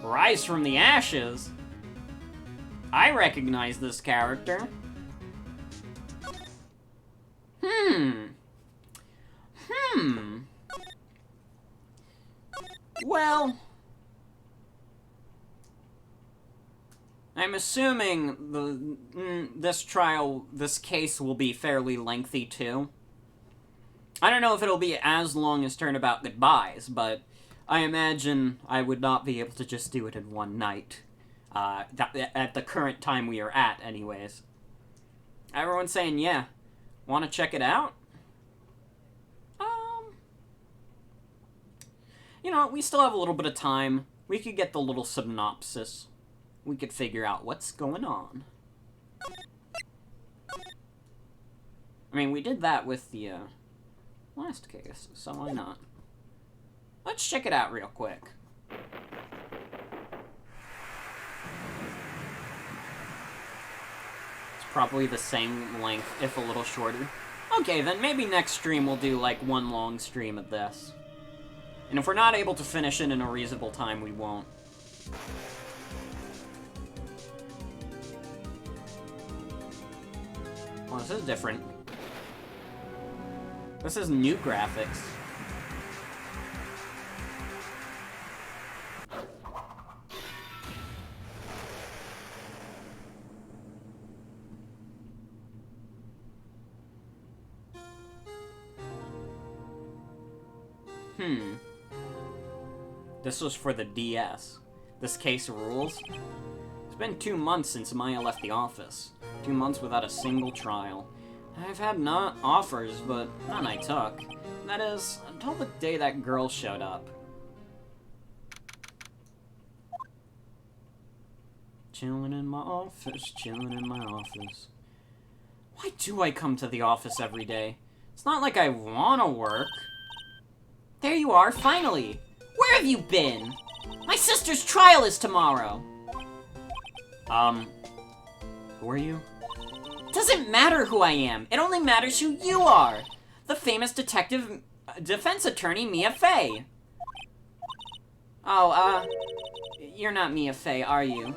Rise from the ashes? I recognize this character. Well... I'm assuming this case will be fairly lengthy, too. I don't know if it'll be as long as Turnabout Goodbyes, but I imagine I would not be able to just do it in one night. At the current time we are at, anyways. Everyone's saying, yeah. Want to check it out? You know, we still have a little bit of time. We could get the little synopsis. We could figure out what's going on. I mean, we did that with the, last case, so why not? Let's check it out real quick. It's probably the same length, if a little shorter. Okay, then maybe next stream we'll do, like, one long stream of this. And if we're not able to finish it in a reasonable time, we won't. Well, this is different. This is new graphics. This was for the DS. This case rules. It's been 2 months since Maya left the office. 2 months without a single trial. I've had not offers, but none I took. That is, until the day that girl showed up. Chilling in my office, chilling in my office. Why do I come to the office every day? It's not like I wanna work. There you are, finally! Where have you been? My sister's trial is tomorrow! Who are you? Doesn't matter who I am. It only matters who you are. The famous defense attorney, Mia Fey. Oh, you're not Mia Fey, are you?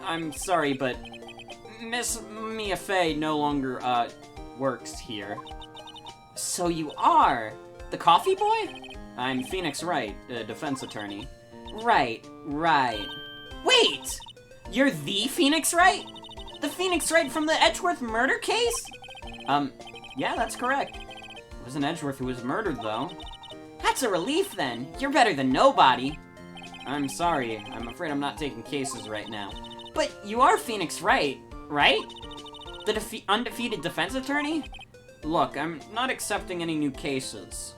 I'm sorry, but Miss Mia Fey no longer, works here. So you are? The coffee boy? I'm Phoenix Wright, defense attorney. Right. Wait! You're the Phoenix Wright? The Phoenix Wright from the Edgeworth murder case? Yeah, that's correct. It wasn't Edgeworth who was murdered, though. That's a relief, then. You're better than nobody. I'm sorry. I'm afraid I'm not taking cases right now. But you are Phoenix Wright, right? The undefeated defense attorney? Look, I'm not accepting any new cases.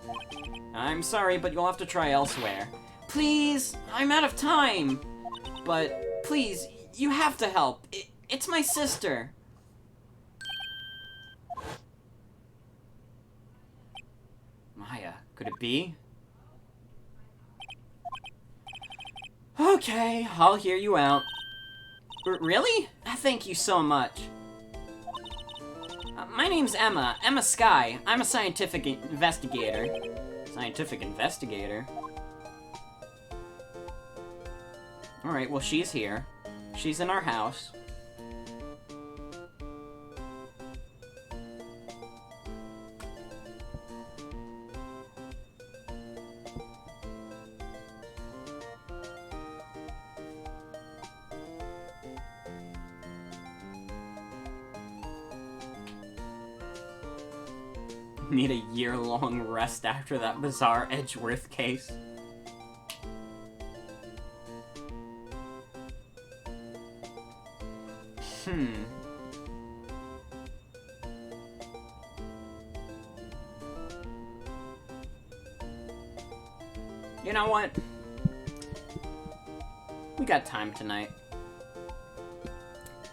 I'm sorry, but you'll have to try elsewhere. Please, I'm out of time. But, please, you have to help. It's my sister. Maya, could it be? Okay, I'll hear you out. Really? Thank you so much. My name's Emma Sky. I'm a scientific investigator. Scientific investigator? Alright, well, she's here. She's in our house. Need a year-long rest after that bizarre Edgeworth case. You know what? We got time tonight.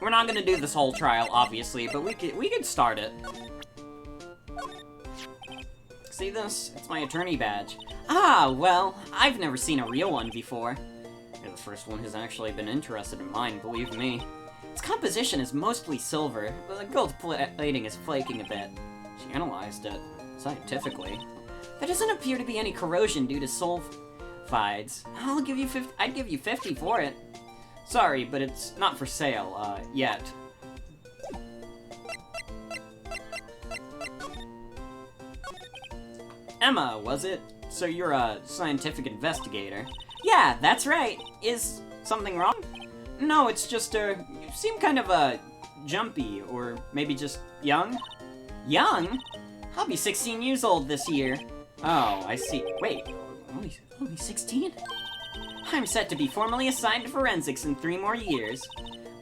We're not gonna do this whole trial, obviously, but we could start it. See this? It's my attorney badge. Ah, well, I've never seen a real one before. You're the first one who's actually been interested in mine, believe me. Its composition is mostly silver, but the gold plating is flaking a bit. She analyzed it, scientifically. There doesn't appear to be any corrosion due to sulfides. I'd give you 50 for it. Sorry, but it's not for sale, yet. Emma, was it? So you're a scientific investigator? Yeah, that's right. Is something wrong? no, it's just, you seem kind of, jumpy, or maybe just young? Young? I'll be 16 years old this year. Oh, I see. Wait, only 16? I'm set to be formally assigned to forensics in 3 more years.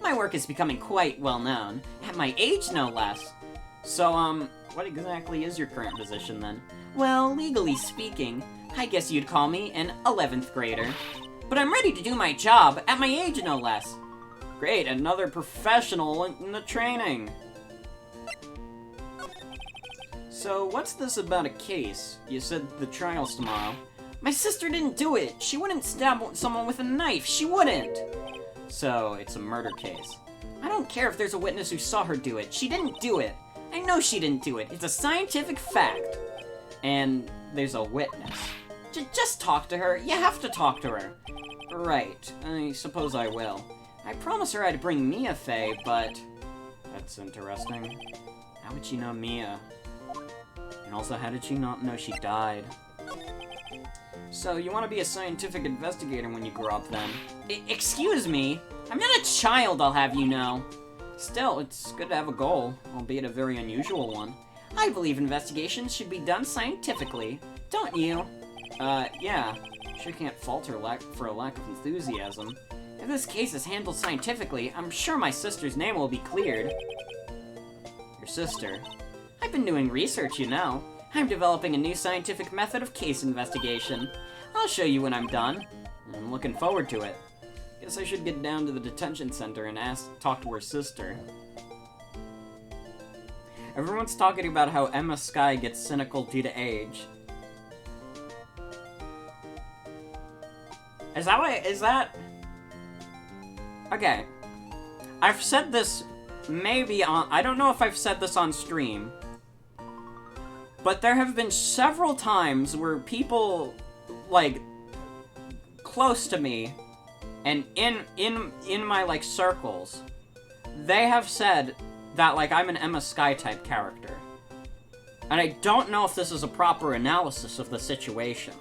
My work is becoming quite well known, at my age no less. So, what exactly is your current position then? Well, legally speaking, I guess you'd call me an 11th grader. But I'm ready to do my job, at my age no less. Great, another professional in the training. So, what's this about a case? You said the trial's tomorrow. My sister didn't do it. She wouldn't stab someone with a knife. She wouldn't. So, it's a murder case. I don't care if there's a witness who saw her do it. She didn't do it. I know she didn't do it. It's a scientific fact. And there's a witness. Just talk to her. You have to talk to her. Right. I suppose I will. I promised her I'd bring Mia Fey, but... That's interesting. How would she know Mia? And also, how did she not know she died? So, you want to be a scientific investigator when you grow up, then? Excuse me? I'm not a child, I'll have you know. Still, it's good to have a goal, albeit a very unusual one. I believe investigations should be done scientifically, don't you? Yeah. Sure can't fault her for a lack of enthusiasm. If this case is handled scientifically, I'm sure my sister's name will be cleared. Your sister? I've been doing research, you know. I'm developing a new scientific method of case investigation. I'll show you when I'm done. I'm looking forward to it. Guess I should get down to the detention center and talk to her sister. Everyone's talking about how Emma Skye gets cynical due to age. Is that... Okay. I've said this maybe on... I don't know if I've said this on stream. But there have been several times where people, like, close to me, and in my, like, circles, they have said that, like, I'm an Emma Skye type character. And I don't know if this is a proper analysis of the situation.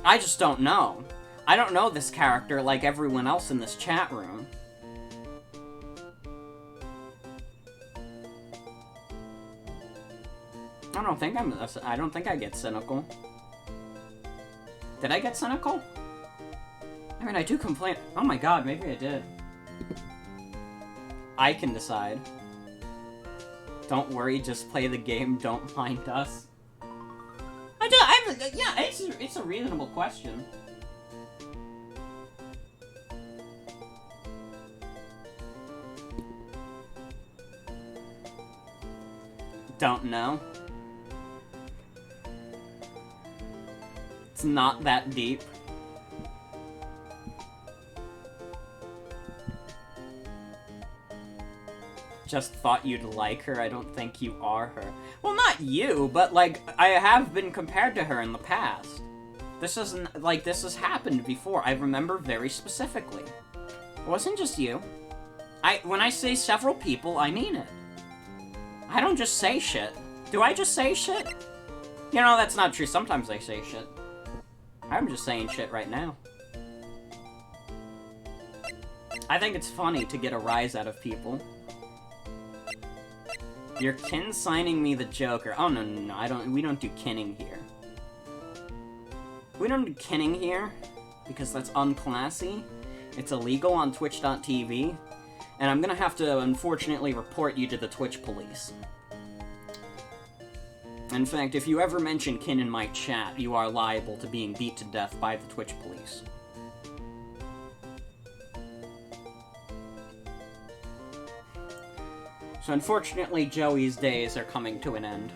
I just don't know. I don't know this character like everyone else in this chat room. I don't think I get cynical. Did I get cynical? I mean, I do complain. Oh my god, maybe I did. I can decide. Don't worry, just play the game, don't mind us. Yeah, it's a reasonable question. Don't know. It's not that deep. Just thought you'd like her, I don't think you are her. Well, not you, but, like, I have been compared to her in the past. This isn't, like, this has happened before, I remember very specifically. It wasn't just you. When I say several people, I mean it. I don't just say shit. Do I just say shit? You know, that's not true, sometimes I say shit. I'm just saying shit right now. I think it's funny to get a rise out of people. Your kin signing me the Joker. Oh, no, we don't do kinning here. We don't do kinning here, because that's unclassy. It's illegal on Twitch.tv, and I'm gonna have to, unfortunately, report you to the Twitch police. In fact, if you ever mention kin in my chat, you are liable to being beat to death by the Twitch police. So unfortunately, Joey's days are coming to an end.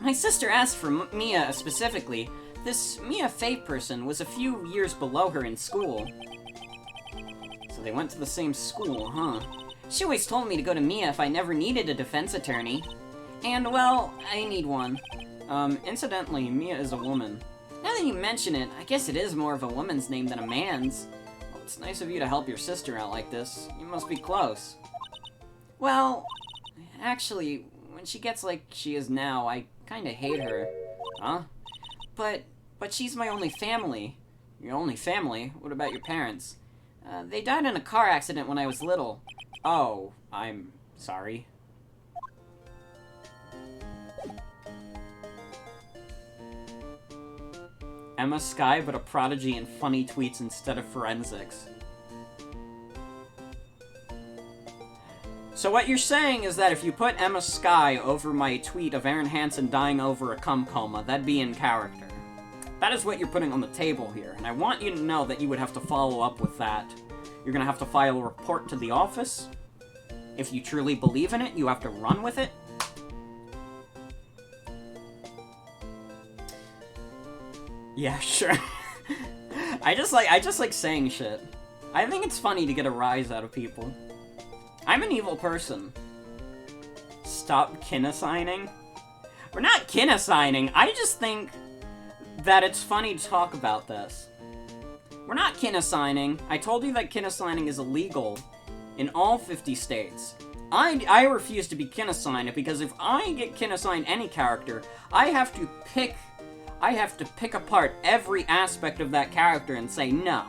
My sister asked for Mia specifically. This Mia Fey person was a few years below her in school. So they went to the same school, huh? She always told me to go to Mia if I never needed a defense attorney. And, well, I need one. Incidentally, Mia is a woman. Now that you mention it, I guess it is more of a woman's name than a man's. Well, it's nice of you to help your sister out like this. You must be close. Well, actually, when she gets like she is now, I kinda hate her. Huh? But she's my only family. Your only family? What about your parents? They died in a car accident when I was little. Oh, I'm sorry. Emma Skye, but a prodigy in funny tweets instead of forensics. So what you're saying is that if you put Emma Skye over my tweet of Aaron Hansen dying over a cum coma, that'd be in character. That is what you're putting on the table here, and I want you to know that you would have to follow up with that. You're gonna have to file a report to the office. If you truly believe in it, you have to run with it. Yeah, sure. I just like saying shit. I think it's funny to get a rise out of people. I'm an evil person. Stop kin-assigning? We're not kin-assigning. I just think that it's funny to talk about this. We're not kin-assigning. I told you that kin-assigning is illegal in all 50 states. I refuse to be kin-assigned because if I get kin-assigned any character, I have to pick apart every aspect of that character and say, no,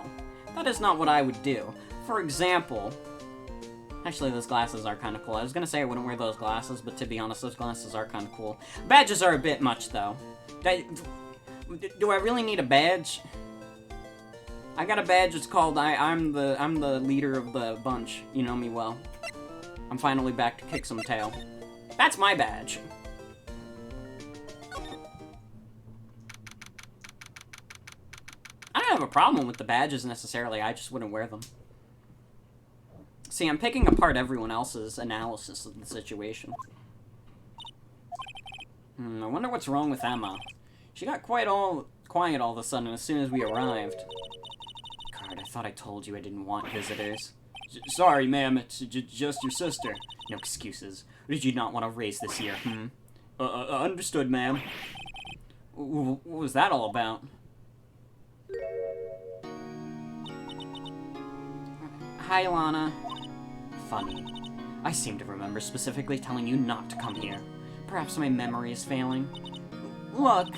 that is not what I would do. For example, actually those glasses are kind of cool. I was gonna say I wouldn't wear those glasses, but to be honest, those glasses are kind of cool. Badges are a bit much, though. Do I really need a badge? I got a badge, it's called I'm the leader of the bunch. You know me well. I'm finally back to kick some tail. That's my badge. I don't have a problem with the badges necessarily, I just wouldn't wear them. See, I'm picking apart everyone else's analysis of the situation. I wonder what's wrong with Emma. She got quiet all of a sudden as soon as we arrived. God, I thought I told you I didn't want visitors. Sorry, ma'am, it's just your sister. No excuses. Or did you not want to raise this year, understood, ma'am. What was that all about? Hi, Lana. Funny. I seem to remember specifically telling you not to come here. Perhaps my memory is failing. Look,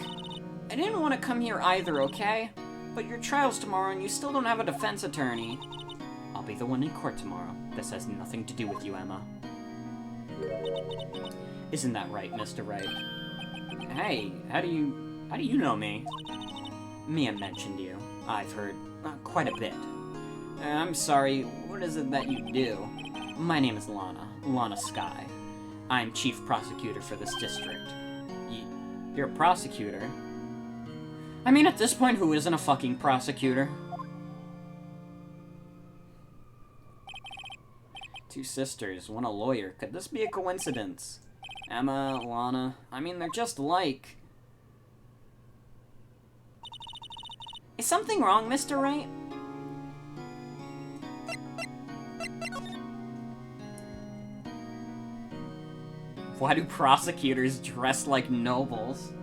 I didn't want to come here either, okay? But your trial's tomorrow and you still don't have a defense attorney. I'll be the one in court tomorrow. This has nothing to do with you, Emma. Isn't that right, Mr. Wright? Hey, how do you know me? Mia mentioned you. I've heard quite a bit. I'm sorry, what is it that you do? My name is Lana Skye. I'm chief prosecutor for this district. You're a prosecutor? I mean, at this point, who isn't a fucking prosecutor? Two sisters, one a lawyer. Could this be a coincidence? Emma, Lana, I mean, they're just alike. Is something wrong, Mr. Wright? Why do prosecutors dress like nobles?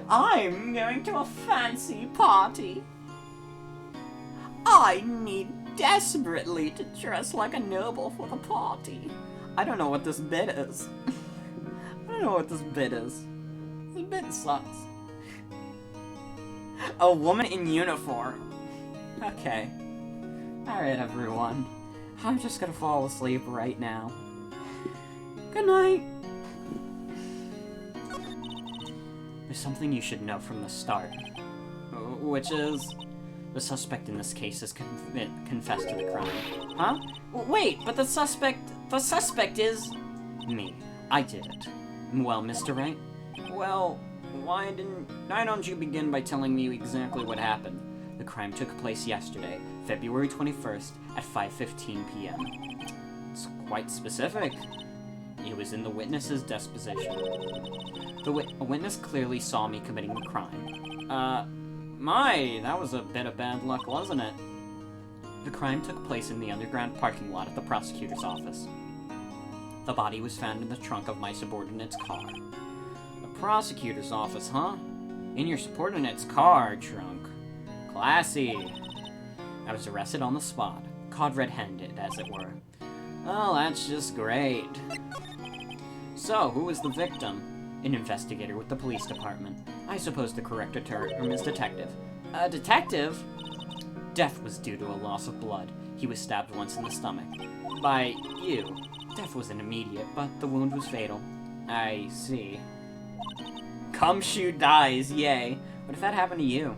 I'm going to a fancy party. I need desperately to dress like a noble for the party. I don't know what this bit is. I don't know what this bit is. This bit sucks. A woman in uniform. Okay. Alright, everyone. I'm just gonna fall asleep right now. Good night. There's something you should know from the start. Which is... the suspect in this case has confessed to the crime. Huh? Wait, but the suspect is... me. I did it. Well, Mr. Wright? Well, why don't you begin by telling me exactly what happened? The crime took place yesterday, February 21st, at 5:15 p.m. It's quite specific. It was in the witness's disposition. A witness clearly saw me committing the crime. That was a bit of bad luck, wasn't it? The crime took place in the underground parking lot at the prosecutor's office. The body was found in the trunk of my subordinate's car. The prosecutor's office, huh? In your subordinate's car trunk. Classy. I was arrested on the spot, caught red-handed, as it were. Oh, that's just great. So, who was the victim? An investigator with the police department. I suppose the correct term is detective. A detective? Death was due to a loss of blood. He was stabbed once in the stomach. By you. Death wasn't immediate, but the wound was fatal. I see. Gumshoe dies, yay. What if that happened to you?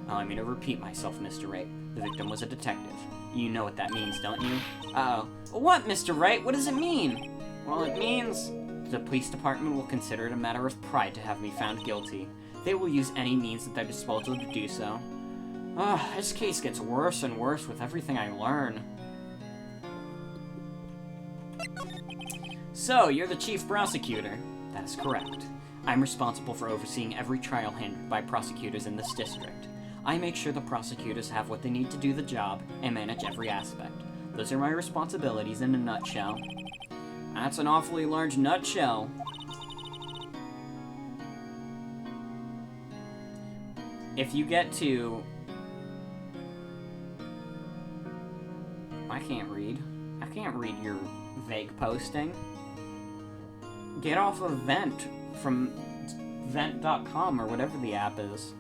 Allow me to repeat myself, Mr. Wright. The victim was a detective. You know what that means, don't you? Uh-oh. What, Mr. Wright? What does it mean? Well, it means the police department will consider it a matter of pride to have me found guilty. They will use any means at their disposal to do so. This case gets worse and worse with everything I learn. So, you're the chief prosecutor. That is correct. I'm responsible for overseeing every trial handled by prosecutors in this district. I make sure the prosecutors have what they need to do the job and manage every aspect. Those are my responsibilities in a nutshell. That's an awfully large nutshell. If you get to... I can't read. I can't read your vague posting. Get off of Vent from vent.com or whatever the app is.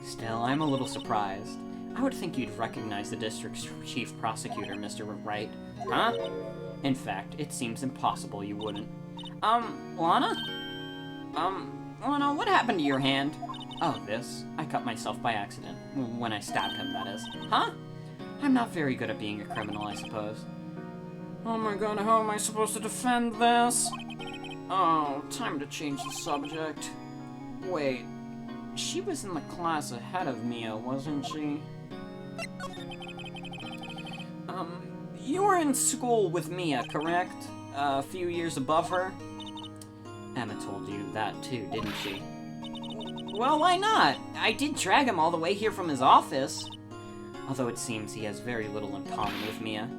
Still, I'm a little surprised. I would think you'd recognize the district's chief prosecutor, Mr. Wright. Huh? In fact, it seems impossible you wouldn't. Lana? Lana, what happened to your hand? Oh, this. I cut myself by accident. When I stabbed him, that is. Huh? I'm not very good at being a criminal, I suppose. Oh my god, how am I supposed to defend this? Oh, time to change the subject. Wait, she was in the class ahead of Mia, wasn't she? You were in school with Mia, correct? A few years above her? Emma told you that too, didn't she? Well, why not? I did drag him all the way here from his office. Although it seems he has very little in common with Mia.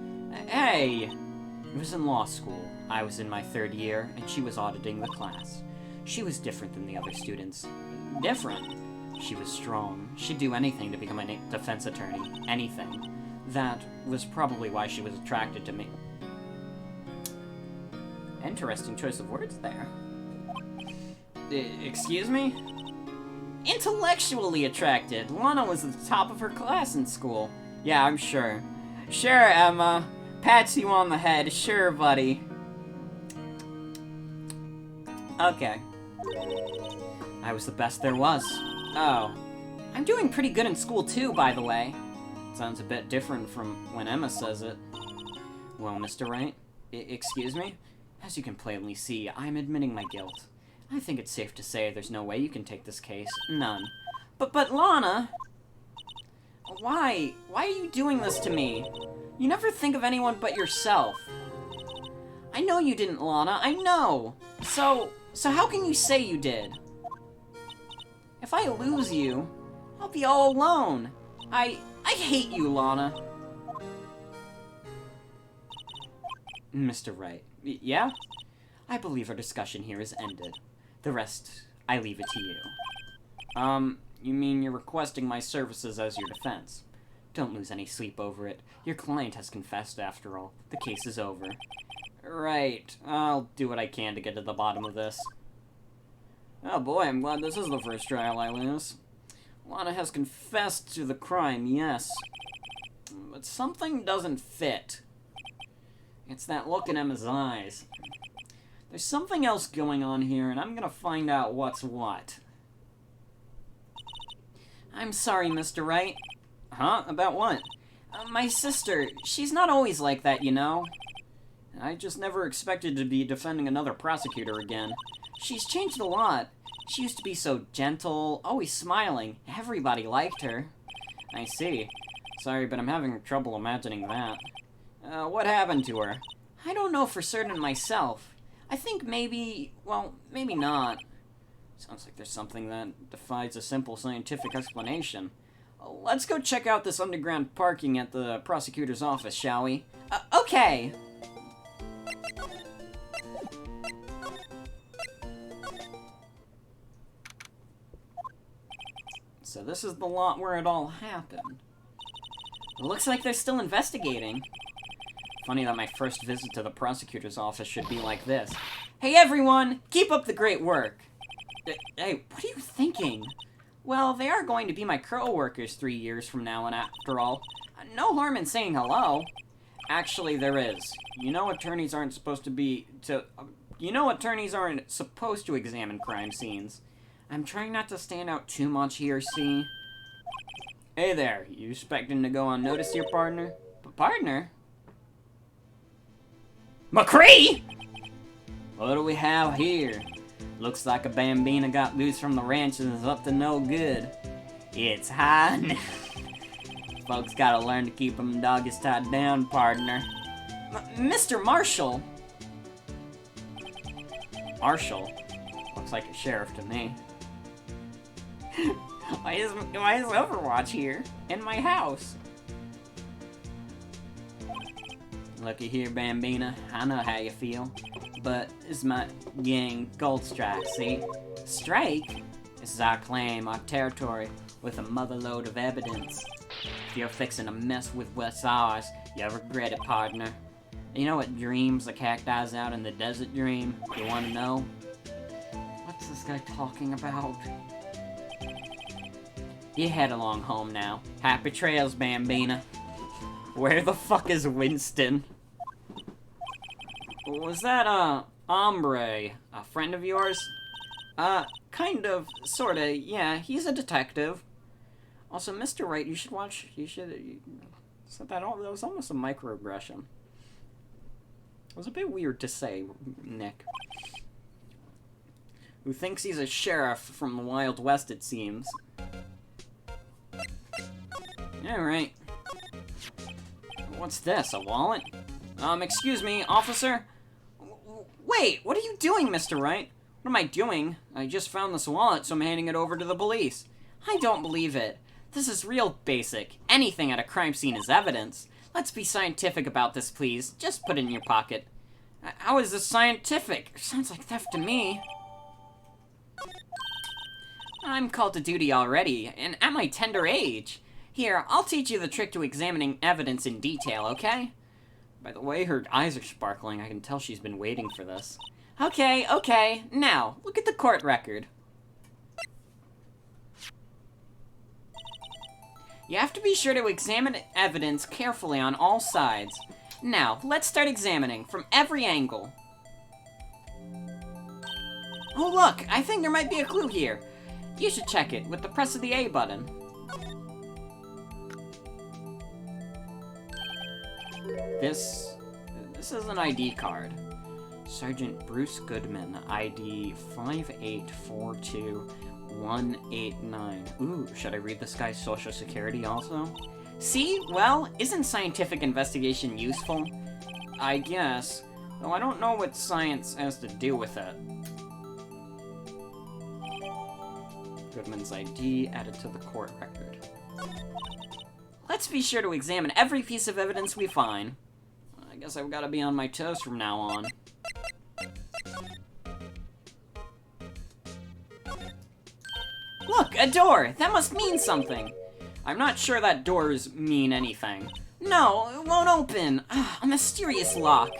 Hey! It was in law school. I was in my 3rd year, and she was auditing the class. She was different than the other students. Different? She was strong. She'd do anything to become a defense attorney. Anything. That was probably why she was attracted to me. Interesting choice of words there. Excuse me? Intellectually attracted. Lana was at the top of her class in school. Yeah, I'm sure. Sure, Emma. Pats you on the head. Sure, buddy. Okay. I was the best there was. Oh. I'm doing pretty good in school too, by the way. Sounds a bit different from when Emma says it. Well, Mr. Wright? Excuse me? As you can plainly see, I'm admitting my guilt. I think it's safe to say there's no way you can take this case. None. But Lana! Why? Why are you doing this to me? You never think of anyone but yourself. I know you didn't, Lana. I know! So how can you say you did? If I lose you, I'll be all alone. I hate you, Lana. Mr. Wright. Yeah? I believe our discussion here is ended. The rest, I leave it to you. You mean you're requesting my services as your defense? Don't lose any sleep over it. Your client has confessed, after all. The case is over. Right. I'll do what I can to get to the bottom of this. Oh boy, I'm glad this is the first trial I lose. Lana has confessed to the crime, yes. But something doesn't fit. It's that look in Emma's eyes. There's something else going on here, and I'm gonna find out what's what. I'm sorry, Mr. Wright. Huh? About what? My sister, she's not always like that, you know? I just never expected to be defending another prosecutor again. She's changed a lot. She used to be so gentle, always smiling. Everybody liked her. I see. Sorry, but I'm having trouble imagining that. What happened to her? I don't know for certain myself. I think maybe, well, maybe not. Sounds like there's something that defies a simple scientific explanation. Let's go check out this underground parking at the prosecutor's office, shall we? Okay! So this is the lot where it all happened. It looks like they're still investigating. Funny that my first visit to the prosecutor's office should be like this. Hey everyone! Keep up the great work! Hey, what are you thinking? Well, they are going to be my co-workers 3 years from now, and after all, no harm in saying hello. Actually, there is. You know attorneys aren't supposed to examine crime scenes. I'm trying not to stand out too much here, see? Hey there, you expecting to go unnoticed here, partner? Partner? McCree! What do we have here? Looks like a bambina got loose from the ranch and is up to no good. It's high. Folks gotta learn to keep them doggies tied down, partner. Mr. Marshall! Marshall? Looks like a sheriff to me. Why is Overwatch here? In my house? Looky here, Bambina. I know how you feel. But this is my gang, Gold Strike, see? Strike? This is our claim, our territory, with a motherload of evidence. If you're fixing to mess with what's ours, you'll regret it, partner. You know what dreams the cacti's out in the desert dream? You wanna know? What's this guy talking about? You head along home now. Happy trails, Bambina. Where the fuck is Winston? Was that, hombre a friend of yours? Kind of, sorta, yeah, he's a detective. Also, Mr. Wright, you should watch, that was almost a microaggression. It was a bit weird to say, Nick. Who thinks he's a sheriff from the Wild West, it seems. Alright. What's this, a wallet? Excuse me, officer? Wait, what are you doing, Mr. Wright? What am I doing? I just found this wallet, so I'm handing it over to the police. I don't believe it. This is real basic. Anything at a crime scene is evidence. Let's be scientific about this, please. Just put it in your pocket. How is this scientific? Sounds like theft to me. I'm called to duty already, and at my tender age. Here, I'll teach you the trick to examining evidence in detail, okay? By the way, her eyes are sparkling. I can tell she's been waiting for this. Okay. Now, look at the court record. You have to be sure to examine evidence carefully on all sides. Now, let's start examining from every angle. Oh look, I think there might be a clue here. You should check it with the press of the A button. This is an ID card. Sergeant Bruce Goodman, ID 5842189. Ooh, should I read this guy's social security also? See? Well, isn't scientific investigation useful? I guess. Though I don't know what science has to do with it. Goodman's ID added to the court record. Let's be sure to examine every piece of evidence we find. I guess I've got to be on my toes from now on. Look, a door! That must mean something! I'm not sure that doors mean anything. No, it won't open! A mysterious lock.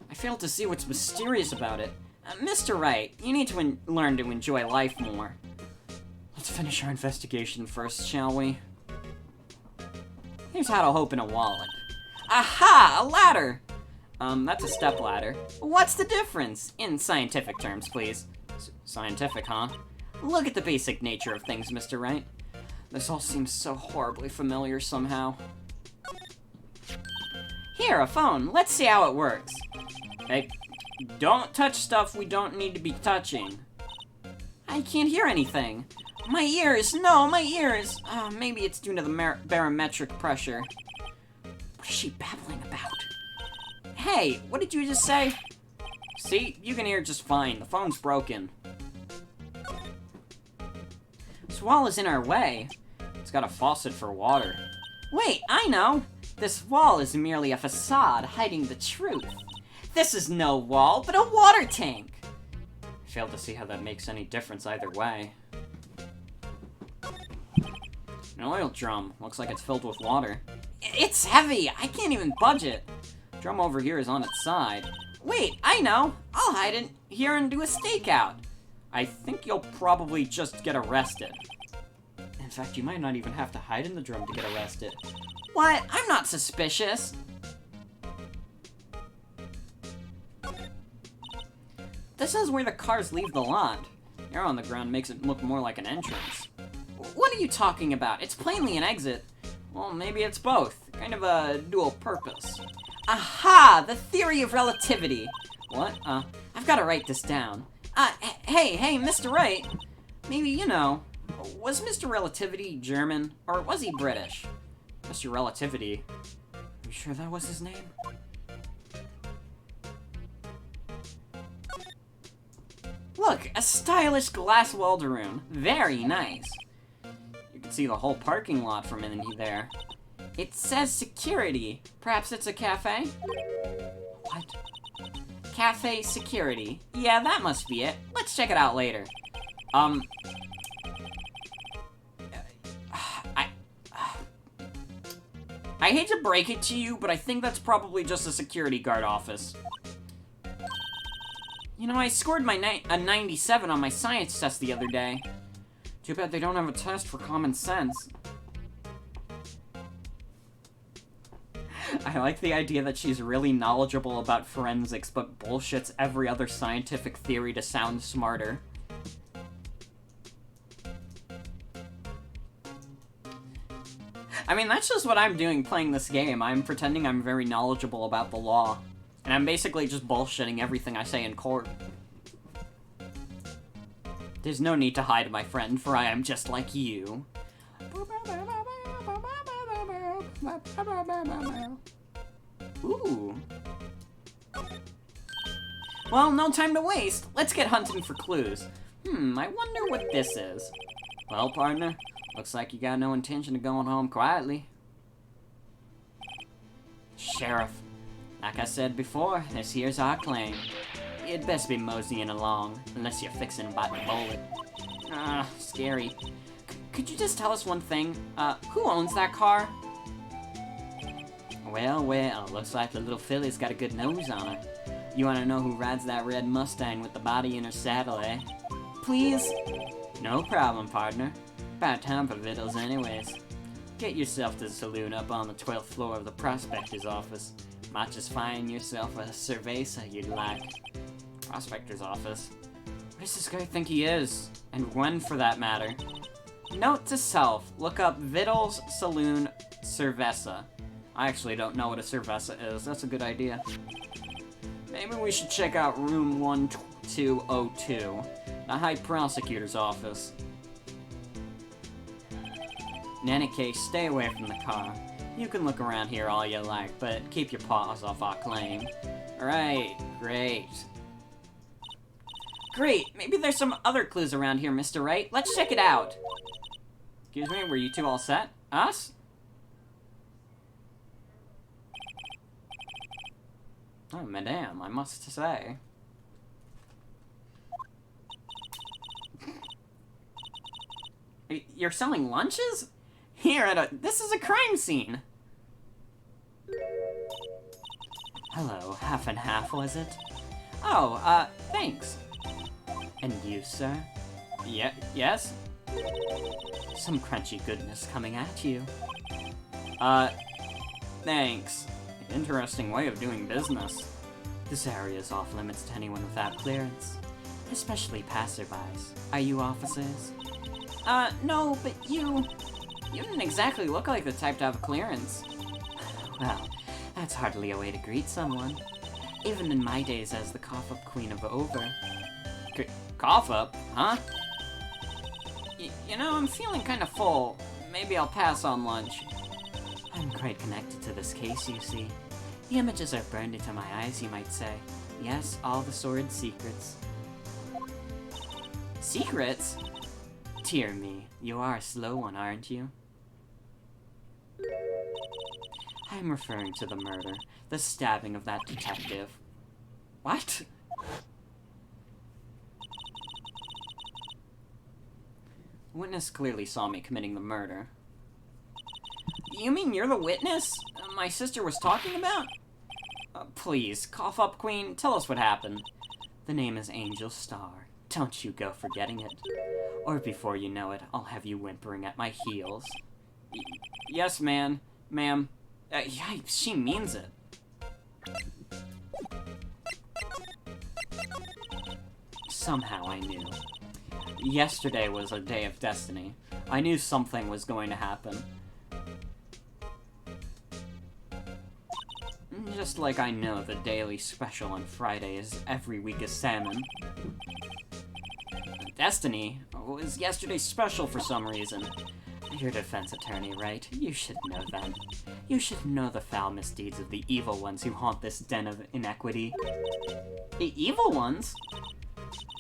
I fail to see what's mysterious about it. Mr. Wright, you need to learn to enjoy life more. Let's finish our investigation first, shall we? Here's how to open a wallet. Aha! A ladder! That's a stepladder. What's the difference? In scientific terms, please. Scientific, huh? Look at the basic nature of things, Mr. Wright. This all seems so horribly familiar somehow. Here, a phone. Let's see how it works. Hey, don't touch stuff we don't need to be touching. I can't hear anything. My ears! No, my ears! Oh, maybe it's due to the barometric pressure. What is she babbling about? Hey, what did you just say? See, you can hear just fine. The phone's broken. This wall is in our way. It's got a faucet for water. Wait, I know! This wall is merely a facade hiding the truth. This is no wall, but a water tank! I fail to see how that makes any difference either way. An oil drum. Looks like it's filled with water. It's heavy! I can't even budge it. Drum over here is on its side. Wait, I know! I'll hide it here and do a stakeout. I think you'll probably just get arrested. In fact, you might not even have to hide in the drum to get arrested. What? I'm not suspicious. This is where the cars leave the lot. Air on the ground makes it look more like an entrance. What are you talking about? It's plainly an exit. Well, maybe it's both. Kind of a dual purpose. Aha! The theory of relativity. What? I've got to write this down. Hey, Mr. Wright. Maybe, you know, was Mr. Relativity German, or was he British? Mr. Relativity. Are you sure that was his name? Look, a stylish glass welder room. Very nice. You can see the whole parking lot from in there. It says security. Perhaps it's a cafe? What? Cafe security. Yeah, that must be it. Let's check it out later. I hate to break it to you, but I think that's probably just a security guard office. You know, I scored a 97 on my science test the other day. Too bad they don't have a test for common sense. I like the idea that she's really knowledgeable about forensics, but bullshits every other scientific theory to sound smarter. I mean, that's just what I'm doing playing this game. I'm pretending I'm very knowledgeable about the law. And I'm basically just bullshitting everything I say in court. There's no need to hide, my friend, for I am just like you. Ooh. Well, no time to waste. Let's get hunting for clues. I wonder what this is. Well, partner, looks like you got no intention of going home quietly. Sheriff, like I said before, this here's our claim. You'd best be moseying along, unless you're fixing to bite the bullet. Scary. Could you just tell us one thing? Who owns that car? Well, looks like the little filly's got a good nose on her. You wanna know who rides that red Mustang with the body in her saddle, eh? Please? No problem, partner. About time for victuals anyways. Get yourself to the saloon up on the 12th floor of the prospector's office. Might just find yourself a cerveza you'd like. Prospector's office? What does this guy think he is? And when, for that matter? Note to self, look up Vittles Saloon Cerveza. I actually don't know what a cerveza is. That's a good idea. Maybe we should check out room 1202, the High Prosecutor's office. In any case, stay away from the car. You can look around here all you like, but keep your paws off our claim. Alright, great. Great, maybe there's some other clues around here, Mr. Wright. Let's check it out. Excuse me, were you two all set? Us? Oh, madame, I must say. You're selling lunches? Here this is a crime scene. Hello, half and half, was it? Oh, thanks. And you, sir? Yes? Some crunchy goodness coming at you. Thanks. Interesting way of doing business. This area is off limits to anyone without clearance, especially passerbys. Are you officers? No, but you didn't exactly look like the type to have clearance. Well, that's hardly a way to greet someone. Even in my days as the cough-up queen of Over. Cough-up? Huh? You know, I'm feeling kind of full. Maybe I'll pass on lunch. I'm quite connected to this case, you see. The images are burned into my eyes, you might say. Yes, all the sordid secrets. Secrets? Dear me, you are a slow one, aren't you? I'm referring to the murder, the stabbing of that detective. What? Witness clearly saw me committing the murder. You mean you're the witness my sister was talking about? Please, cough up, Queen, tell us what happened. The name is Angel Star. Don't you go forgetting it. Or before you know it, I'll have you whimpering at my heels. Yes, ma'am. Yeah, she means it. Somehow I knew. Yesterday was a day of destiny. I knew something was going to happen. Just like I know the daily special on Friday is every week is salmon. Destiny was yesterday's special for some reason. You're a defense attorney, right? You should know them. You should know the foul misdeeds of the evil ones who haunt this den of inequity. The evil ones?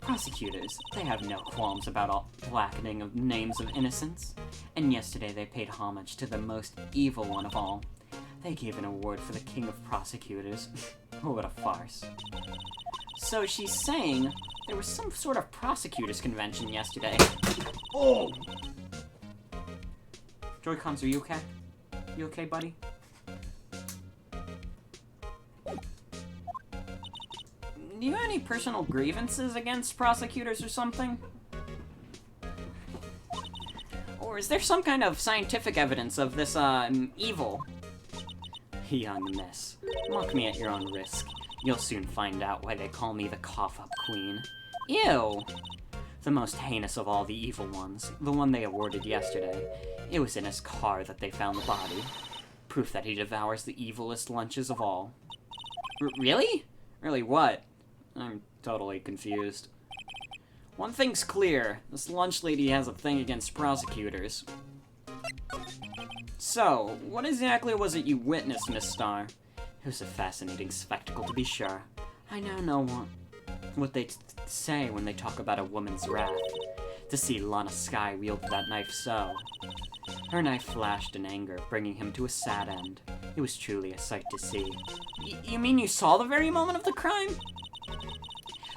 Prosecutors, they have no qualms about all blackening of names of innocents. And yesterday they paid homage to the most evil one of all. They gave an award for the king of prosecutors. What a farce. So she's saying there was some sort of prosecutors convention yesterday. Oh! Joy-Cons, are you okay? You okay, buddy? Do you have any personal grievances against prosecutors or something? Or is there some kind of scientific evidence of this, evil? Young miss, mock me at your own risk. You'll soon find out why they call me the cough-up queen. Ew! The most heinous of all the evil ones, the one they awarded yesterday. It was in his car that they found the body. Proof that he devours the evilest lunches of all. Really? Really what? I'm totally confused. One thing's clear, this lunch lady has a thing against prosecutors. So, what exactly was it you witnessed, Miss Starr? It was a fascinating spectacle, to be sure. I now know what they say when they talk about a woman's wrath. To see Lana Skye wield that knife so. Her knife flashed in anger, bringing him to a sad end. It was truly a sight to see. You mean you saw the very moment of the crime?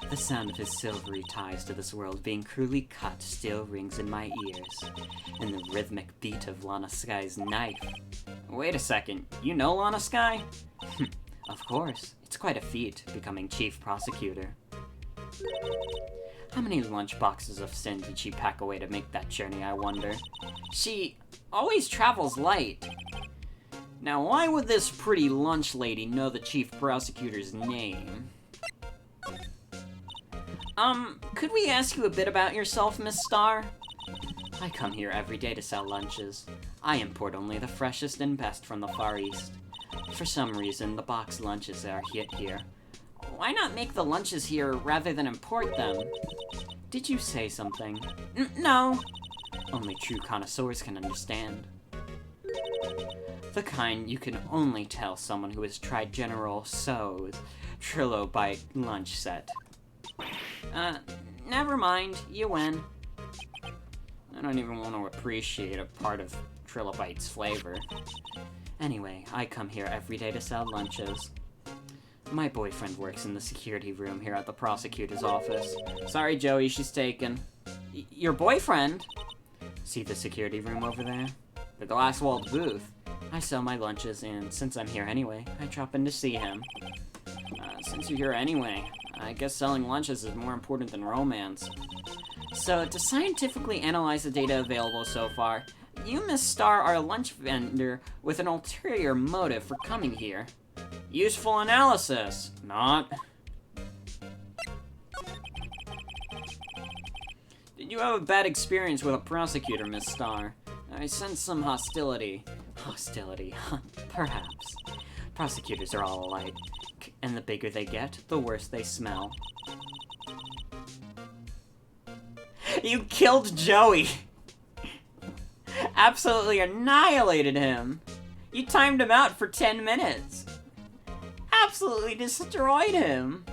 The sound of his silvery ties to this world being cruelly cut still rings in my ears, and the rhythmic beat of Lana Skye's knife. Wait a second, you know Lana Skye? Of course, it's quite a feat, becoming chief prosecutor. How many lunch boxes of sin did she pack away to make that journey, I wonder? She always travels light. Now, why would this pretty lunch lady know the chief prosecutor's name? Could we ask you a bit about yourself, Miss Starr? I come here every day to sell lunches. I import only the freshest and best from the Far East. For some reason, the box lunches are hit here. Why not make the lunches here rather than import them? Did you say something? No. Only true connoisseurs can understand. The kind you can only tell someone who has tried General Tso's trilobite lunch set. Never mind. You win. I don't even want to appreciate a part of trilobite's flavor. Anyway, I come here every day to sell lunches. My boyfriend works in the security room here at the prosecutor's office. Sorry, Joey, she's taken. Your boyfriend? See the security room over there? The glass-walled booth. I sell my lunches, and since I'm here anyway, I drop in to see him. Since you're here anyway, I guess selling lunches is more important than romance. So, to scientifically analyze the data available so far, you, Miss Starr, are a lunch vendor with an ulterior motive for coming here. Useful analysis, not. Did you have a bad experience with a prosecutor, Miss Starr? I sense some hostility. Hostility, perhaps. Prosecutors are all alike, and the bigger they get, the worse they smell. You killed Joey! Absolutely annihilated him! You timed him out for 10 minutes! Absolutely destroyed him!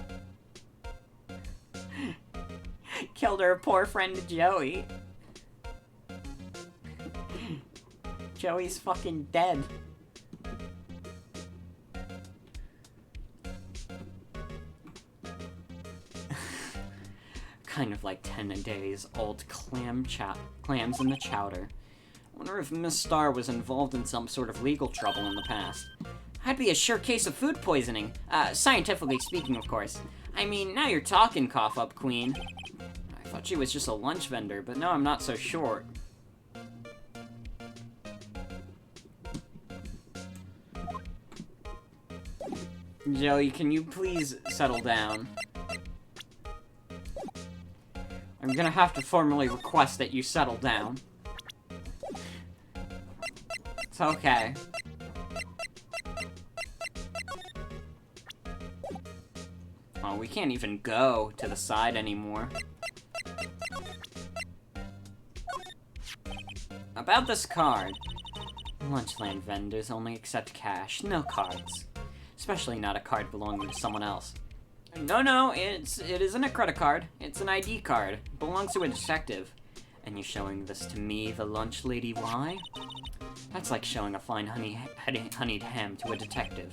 Killed her poor friend Joey. Joey's fucking dead. Kind of like 10 days old clams in the chowder. Wonder if Miss Starr was involved in some sort of legal trouble in the past. I'd be a sure case of food poisoning. Scientifically speaking, of course. I mean, now you're talking, cough-up queen. thought she was just a lunch vendor, but now I'm not so sure. Joey, can you please settle down? I'm gonna have to formally request that you settle down. It's okay. Oh, we can't even go to the side anymore. About this card. Lunchland vendors only accept cash, no cards. Especially not a card belonging to someone else. No, it isn't a credit card. It's an ID card. It belongs to a detective. And you're showing this to me, the lunch lady, why? That's like showing a fine honeyed ham to a detective.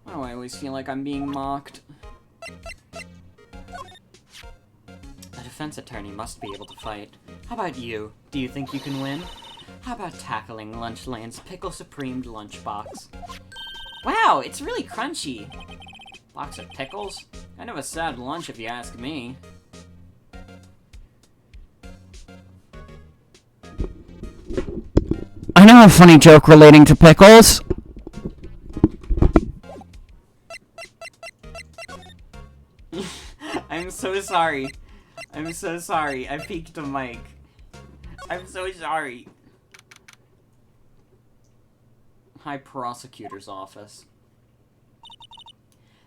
Why do I always feel like I'm being mocked? A defense attorney must be able to fight. How about you? Do you think you can win? How about tackling Lunchland's Pickle Supreme lunchbox? Wow, it's really crunchy. Box of pickles? Kind of a sad lunch if you ask me. I know a funny joke relating to pickles. I'm so sorry. I'm so sorry. I peeked the mic. I'm so sorry. High Prosecutor's Office.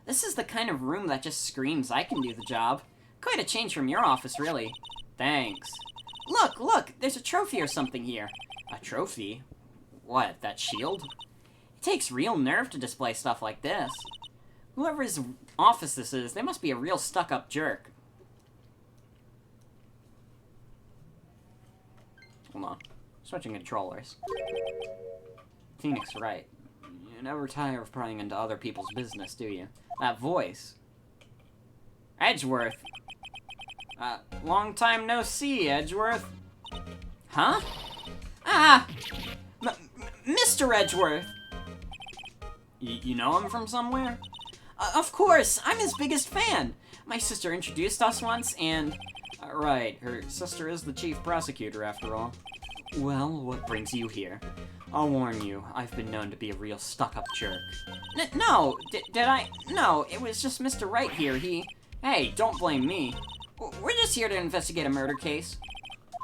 This is the kind of room that just screams I can do the job. Quite a change from your office, really. Thanks. Look, there's a trophy or something here. A trophy? What, that shield? It takes real nerve to display stuff like this. Whoever's office this is, they must be a real stuck-up jerk. Hold on. Switching controllers. Phoenix Wright. You never tire of prying into other people's business, do you? That voice. Edgeworth. Long time no see, Edgeworth. Huh? Ah! Mr. Edgeworth! You know him from somewhere? Of course! I'm his biggest fan! My sister introduced us once, and... right, her sister is the chief prosecutor, after all. Well, what brings you here? I'll warn you, I've been known to be a real stuck-up jerk. No! Did I? No, it was just Mr. Wright here, Hey, don't blame me. We're just here to investigate a murder case.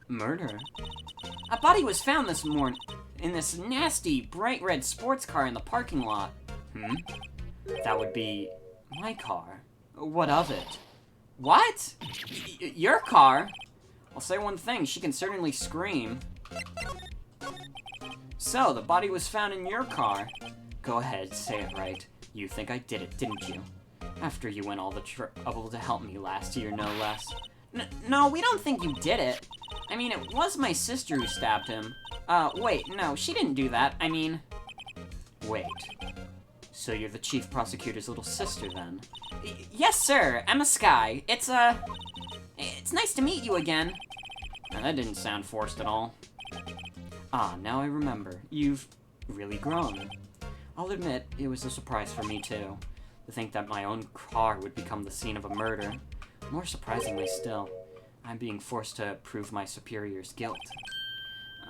Murder? A body was found this morning in this nasty, bright red sports car in the parking lot. That would be my car. What of it? What? Your car? I'll say one thing, she can certainly scream. So, the body was found in your car. Go ahead, say it right. You think I did it, didn't you? After you went all the trouble to help me last year, no less. No, we don't think you did it. I mean, it was my sister who stabbed him. Wait, no, she didn't do that. I mean... Wait. So you're the chief prosecutor's little sister, then? Yes, sir. Emma Skye. It's nice to meet you again. Now, that didn't sound forced at all. Ah, now I remember. You've really grown. I'll admit, it was a surprise for me, too. To think that my own car would become the scene of a murder. More surprisingly still, I'm being forced to prove my superior's guilt.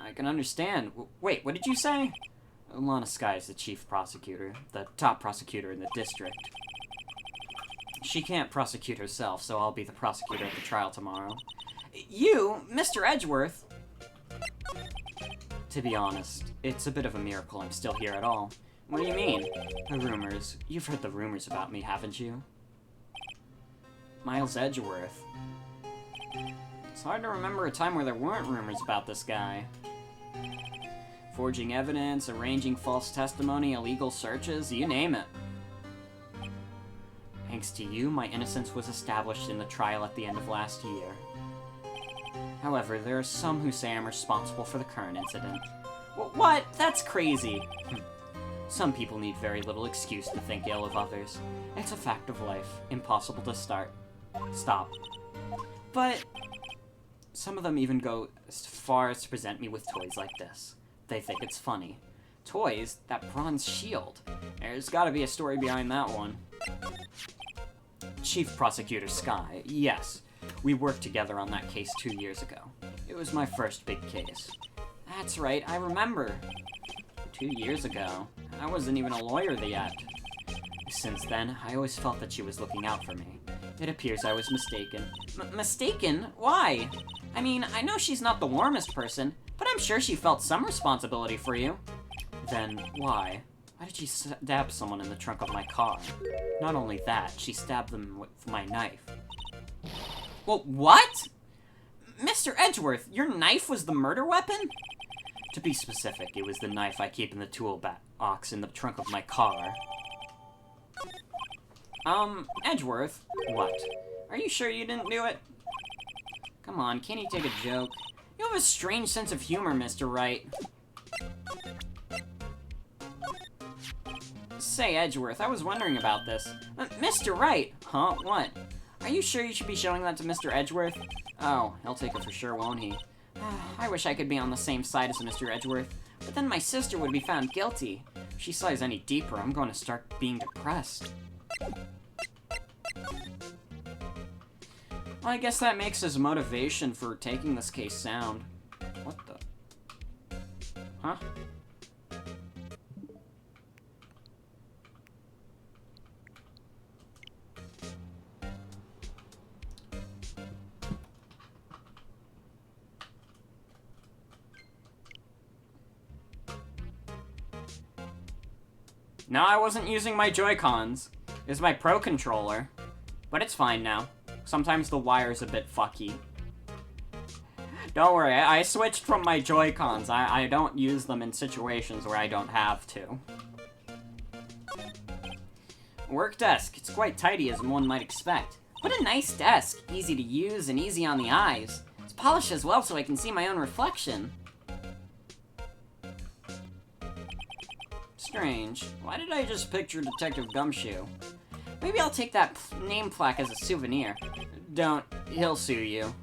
I can understand. Wait, what did you say? Lana Skye is the chief prosecutor, the top prosecutor in the district. She can't prosecute herself, so I'll be the prosecutor at the trial tomorrow. You, Mr. Edgeworth? To be honest, it's a bit of a miracle I'm still here at all. What do you mean? The rumors. You've heard the rumors about me, haven't you? Miles Edgeworth. It's hard to remember a time where there weren't rumors about this guy. Forging evidence, arranging false testimony, illegal searches, you name it. Thanks to you, my innocence was established in the trial at the end of last year. However, there are some who say I'm responsible for the current incident. What? That's crazy. Some people need very little excuse to think ill of others. It's a fact of life, impossible to stop. But some of them even go as far as to present me with toys like this. They think it's funny. Toys? That bronze shield. There's gotta be a story behind that one. Chief Prosecutor Skye, yes. We worked together on that case 2 years ago. It was my first big case. That's right, I remember. 2 years ago. I wasn't even a lawyer yet. Since then, I always felt that she was looking out for me. It appears I was mistaken. Mistaken? Why? I mean, I know she's not the warmest person, but I'm sure she felt some responsibility for you. Then, why? Why did she stab someone in the trunk of my car? Not only that, she stabbed them with my knife. Well, what? Mr. Edgeworth, your knife was the murder weapon? To be specific, it was the knife I keep in the toolbox in the trunk of my car. Edgeworth, What? are you sure you didn't do it? Come on, can't you take a joke? You have a strange sense of humor, Mr. Wright. Say, Edgeworth, I was wondering about this. Mr. Wright! Huh? What? Are you sure you should be showing that to Mr. Edgeworth? Oh, he'll take it for sure, won't he? I wish I could be on the same side as Mr. Edgeworth, but then my sister would be found guilty. If she slides any deeper, I'm going to start being depressed. Well, I guess that makes his motivation for taking this case sound. What the? Huh? No, I wasn't using my Joy-Cons. It was my Pro Controller. But it's fine now. Sometimes the wire's a bit fucky. Don't worry, I switched from my Joy-Cons. I don't use them in situations where I don't have to. Work desk. It's quite tidy as one might expect. What a nice desk. Easy to use and easy on the eyes. It's polished as well so I can see my own reflection. Strange. Why did I just picture Detective Gumshoe? Maybe I'll take that name plaque as a souvenir. Don't. He'll sue you.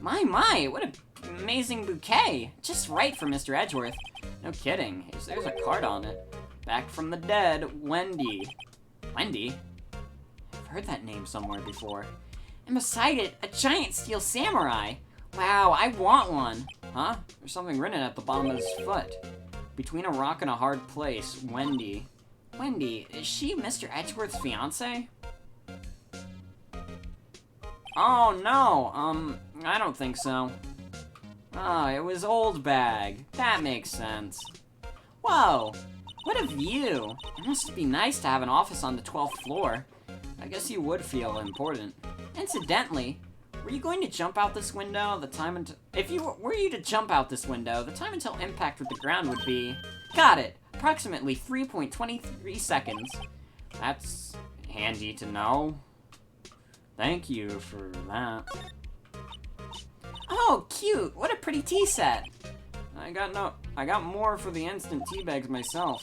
My, what an amazing bouquet. Just right for Mr. Edgeworth. No kidding. There's a card on it. Back from the dead, Wendy. Wendy? I've heard that name somewhere before. And beside it, a giant steel samurai. Wow, I want one. Huh? There's something written at the bottom of his foot. Between a rock and a hard place, Wendy. Wendy, is she Mr. Edgeworth's fiance? Oh, no, I don't think so. Oh, it was Old Bag. That makes sense. Whoa, what a view. It must be nice to have an office on the 12th floor. I guess you would feel important. Incidentally, were you going to jump out this window? Were you to jump out this window, the time until impact with the ground would be... Got it! Approximately 3.23 seconds. That's handy to know. Thank you for that. Oh, cute! What a pretty tea set! I got more for the instant tea bags myself.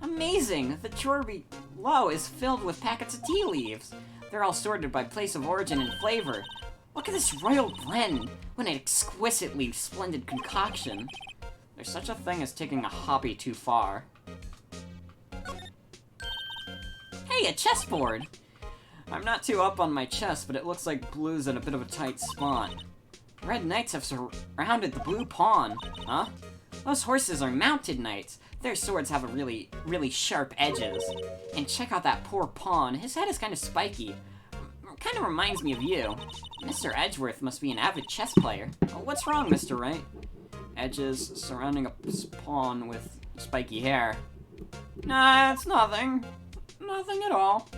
Amazing! The drawer below is filled with packets of tea leaves. They're all sorted by place of origin and flavor. Look at this royal blend! What an exquisitely splendid concoction. There's such a thing as taking a hobby too far. Hey, a chessboard! I'm not too up on my chess, but it looks like blue's in a bit of a tight spot. Red knights have surrounded the blue pawn. Huh? Those horses are mounted knights. Their swords have a really sharp edges. And check out that poor pawn. His head is kind of spiky. Kind of reminds me of you. Mr. Edgeworth must be an avid chess player. Oh, what's wrong, Mr. Wright? Edges surrounding a pawn with spiky hair. Nah, it's nothing. Nothing at all.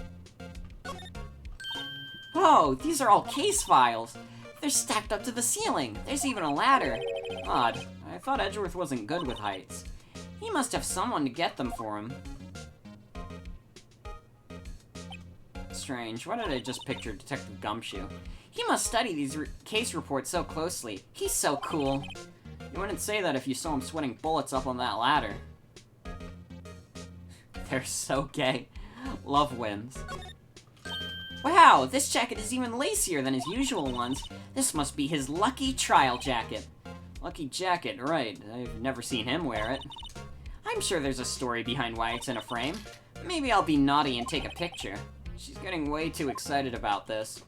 Oh, these are all case files. They're stacked up to the ceiling. There's even a ladder. Odd. I thought Edgeworth wasn't good with heights. He must have someone to get them for him. Strange. Why did I just picture Detective Gumshoe? He must study these case reports so closely. He's so cool. You wouldn't say that if you saw him sweating bullets up on that ladder. They're so gay. Love wins. Wow, this jacket is even lacier than his usual ones. This must be his lucky trial jacket. Lucky jacket, right. I've never seen him wear it. I'm sure there's a story behind why it's in a frame. Maybe I'll be naughty and take a picture. She's getting way too excited about this.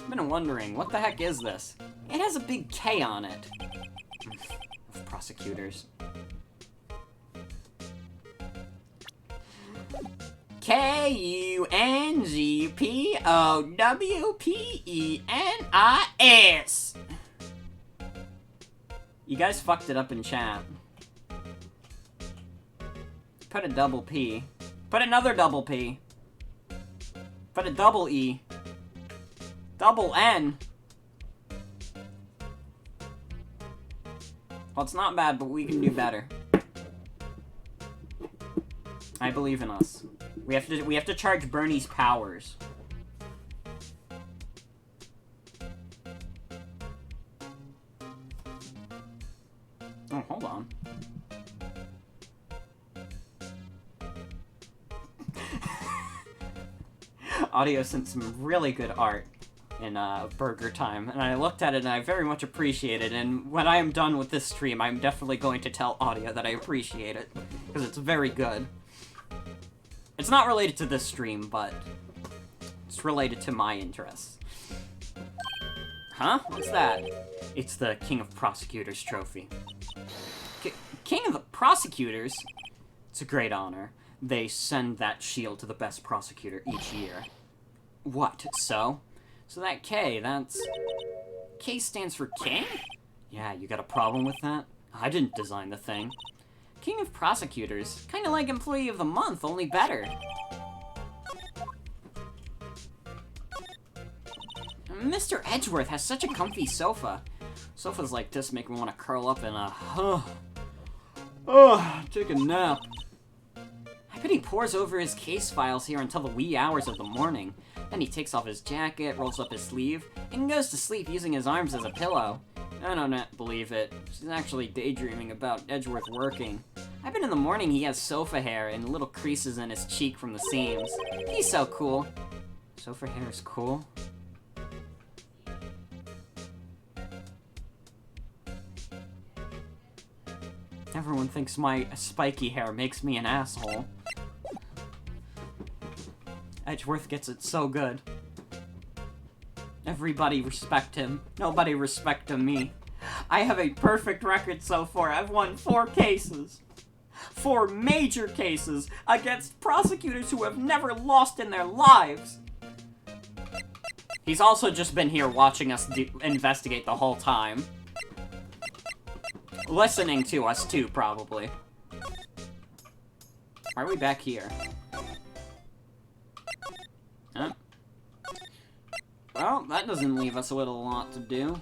I've been wondering, what the heck is this? It has a big K on it. Of prosecutors. Kungpowpenis. You guys fucked it up in chat. Put a double P. Put another double P. Put a double E. Double N. Well, it's not bad, but we can do better. I believe in us. We have to charge Bernie's powers. Oh, hold on. Audio sent some really good art in Burger Time, and I looked at it and I very much appreciate it, and when I am done with this stream, I'm definitely going to tell Audio that I appreciate it, because it's very good. It's not related to this stream, but it's related to my interests. Huh? What's that? It's the King of Prosecutors trophy. King of the Prosecutors? It's a great honor. They send that shield to the best prosecutor each year. What, so? So that K, that's... K stands for king? Yeah, you got a problem with that? I didn't design the thing. King of Prosecutors. Kinda like Employee of the Month, only better. Mr. Edgeworth has such a comfy sofa. Sofas like this make me want to curl up and, take a nap. I bet he pores over his case files here until the wee hours of the morning. Then he takes off his jacket, rolls up his sleeve, and goes to sleep using his arms as a pillow. I don't believe it. She's actually daydreaming about Edgeworth working. I bet in the morning he has sofa hair and little creases in his cheek from the seams. He's so cool. Sofa hair is cool? Everyone thinks my spiky hair makes me an asshole. Edgeworth gets it so good. Everybody respect him. Nobody respect me. I have a perfect record so far. I've won 4 cases. 4 major cases against prosecutors who have never lost in their lives. He's also just been here watching us investigate the whole time. Listening to us too, probably. Why are we back here? Huh? Well, that doesn't leave us a little lot to do.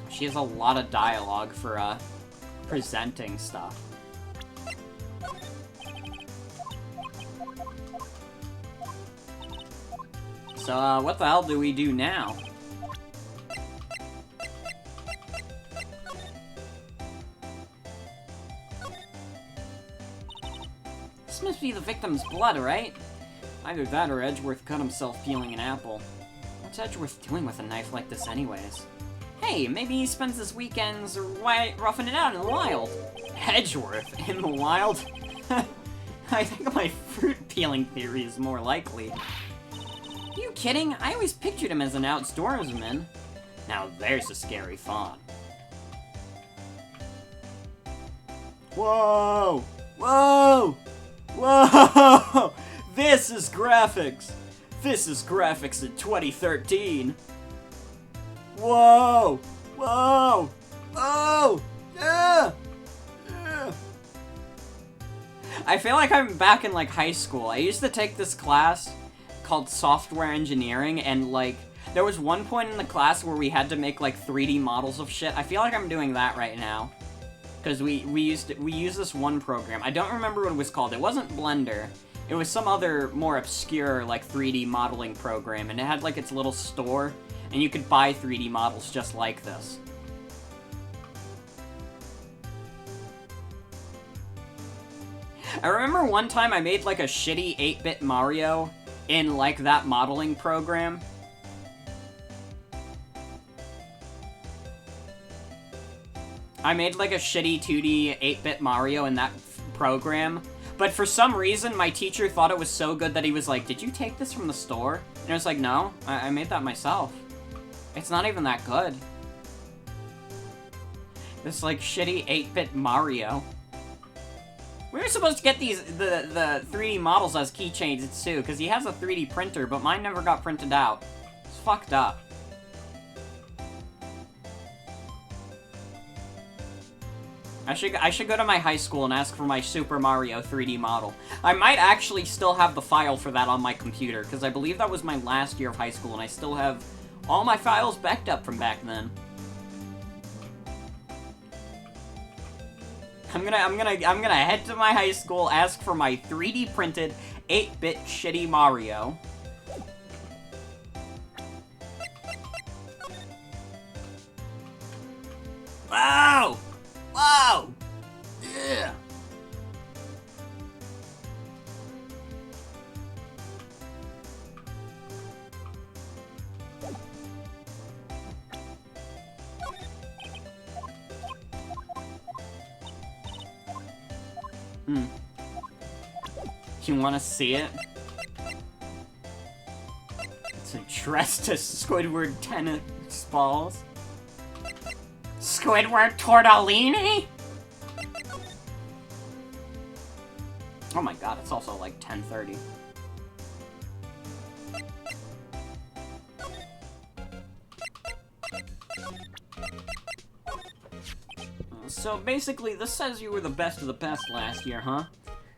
She has a lot of dialogue for, presenting stuff. So, what the hell do we do now? This must be the victim's blood, right? Either that or Edgeworth cut himself peeling an apple. What's Edgeworth doing with a knife like this anyways? Hey, maybe he spends his weekends roughing it out in the wild. Edgeworth in the wild? I think my fruit peeling theory is more likely. Are you kidding? I always pictured him as an outdoorsman. Now there's a scary thought. Whoa! Whoa! Whoa! This is graphics! This is graphics in 2013! Whoa! Whoa! Whoa! Yeah! Yeah! I feel like I'm back in, like, high school. I used to take this class called software engineering, and, like, there was one point in the class where we had to make, like, 3D models of shit. I feel like I'm doing that right now. Because we used this one program. I don't remember what it was called. It wasn't Blender. It was some other more obscure, like, 3D modeling program, and it had, like, its little store, and you could buy 3D models just like this. I remember one time I made, like, a shitty 8-bit Mario in, like, that modeling program. I made, like, a shitty 2D 8-bit Mario in that program, but for some reason, my teacher thought it was so good that he was like, "Did you take this from the store?" And I was like, "No, I made that myself. It's not even that good." This, like, shitty 8-bit Mario. We were supposed to get the 3D models as keychains, too, because he has a 3D printer, but mine never got printed out. It's fucked up. I should go to my high school and ask for my Super Mario 3D model. I might actually still have the file for that on my computer, because I believe that was my last year of high school, and I still have all my files backed up from back then. I'm gonna head to my high school, ask for my 3D printed 8-bit shitty Mario. Whoa! Whoa! Ugh. You wanna see it? It's addressed to Squidward tennis balls. Squidward Tortellini? Oh my god, it's also like 10:30. So basically, this says you were the best of the best last year, huh?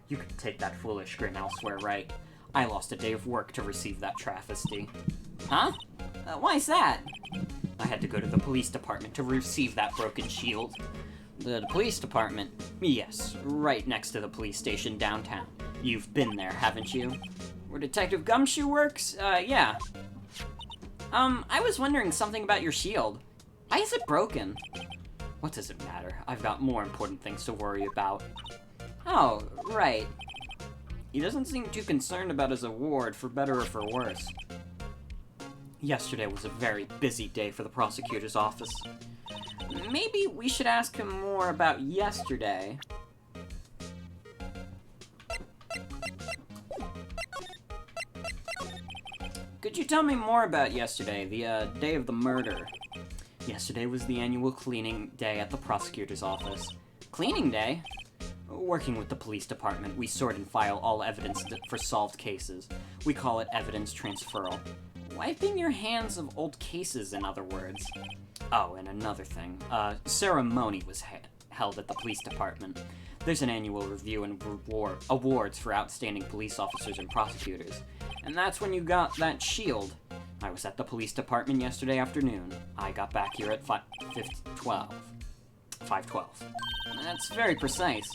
You can take that foolish grin elsewhere, right? I lost a day of work to receive that travesty. Huh? Why's that? I had to go to the police department to receive that broken shield. The police department? Yes, right next to the police station downtown. You've been there, haven't you? Where Detective Gumshoe works? Yeah. I was wondering something about your shield. Why is it broken? What does it matter? I've got more important things to worry about. Oh, right. He doesn't seem too concerned about his award, for better or for worse. Yesterday was a very busy day for the prosecutor's office. Maybe we should ask him more about yesterday. Could you tell me more about yesterday, the day of the murder? Yesterday was the annual cleaning day at the prosecutor's office. Cleaning day? Working with the police department, we sort and file all evidence for solved cases. We call it evidence transferal. Wiping your hands of old cases, in other words. Oh, and another thing. Ceremony was held at the police department. There's an annual review and awards for outstanding police officers and prosecutors. And that's when you got that shield. I was at the police department yesterday afternoon. I got back here at 5:12. That's very precise.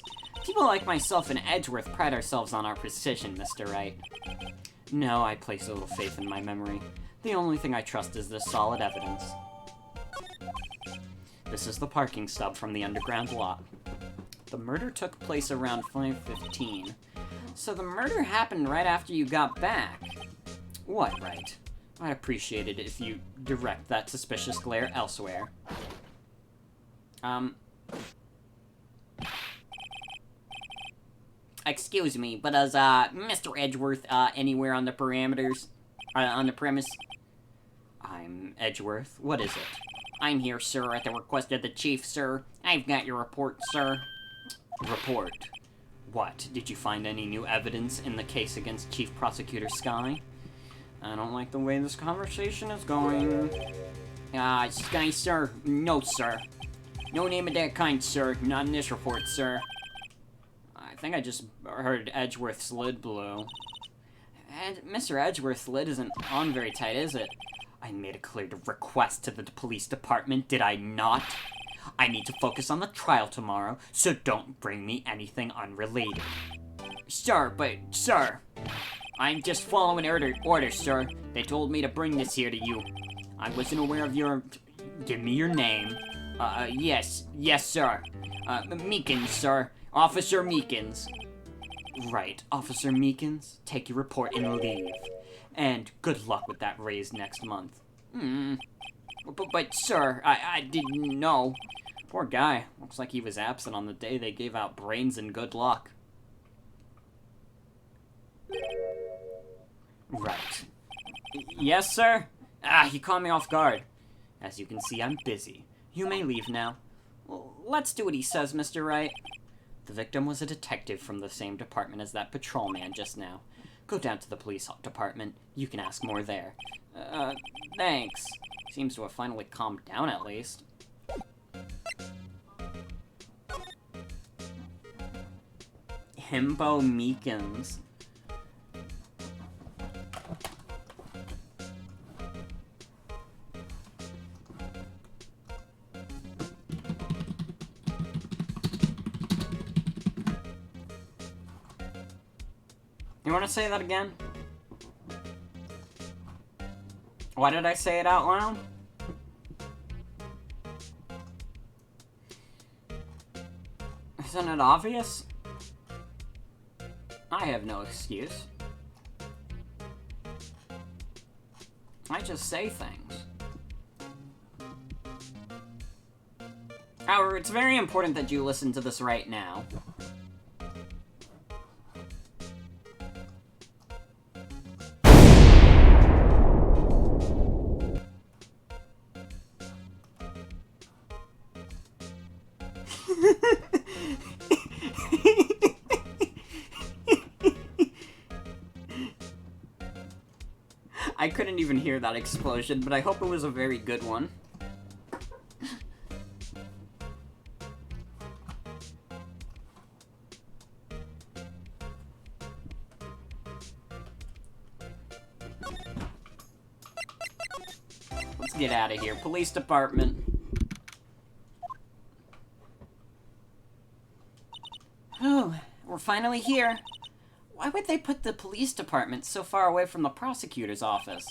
People like myself and Edgeworth pride ourselves on our precision, Mr. Wright. No, I place a little faith in my memory. The only thing I trust is this solid evidence. This is the parking stub from the underground lot. The murder took place around 5:15. So the murder happened right after you got back. What, Wright? I'd appreciate it if you direct that suspicious glare elsewhere. Excuse me, but is, Mr. Edgeworth, anywhere on the parameters? On the premise? I'm Edgeworth. What is it? I'm here, sir, at the request of the chief, sir. I've got your report, sir. Report? What? Did you find any new evidence in the case against Chief Prosecutor Sky? I don't like the way this conversation is going. Sky, sir? No, sir. No name of that kind, sir. Not in this report, sir. I think I just heard Edgeworth's lid blew. Mr. Edgeworth's lid isn't on very tight, is it? I made a clear request to the police department, did I not? I need to focus on the trial tomorrow, so don't bring me anything unrelated. Sir, but, sir... I'm just following orders, sir. They told me to bring this here to you. I wasn't aware of your... Give me your name. Yes, sir. Meekins, sir. Officer Meekins. Right, Officer Meekins, take your report and leave. And good luck with that raise next month. But sir, I didn't know. Poor guy. Looks like he was absent on the day they gave out brains and good luck. Right. Yes, sir? You caught me off guard. As you can see, I'm busy. You may leave now. Well, let's do what he says, Mr. Wright. The victim was a detective from the same department as that patrolman just now. Go down to the police department. You can ask more there. Thanks. Seems to have finally calmed down at least. Himbo Meekins. You want to say that again? Why did I say it out loud? Isn't it obvious? I have no excuse. I just say things. However, it's very important that you listen to this right now. I couldn't even hear that explosion, but I hope it was a very good one. Let's get out of here. Police department. Oh, we're finally here. Why would they put the police department so far away from the prosecutor's office?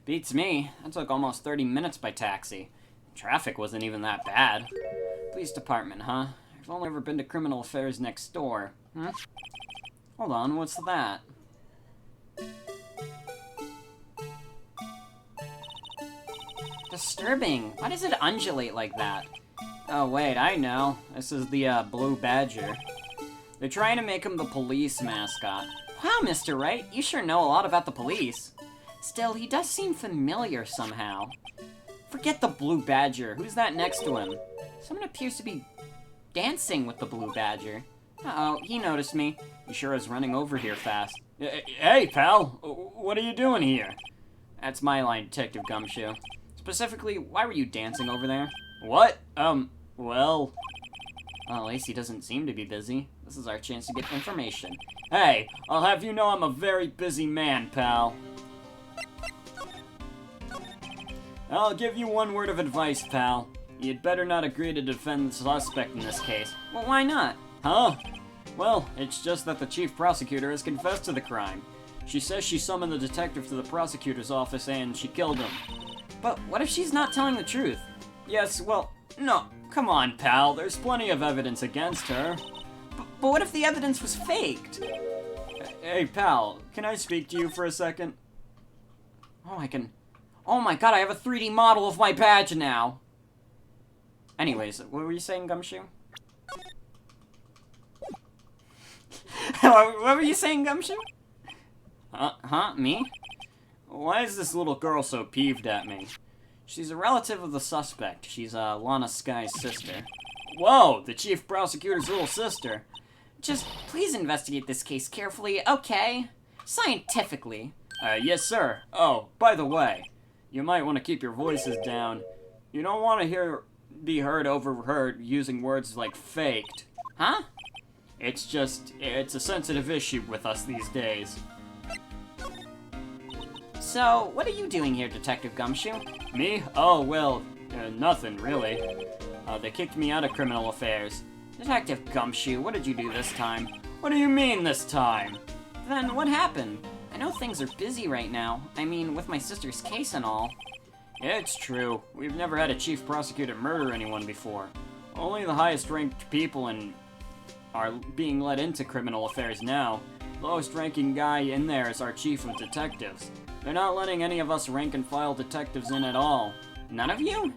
Beats me. That took almost 30 minutes by taxi. Traffic wasn't even that bad. Police department, huh? I've only ever been to criminal affairs next door. Hold on, what's that? Disturbing. Why does it undulate like that? Oh, wait, I know. This is the, Blue Badger. They're trying to make him the police mascot. Wow, Mr. Wright, you sure know a lot about the police. Still, he does seem familiar somehow. Forget the Blue Badger. Who's that next to him? Someone appears to be dancing with the Blue Badger. Uh-oh, he noticed me. He sure is running over here fast. Hey, pal. What are you doing here? That's my line, Detective Gumshoe. Specifically, why were you dancing over there? What? Well, at least he doesn't seem to be busy. This is our chance to get information. Hey, I'll have you know I'm a very busy man, pal. I'll give you one word of advice, pal. You'd better not agree to defend the suspect in this case. Well, why not? Huh? Well, it's just that the chief prosecutor has confessed to the crime. She says she summoned the detective to the prosecutor's office and she killed him. But what if she's not telling the truth? Yes, well, no. Come on, pal. There's plenty of evidence against her. But what if the evidence was faked? Hey, pal, can I speak to you for a second? Oh my god, I have a 3D model of my badge now! Anyways, what were you saying, Gumshoe? What were you saying, Gumshoe? Huh? Me? Why is this little girl so peeved at me? She's a relative of the suspect. She's Lana Sky's sister. Whoa, the chief prosecutor's little sister. Just please investigate this case carefully, okay? Scientifically. Yes, sir. Oh, by the way, you might want to keep your voices down. You don't want to be overheard using words like faked. Huh? It's a sensitive issue with us these days. So, what are you doing here, Detective Gumshoe? Me? Oh, well, nothing, really. They kicked me out of criminal affairs. Detective Gumshoe, what did you do this time? What do you mean, this time? Then, what happened? I know things are busy right now. I mean, with my sister's case and all. Yeah, it's true. We've never had a chief prosecutor murder anyone before. Only the highest ranked people are being let into criminal affairs now. The lowest ranking guy in there is our chief of detectives. They're not letting any of us rank and file detectives in at all. None of you?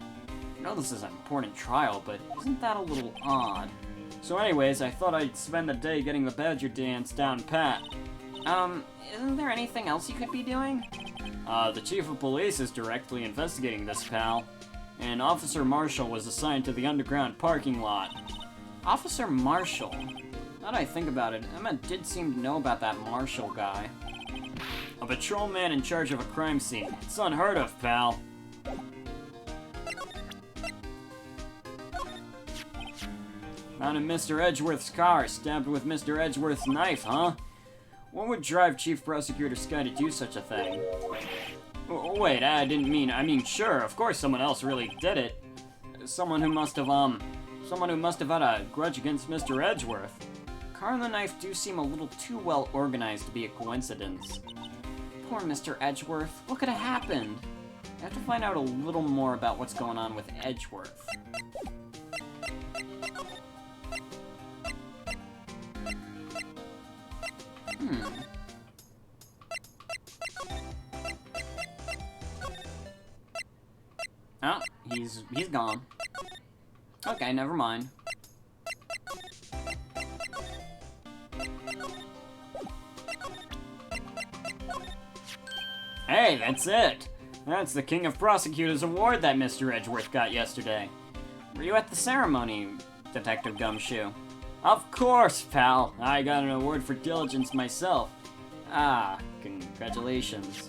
I know this is an important trial, but isn't that a little odd? So anyways, I thought I'd spend the day getting the Badger dance down pat. Isn't there anything else you could be doing? The chief of police is directly investigating this, pal. And Officer Marshall was assigned to the underground parking lot. Officer Marshall. Now that I think about it, Emma did seem to know about that Marshall guy. A patrolman in charge of a crime scene. It's unheard of, pal. Found in Mr. Edgeworth's car, stabbed with Mr. Edgeworth's knife, huh? What would drive Chief Prosecutor Sky to do such a thing? Wait, I mean, sure, of course someone else really did it. Someone who must have had a grudge against Mr. Edgeworth. Car and the knife do seem a little too well organized to be a coincidence. Poor Mr. Edgeworth. What could have happened? I have to find out a little more about what's going on with Edgeworth. Oh, he's gone. Okay, never mind. Hey, that's it! That's the King of Prosecutors award that Mr. Edgeworth got yesterday. Were you at the ceremony, Detective Gumshoe? Of course, pal! I got an award for diligence myself. Ah, congratulations.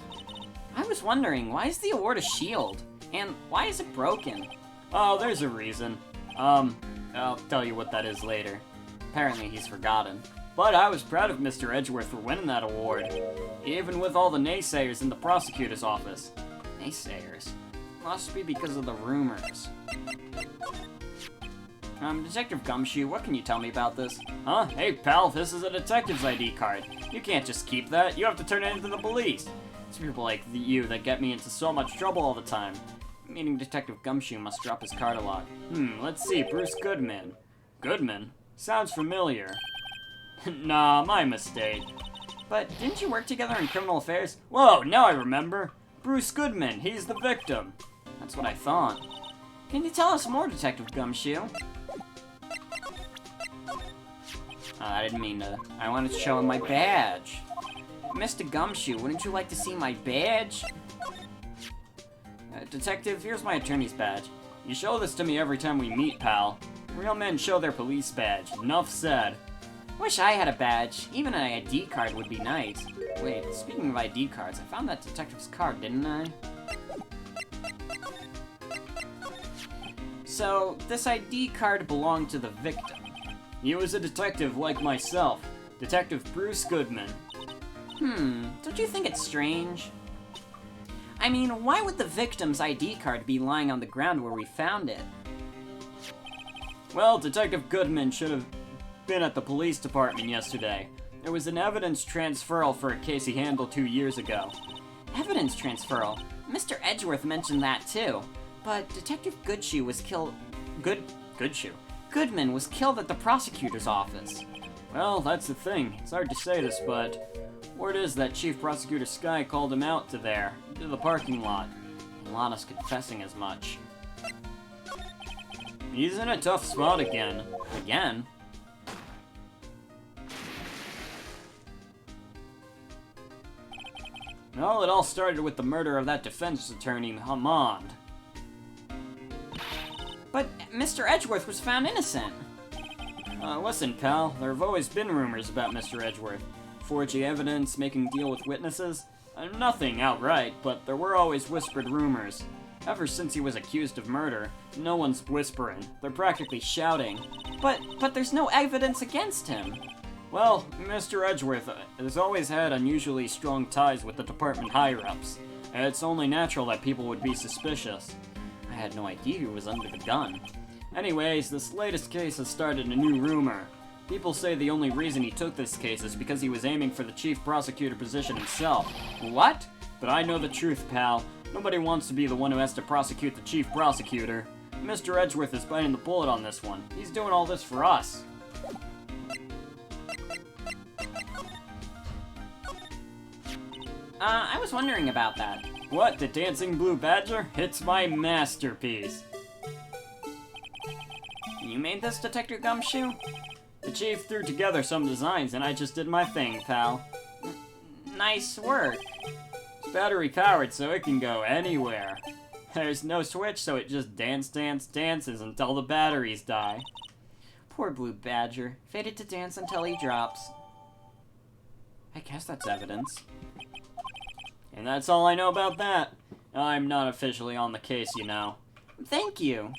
I was wondering, why is the award a shield? And why is it broken? Oh, there's a reason. I'll tell you what that is later. Apparently he's forgotten. But I was proud of Mr. Edgeworth for winning that award, even with all the naysayers in the prosecutor's office. Naysayers? Must be because of the rumors. Detective Gumshoe, what can you tell me about this? Huh? Hey, pal, this is a detective's ID card. You can't just keep that. You have to turn it into the police. It's people like you that get me into so much trouble all the time. Meaning Detective Gumshoe must drop his card a lot. Let's see, Bruce Goodman. Goodman? Sounds familiar. Nah, my mistake. But didn't you work together in criminal affairs? Whoa, now I remember. Bruce Goodman, he's the victim. That's what I thought. Can you tell us more, Detective Gumshoe? I didn't mean to. I wanted to show him my badge. Mr. Gumshoe, wouldn't you like to see my badge? Detective, here's my attorney's badge. You show this to me every time we meet, pal. Real men show their police badge. Enough said. Wish I had a badge. Even an ID card would be nice. Wait, speaking of ID cards, I found that detective's card, didn't I? So, this ID card belonged to the victim. He was a detective like myself. Detective Bruce Goodman. Don't you think it's strange? I mean, why would the victim's ID card be lying on the ground where we found it? Well, Detective Goodman should have been at the police department yesterday. There was an evidence transferal for a case he handled 2 years ago. Evidence transferal? Mr. Edgeworth mentioned that too. But Detective Goodshoe was killed... Goodman was killed at the prosecutor's office. Well, that's the thing. It's hard to say this, but word is that Chief Prosecutor Sky called him out to the parking lot. And Lana's confessing as much. He's in a tough spot again. Again? Well, it all started with the murder of that defense attorney, Hammond. But Mr. Edgeworth was found innocent. Listen, pal, there have always been rumors about Mr. Edgeworth. Forging evidence, making deal with witnesses. Nothing outright, but there were always whispered rumors. Ever since he was accused of murder, no one's whispering. They're practically shouting. But there's no evidence against him. Well, Mr. Edgeworth has always had unusually strong ties with the department higher-ups. It's only natural that people would be suspicious. I had no idea he was under the gun. Anyways, this latest case has started a new rumor. People say the only reason he took this case is because he was aiming for the chief prosecutor position himself. What? But I know the truth, pal. Nobody wants to be the one who has to prosecute the chief prosecutor. Mr. Edgeworth is biting the bullet on this one. He's doing all this for us. I was wondering about that. What, the Dancing Blue Badger? It's my masterpiece. You made this, Detective Gumshoe? The chief threw together some designs and I just did my thing, pal. Nice work. It's battery powered so it can go anywhere. There's no switch so it just dances until the batteries die. Poor Blue Badger. Fated to dance until he drops. I guess that's evidence. And that's all I know about that. I'm not officially on the case, you know. Thank you.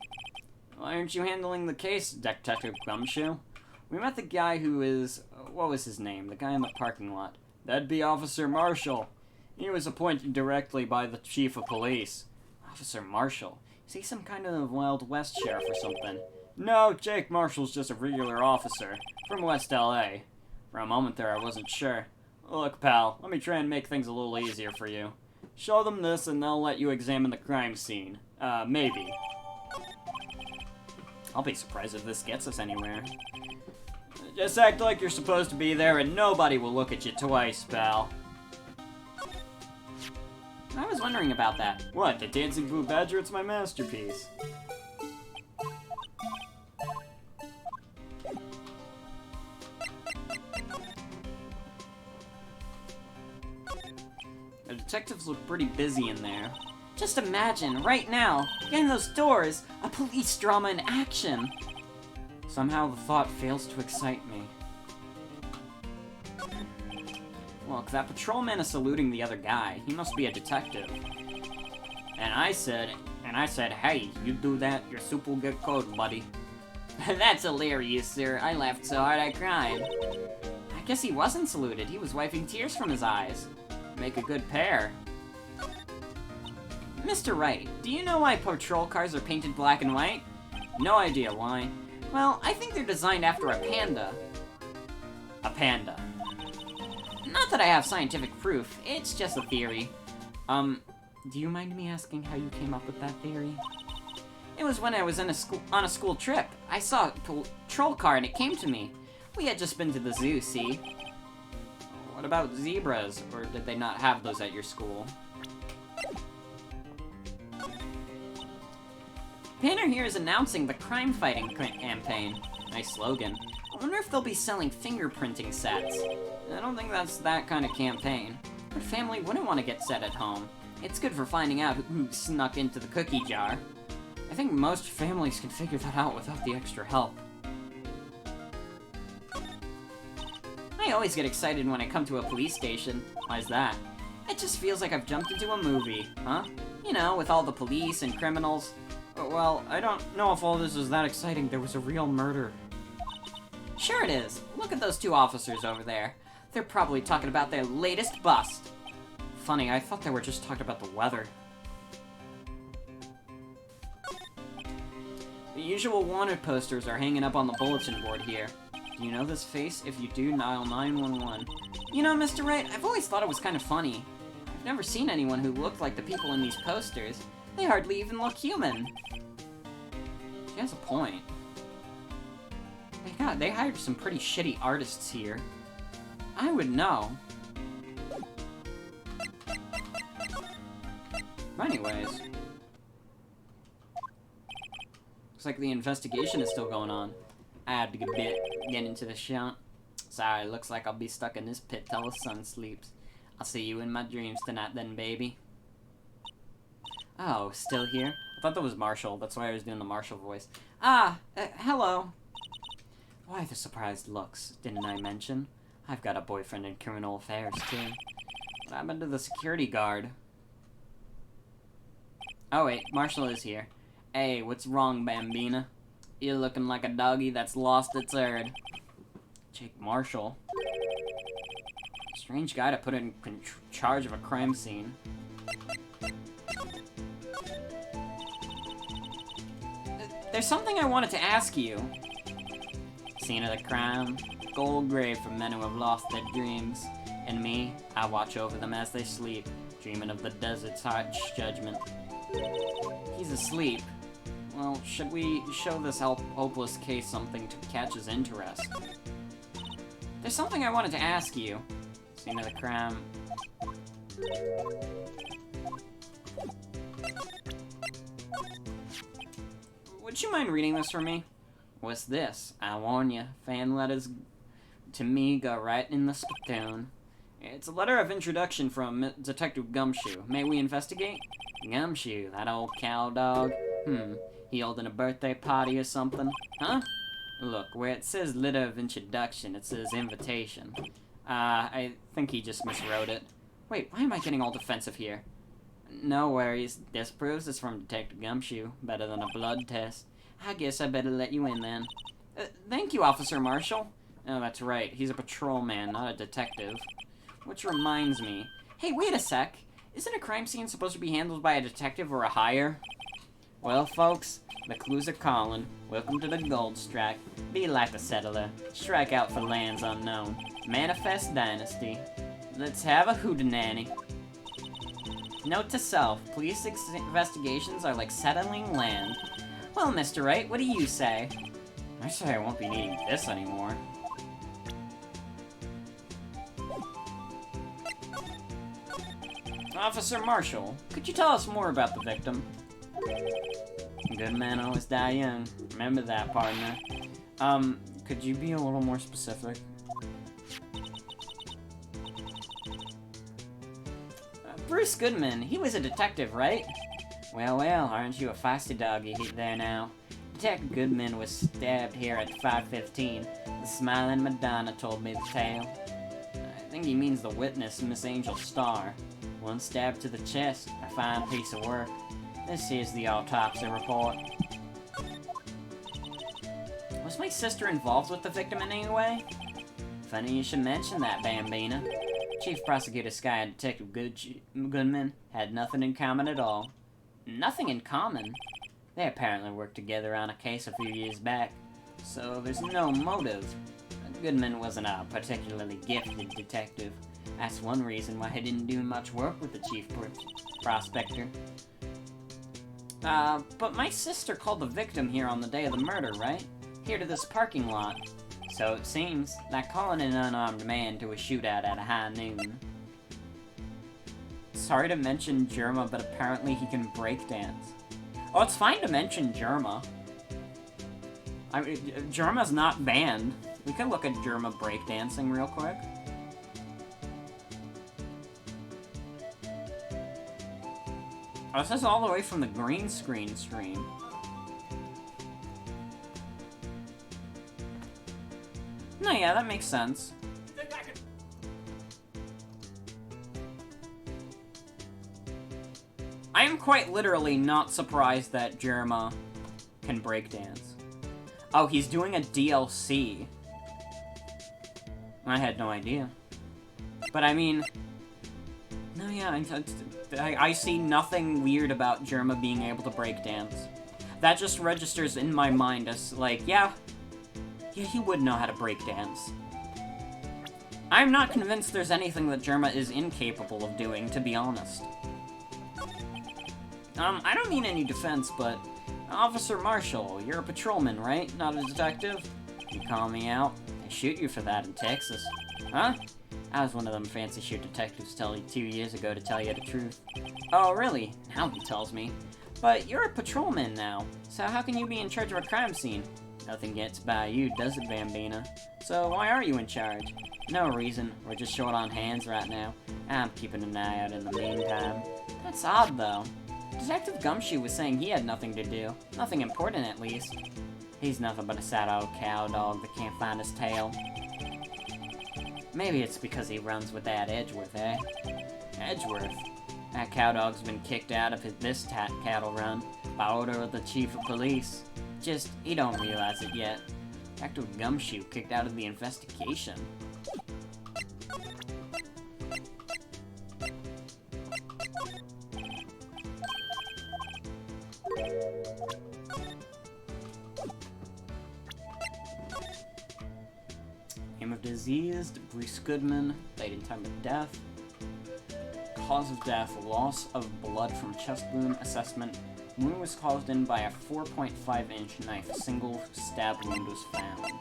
Why aren't you handling the case, Detective Gumshoe? We met the guy who is... what was his name? The guy in the parking lot. That'd be Officer Marshall. He was appointed directly by the chief of police. Officer Marshall? Is he some kind of Wild West sheriff or something? No, Jake Marshall's just a regular officer from West LA. For a moment there, I wasn't sure. Look, pal, let me try and make things a little easier for you. Show them this and they'll let you examine the crime scene. Maybe. I'll be surprised if this gets us anywhere. Just act like you're supposed to be there and nobody will look at you twice, pal. I was wondering about that. What, the Dancing Blue Badger? It's my masterpiece. The detectives look pretty busy in there. Just imagine, right now, behind those doors, a police drama in action. Somehow the thought fails to excite me. Look, that patrolman is saluting the other guy. He must be a detective. And I said, hey, you do that, your soup will get cold, buddy. That's hilarious, sir. I laughed so hard I cried. I guess he wasn't saluted. He was wiping tears from his eyes. Make a good pair. Mr. Wright, do you know why patrol cars are painted black and white? No idea why. Well, I think they're designed after a panda. A panda. Not that I have scientific proof, it's just a theory. Do you mind me asking how you came up with that theory? It was when I was on a school trip. I saw a patrol car and it came to me. We had just been to the zoo, see? What about zebras? Or did they not have those at your school? Banner here is announcing the crime-fighting campaign. Nice slogan. I wonder if they'll be selling fingerprinting sets. I don't think that's that kind of campaign. What family wouldn't want to get set at home? It's good for finding out who snuck into the cookie jar. I think most families can figure that out without the extra help. I always get excited when I come to a police station. Why's that? It just feels like I've jumped into a movie, huh? You know, with all the police and criminals. Well, I don't know if all this is that exciting. There was a real murder. Sure it is. Look at those two officers over there. They're probably talking about their latest bust. Funny, I thought they were just talking about the weather. The usual wanted posters are hanging up on the bulletin board here. Do you know this face? If you do, dial 911. You know, Mr. Wright, I've always thought it was kind of funny. I've never seen anyone who looked like the people in these posters. They hardly even look human. She has a point. God, they hired some pretty shitty artists here. I would know. Anyways. Looks like the investigation is still going on. I had to get into the shop. Sorry, looks like I'll be stuck in this pit till the sun sleeps. I'll see you in my dreams tonight then, baby. Oh, still here? I thought that was Marshall. That's why I was doing the Marshall voice. Hello. Why the surprised looks? Didn't I mention? I've got a boyfriend in criminal affairs, too. What happened to the security guard? Oh wait, Marshall is here. Hey, what's wrong, Bambina? You're looking like a doggy that's lost its herd. Jake Marshall. Strange guy to put in charge of a crime scene. There's something I wanted to ask you. Scene of the crime, gold grave for men who have lost their dreams. And me, I watch over them as they sleep, dreaming of the desert's harsh judgment. He's asleep. Well, should we show this hopeless case something to catch his interest? There's something I wanted to ask you. Scene of the crime. Would you mind reading this for me? What's this? I warn you, fan letters to me go right in the spittoon. It's a letter of introduction from Detective Gumshoe. May we investigate? Gumshoe, that old cow dog? He holding a birthday party or something? Huh? Look, where it says letter of introduction, it says invitation. I think he just miswrote it. Wait, why am I getting all defensive here? No worries, this proves it's from Detective Gumshoe. Better than a blood test. I guess I better let you in then. Thank you, Officer Marshall. Oh, that's right, he's a patrolman, not a detective. Which reminds me. Hey, wait a sec. Isn't a crime scene supposed to be handled by a detective or a hire? Well, folks, the clues are calling. Welcome to the Gold Strike. Be like the settler. Strike out for lands unknown. Manifest dynasty. Let's have a hootenanny. Note to self, police investigations are like settling land. Well, Mr. Wright, what do you say? I say I won't be needing this anymore. Officer Marshall, could you tell us more about the victim? Good men always die young. Remember that, partner. Could you be a little more specific? Bruce Goodman, he was a detective, right? Well, aren't you a feisty doggy there now? Detective Goodman was stabbed here at 5:15. The smiling Madonna told me the tale. I think he means the witness, Miss Angel Starr. One stab to the chest, a fine piece of work. This is the autopsy report. Was my sister involved with the victim in any way? Funny you should mention that, Bambina. Chief Prosecutor Sky and Detective Goodman had nothing in common at all. Nothing in common? They apparently worked together on a case a few years back, so there's no motive. Goodman wasn't a particularly gifted detective. That's one reason why he didn't do much work with the chief prospector. But my sister called the victim here on the day of the murder, right? Here to this parking lot. So it seems, like calling an unarmed man to a shootout at a high noon. Sorry to mention Germa, but apparently he can breakdance. Oh, it's fine to mention Germa. I mean, Germa's not banned. We could look at Germa breakdancing real quick. Oh, this is all the way from the green screen stream. No, yeah, that makes sense. I am quite literally not surprised that Jerma can breakdance. Oh, he's doing a DLC. I had no idea. But I mean... No, yeah, I see nothing weird about Jerma being able to breakdance. That just registers in my mind as, like, yeah, he would know how to breakdance. I'm not convinced there's anything that Jerma is incapable of doing, to be honest. I don't mean any defense, but... Officer Marshall, you're a patrolman, right? Not a detective? You call me out, they shoot you for that in Texas. Huh? I was one of them fancy shoot detectives tell you 2 years ago to tell you the truth. Oh, really? Now he tells me. But you're a patrolman now, so how can you be in charge of a crime scene? Nothing gets by you, does it, Bambina? So why are you in charge? No reason. We're just short on hands right now. I'm keeping an eye out in the meantime. That's odd, though. Detective Gumshoe was saying he had nothing to do. Nothing important, at least. He's nothing but a sad old cow dog that can't find his tail. Maybe it's because he runs with that Edgeworth, eh? Edgeworth? That cow dog's been kicked out of this cattle run by order of the chief of police. Just, he don't realize it yet. Detective Gumshoe kicked out of the investigation. diseased. Bruce Goodman died in time of death. Cause of death, loss of blood from chest wound. Assessment, wound was caused in by a 4.5-inch knife. A single stab wound was found.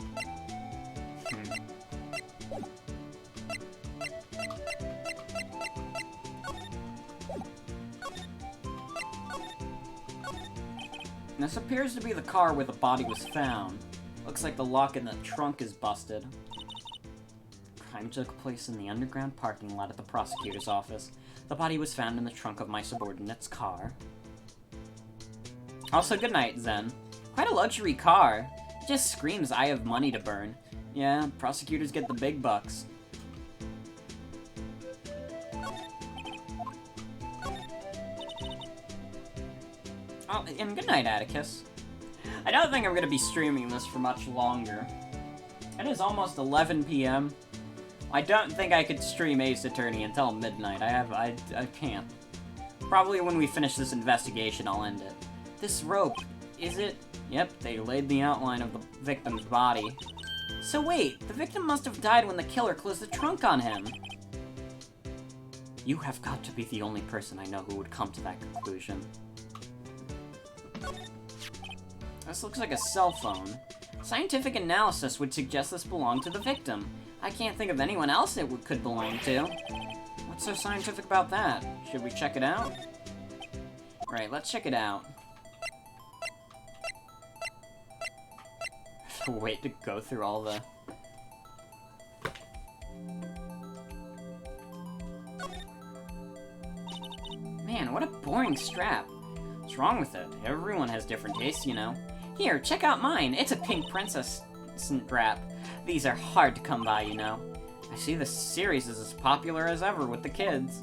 This appears to be the car where the body was found. Looks like the lock in the trunk is busted. Crime took place in the underground parking lot at the prosecutor's office. The body was found in the trunk of my subordinate's car. Also, good night, Zen. Quite a luxury car. It just screams I have money to burn. Yeah, prosecutors get the big bucks. Oh, and good night, Atticus. I don't think I'm gonna be streaming this for much longer. It is almost 11 p.m. I don't think I could stream Ace Attorney until midnight. I can't. Probably when we finish this investigation, I'll end it. This rope, is it? Yep, they laid the outline of the victim's body. So wait, the victim must have died when the killer closed the trunk on him. You have got to be the only person I know who would come to that conclusion. This looks like a cell phone. Scientific analysis would suggest this belonged to the victim. I can't think of anyone else it could belong to. What's so scientific about that? Should we check it out? Right, let's check it out. Wait to go through all the... Man, what a boring strap. What's wrong with it? Everyone has different tastes, you know. Here, check out mine. It's a pink princess strap. These are hard to come by, you know. I see this series is as popular as ever with the kids.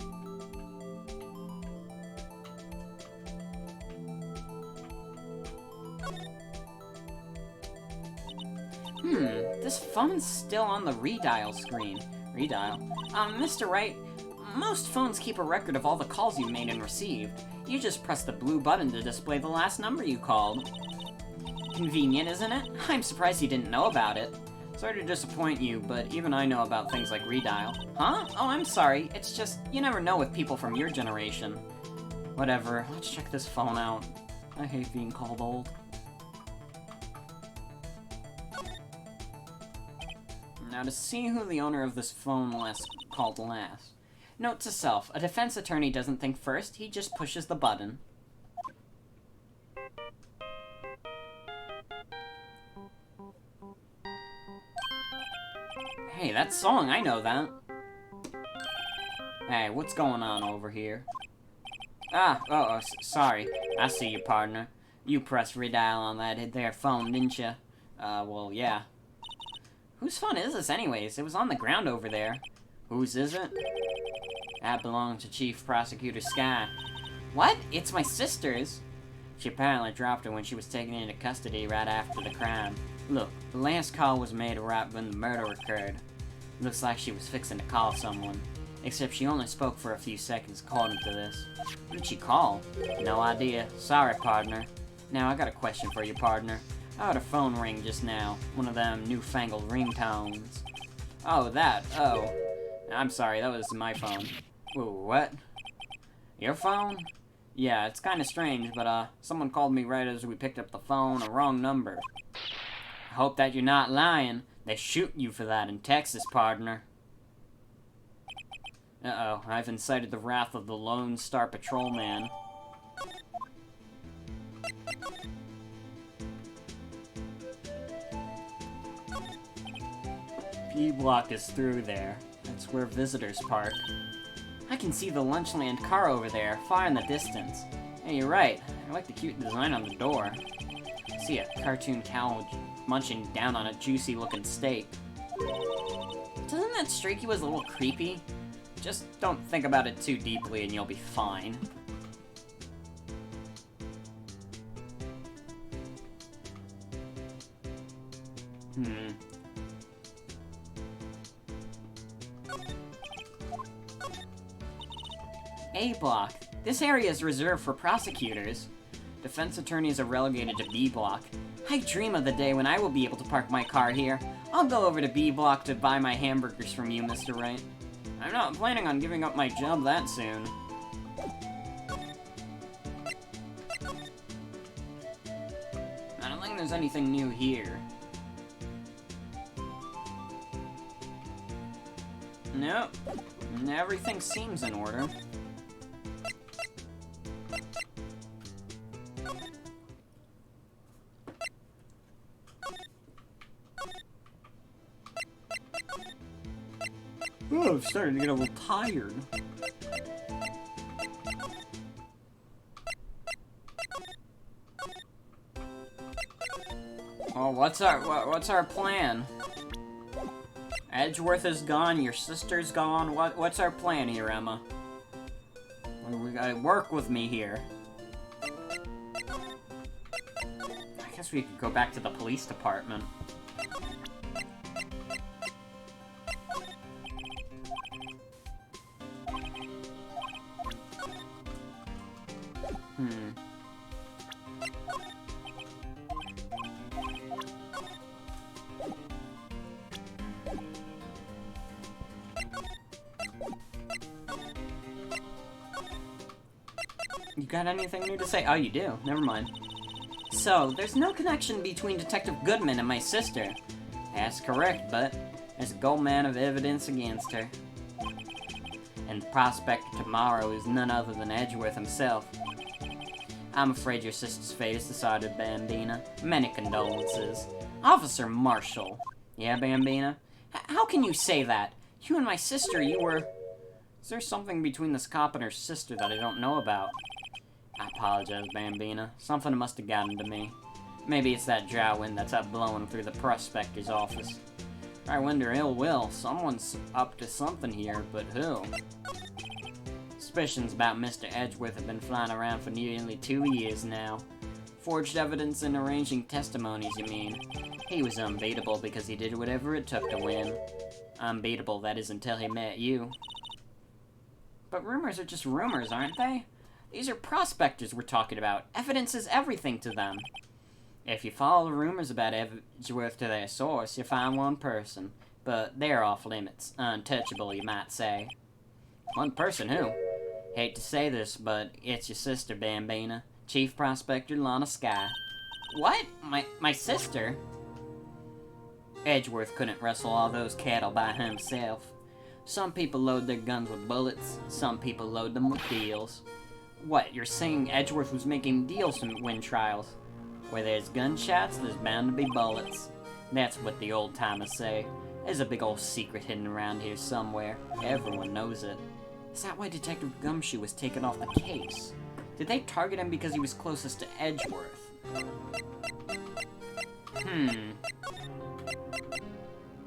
This phone's still on the redial screen. Redial? Mr. Wright, most phones keep a record of all the calls you've made and received. You just press the blue button to display the last number you called. Convenient, isn't it? I'm surprised you didn't know about it. Sorry to disappoint you, but even I know about things like redial. Huh? Oh, I'm sorry. It's just, you never know with people from your generation. Whatever, let's check this phone out. I hate being called old. Now to see who the owner of this phone called last. Note to self, a defense attorney doesn't think first, he just pushes the button. Hey, that song, I know that. Hey, what's going on over here? Sorry. I see you, partner. You pressed redial on that there phone, didn't you? Well, yeah. Whose phone is this anyways? It was on the ground over there. Whose is it? That belonged to Chief Prosecutor Sky. What? It's my sister's? She apparently dropped her when she was taken into custody right after the crime. Look, the last call was made right when the murder occurred. Looks like she was fixing to call someone. Except she only spoke for a few seconds according to this. Who did she call? No idea. Sorry, partner. Now, I got a question for you, partner. I heard a phone ring just now. One of them newfangled ringtones. Oh, that. Oh. I'm sorry, that was my phone. Whoa, what? Your phone? Yeah, it's kinda strange, but, someone called me right as we picked up the phone, a wrong number. I hope that you're not lying. They shoot you for that in Texas, partner. Uh-oh, I've incited the wrath of the Lone Star Patrolman. P-block is through there. That's where visitors park. I can see the Lunchland car over there, far in the distance. Hey, you're right. I like the cute design on the door. I see a cartoon cow munching down on a juicy-looking steak. Doesn't that strike you as a little creepy? Just don't think about it too deeply and you'll be fine. A block. This area is reserved for prosecutors. Defense attorneys are relegated to B block. I dream of the day when I will be able to park my car here. I'll go over to B Block to buy my hamburgers from you, Mr. Wright. I'm not planning on giving up my job that soon. I don't think there's anything new here. Nope. Everything seems in order. Oh, I'm starting to get a little tired. Oh, what's our plan? Edgeworth is gone, your sister's gone. What's our plan here, Emma? We gotta work with me here. I guess we could go back to the police department. You got anything new to say? Oh, you do. Never mind. So, there's no connection between Detective Goodman and my sister. That's correct, but there's a gold man of evidence against her. And the prospector tomorrow is none other than Edgeworth himself. I'm afraid your sister's fate is decided, Bambina. Many condolences. Officer Marshall. Yeah, Bambina? How can you say that? You and my sister, you were... Is there something between this cop and her sister that I don't know about? I apologize, Bambina. Something must have gotten to me. Maybe it's that dry wind that's up blowing through the prospector's office. I wonder ill will. Someone's up to something here, but who? Suspicions about Mr. Edgeworth have been flying around for nearly 2 years now. Forged evidence and arranging testimonies, you mean? He was unbeatable because he did whatever it took to win. Unbeatable, that is, until he met you. But rumors are just rumors, aren't they? These are prospectors we're talking about. Evidence is everything to them. If you follow the rumors about Edgeworth to their source, you find one person. But they're off limits. Untouchable, you might say. One person who? Hate to say this, but it's your sister, Bambina. Chief Prospector Lana Skye. What? My sister? Edgeworth couldn't wrestle all those cattle by himself. Some people load their guns with bullets, some people load them with deals. What, you're saying Edgeworth was making deals to win trials? Where there's gunshots, there's bound to be bullets. That's what the old-timers say. There's a big old secret hidden around here somewhere. Everyone knows it. Is that why Detective Gumshoe was taken off the case? Did they target him because he was closest to Edgeworth?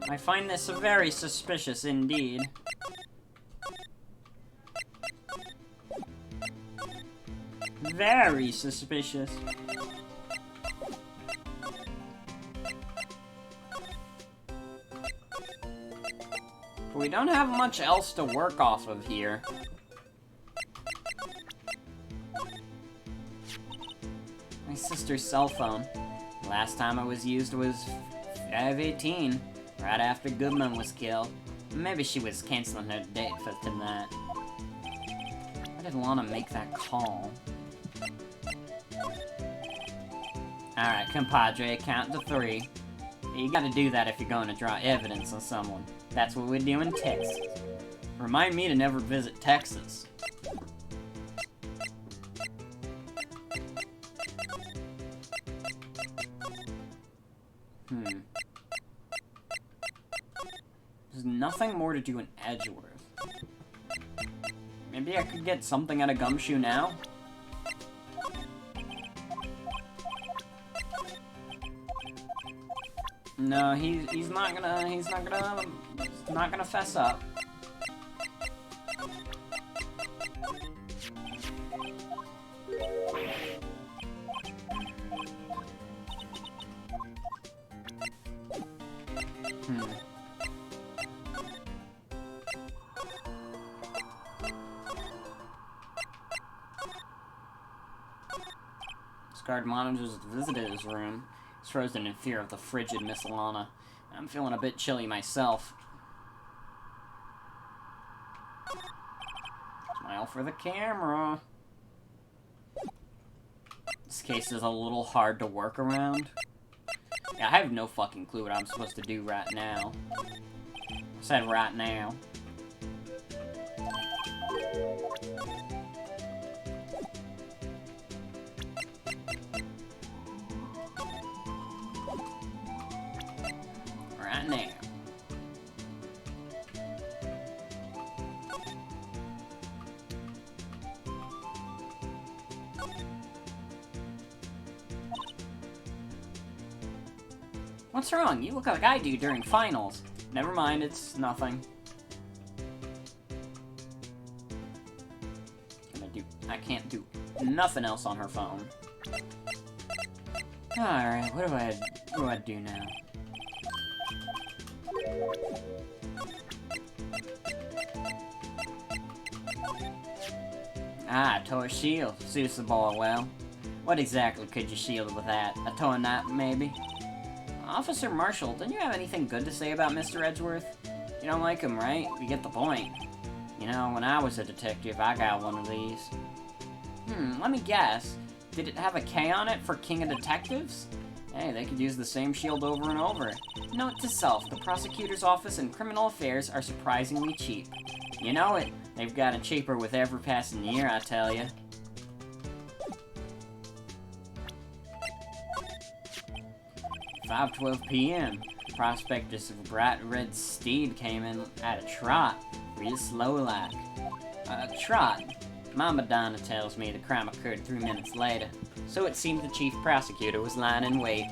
I find this very suspicious indeed. Very suspicious. But we don't have much else to work off of here. My sister's cell phone. Last time it was used was 5/18, right after Goodman was killed. Maybe she was canceling her date for tonight. Why did Lana make that call? Alright, compadre, count to 3. You gotta do that if you're going to draw evidence on someone. That's what we do in Texas. Remind me to never visit Texas. There's nothing more to do in Edgeworth. Maybe I could get something out of Gumshoe now? No, he's not gonna fess up. This guard monitors the visitor's room. He's frozen in fear of the frigid Miss Lana. I'm feeling a bit chilly myself. Smile for the camera. This case is a little hard to work around. Yeah, I have no fucking clue what I'm supposed to do right now. I said right now. Right now. What's wrong? You look like I do during finals. Never mind, it's nothing. I can't do nothing else on her phone. Alright, what do I do now? Ah, a toy shield. Suits the boy well. What exactly could you shield with that? A toy knife, maybe? Officer Marshall, don't you have anything good to say about Mr. Edgeworth? You don't like him, right? You get the point. You know, when I was a detective, I got one of these. Let me guess. Did it have a K on it for King of Detectives? Hey, they could use the same shield over and over. Note to self, the prosecutor's office and criminal affairs are surprisingly cheap. You know it. They've gotten cheaper with every passing year, I tell you. 5:12 p.m. Prospectus of a bright red steed came in at a trot, real slow like. Trot. My Madonna tells me the crime occurred 3 minutes later, so it seemed the chief prosecutor was lying in wait.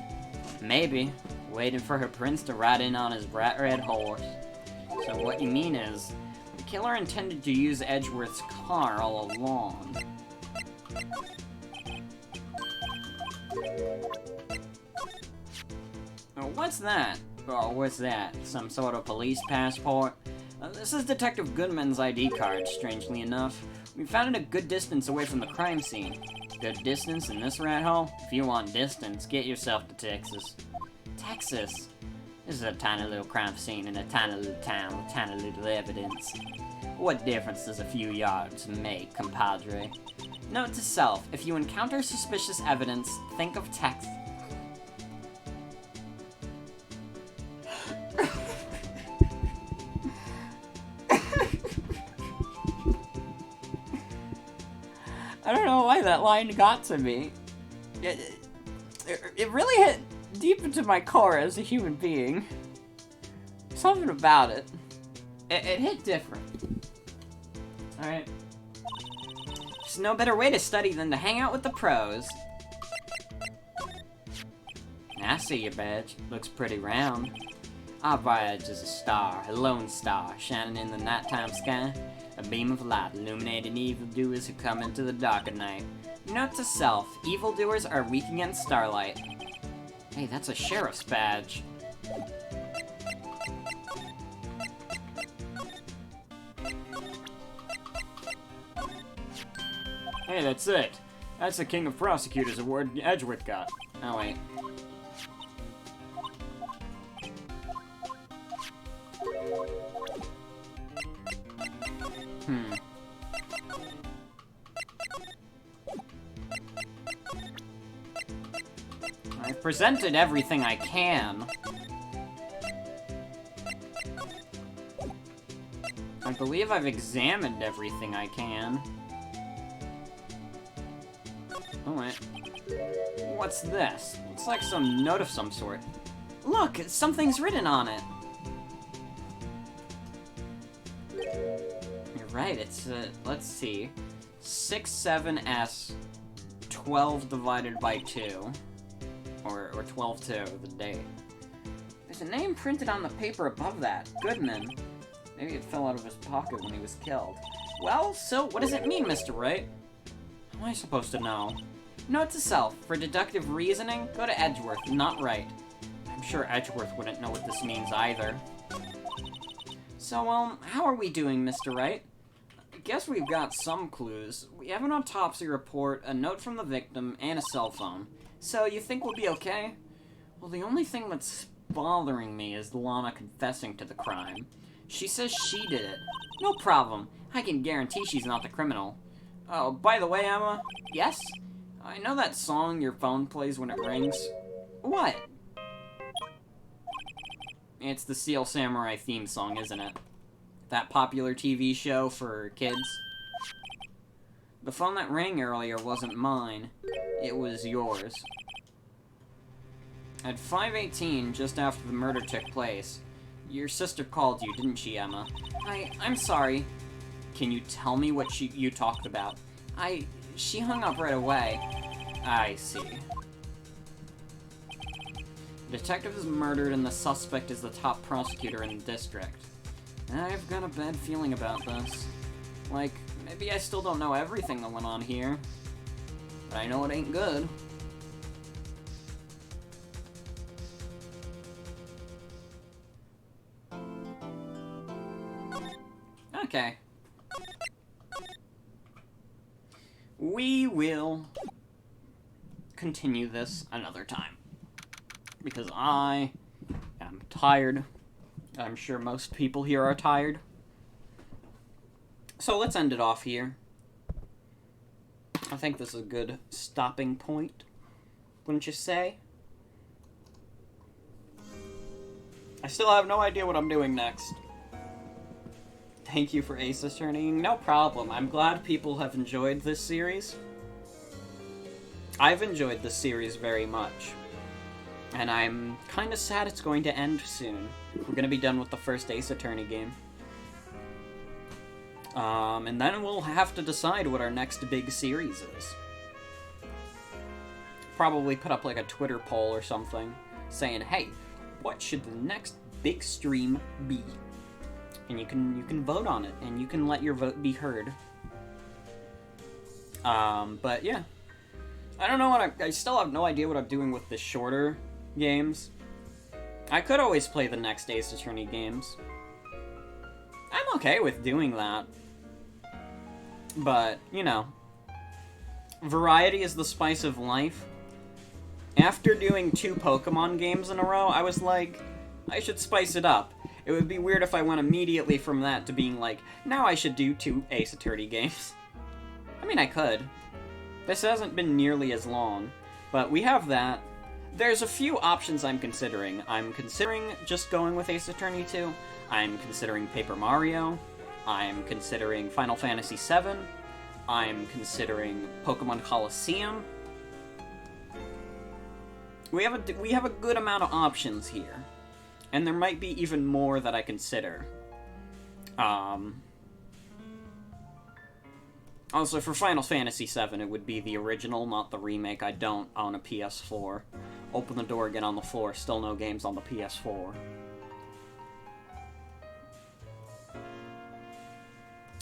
Maybe, waiting for her prince to ride in on his bright red horse. So what you mean is, the killer intended to use Edgeworth's car all along. Oh, what's that? Oh, what's that? Some sort of police passport? This is Detective Goodman's ID card, strangely enough. We found it a good distance away from the crime scene. Good distance in this rat hole? If you want distance, get yourself to Texas. Texas? This is a tiny little crime scene in a tiny little town with tiny little evidence. What difference does a few yards make, compadre? Note to self, if you encounter suspicious evidence, think of Texas. I don't know why that line got to me. It really hit deep into my core as a human being. Something about it. It hit different. Alright. There's no better way to study than to hang out with the pros. I see your badge. Looks pretty round. Our badge is a star, a lone star, shining in the nighttime sky. A beam of light illuminating evildoers who come into the dark at night. Note to self, evildoers are weak against starlight. Hey, that's a sheriff's badge. Hey, that's it. That's the King of Prosecutors award Edgeworth got. Oh, wait. I've presented everything I can. I believe I've examined everything I can. Oh, wait. What's this? Looks like some note of some sort. Look, something's written on it. You're right, it's, let's see. 67S 12 divided by 2. Or 12-2, the date. There's a name printed on the paper above that. Goodman. Maybe it fell out of his pocket when he was killed. Well, so what does it mean, Mr. Wright? How am I supposed to know? Note to self, for deductive reasoning, go to Edgeworth, not Wright. I'm sure Edgeworth wouldn't know what this means either. So, how are we doing, Mr. Wright? I guess we've got some clues. We have an autopsy report, a note from the victim, and a cell phone. So, you think we'll be okay? Well, the only thing that's bothering me is Lana confessing to the crime. She says she did it. No problem. I can guarantee she's not the criminal. Oh, by the way, Emma. Yes? I know that song your phone plays when it rings. What? It's the Steel Samurai theme song, isn't it? That popular TV show for kids. The phone that rang earlier wasn't mine. It was yours. At 5:18, just after the murder took place, your sister called you, didn't she, Emma? I'm sorry. Can you tell me what you talked about? She hung up right away. I see. The detective is murdered and the suspect is the top prosecutor in the district. I've got a bad feeling about this. Like, maybe I still don't know everything that went on here. But I know it ain't good. Okay. We will continue this another time. Because I am tired. I'm sure most people here are tired. So let's end it off here. I think this is a good stopping point. Wouldn't you say? I still have no idea what I'm doing next. Thank you for Ace Attorney. No problem. I'm glad people have enjoyed this series. I've enjoyed this series very much. And I'm kind of sad it's going to end soon. We're going to be done with the first Ace Attorney game. And then we'll have to decide what our next big series is. Probably put up like a Twitter poll or something, saying, hey, what should the next big stream be? And you can vote on it, and you can let your vote be heard. But yeah. I don't know what I still have no idea what I'm doing with the shorter games. I could always play the next Ace Attorney games. I'm okay with doing that. But, you know, variety is the spice of life. After doing 2 Pokemon games in a row, I was like, I should spice it up. It would be weird if I went immediately from that to being like, now I should do 2 Ace Attorney games. I mean, I could. This hasn't been nearly as long, but we have that. There's a few options I'm considering. I'm considering just going with Ace Attorney 2. I'm considering Paper Mario. I'm considering Final Fantasy VII. I'm considering Pokemon Colosseum. We have a good amount of options here. And there might be even more that I consider. Also, for Final Fantasy VII, it would be the original, not the remake. I don't own a PS4. Open the door, get on the floor. Still no games on the PS4.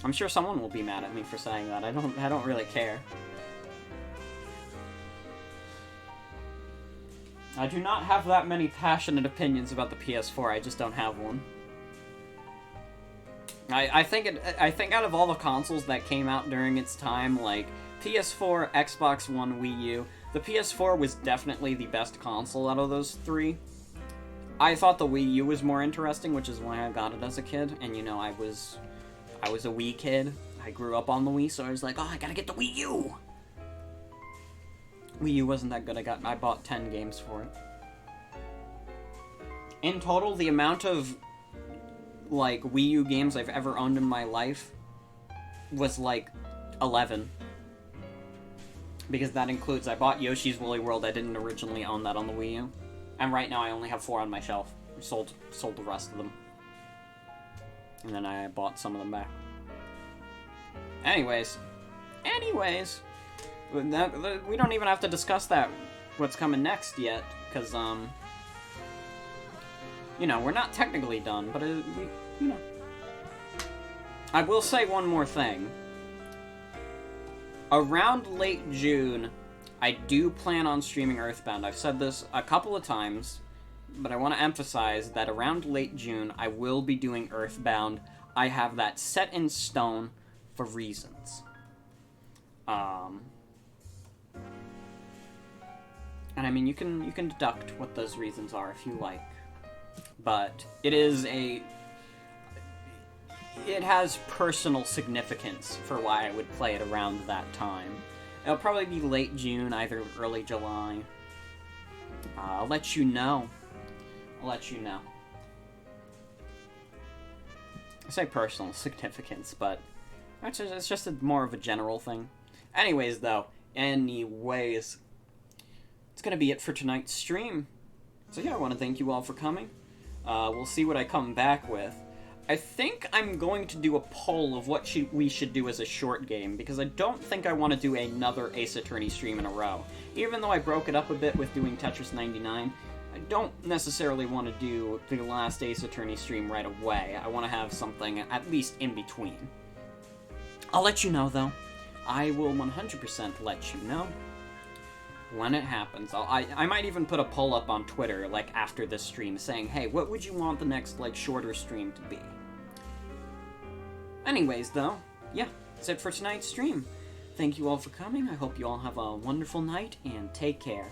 I'm sure someone will be mad at me for saying that. I don't really care. I do not have that many passionate opinions about the PS4. I just don't have one. I think out of all the consoles that came out during its time, like PS4, Xbox One, Wii U, the PS4 was definitely the best console out of those 3. I thought the Wii U was more interesting, which is why I got it as a kid. And you know, I was a Wii kid. I grew up on the Wii, so I was like, oh, I gotta get the Wii U. Wii U wasn't that good. I bought 10 games for it. In total, the amount of like Wii U games I've ever owned in my life was like 11. Because that includes, I bought Yoshi's Woolly World. I didn't originally own that on the Wii U. And right now I only have 4 on my shelf. I sold the rest of them. And then I bought some of them back. Anyways, we don't even have to discuss what's coming next yet, because, you know, we're not technically done, but, you know. I will say one more thing. Around late June, I do plan on streaming Earthbound. I've said this a couple of times, but I want to emphasize that around late June, I will be doing Earthbound. I have that set in stone for reasons. And I mean, you can deduct what those reasons are if you like. but it is it has personal significance for why I would play it around that time. It'll probably be late June, either early July. I'll let you know. I say personal significance, but it's just more of a general thing. Anyways, it's gonna be it for tonight's stream. So yeah, I want to thank you all for coming. We'll see what I come back with. I think I'm going to do a poll of what we should do as a short game, because I don't think I want to do another Ace Attorney stream in a row. Even though I broke it up a bit with doing Tetris 99, I don't necessarily want to do the last Ace Attorney stream right away. I want to have something at least in between. I'll let you know, though. I will 100% let you know when it happens. I might even put a poll up on Twitter, like, after this stream, saying, hey, what would you want the next, like, shorter stream to be? Anyways, though, yeah, that's it for tonight's stream. Thank you all for coming. I hope you all have a wonderful night, and take care.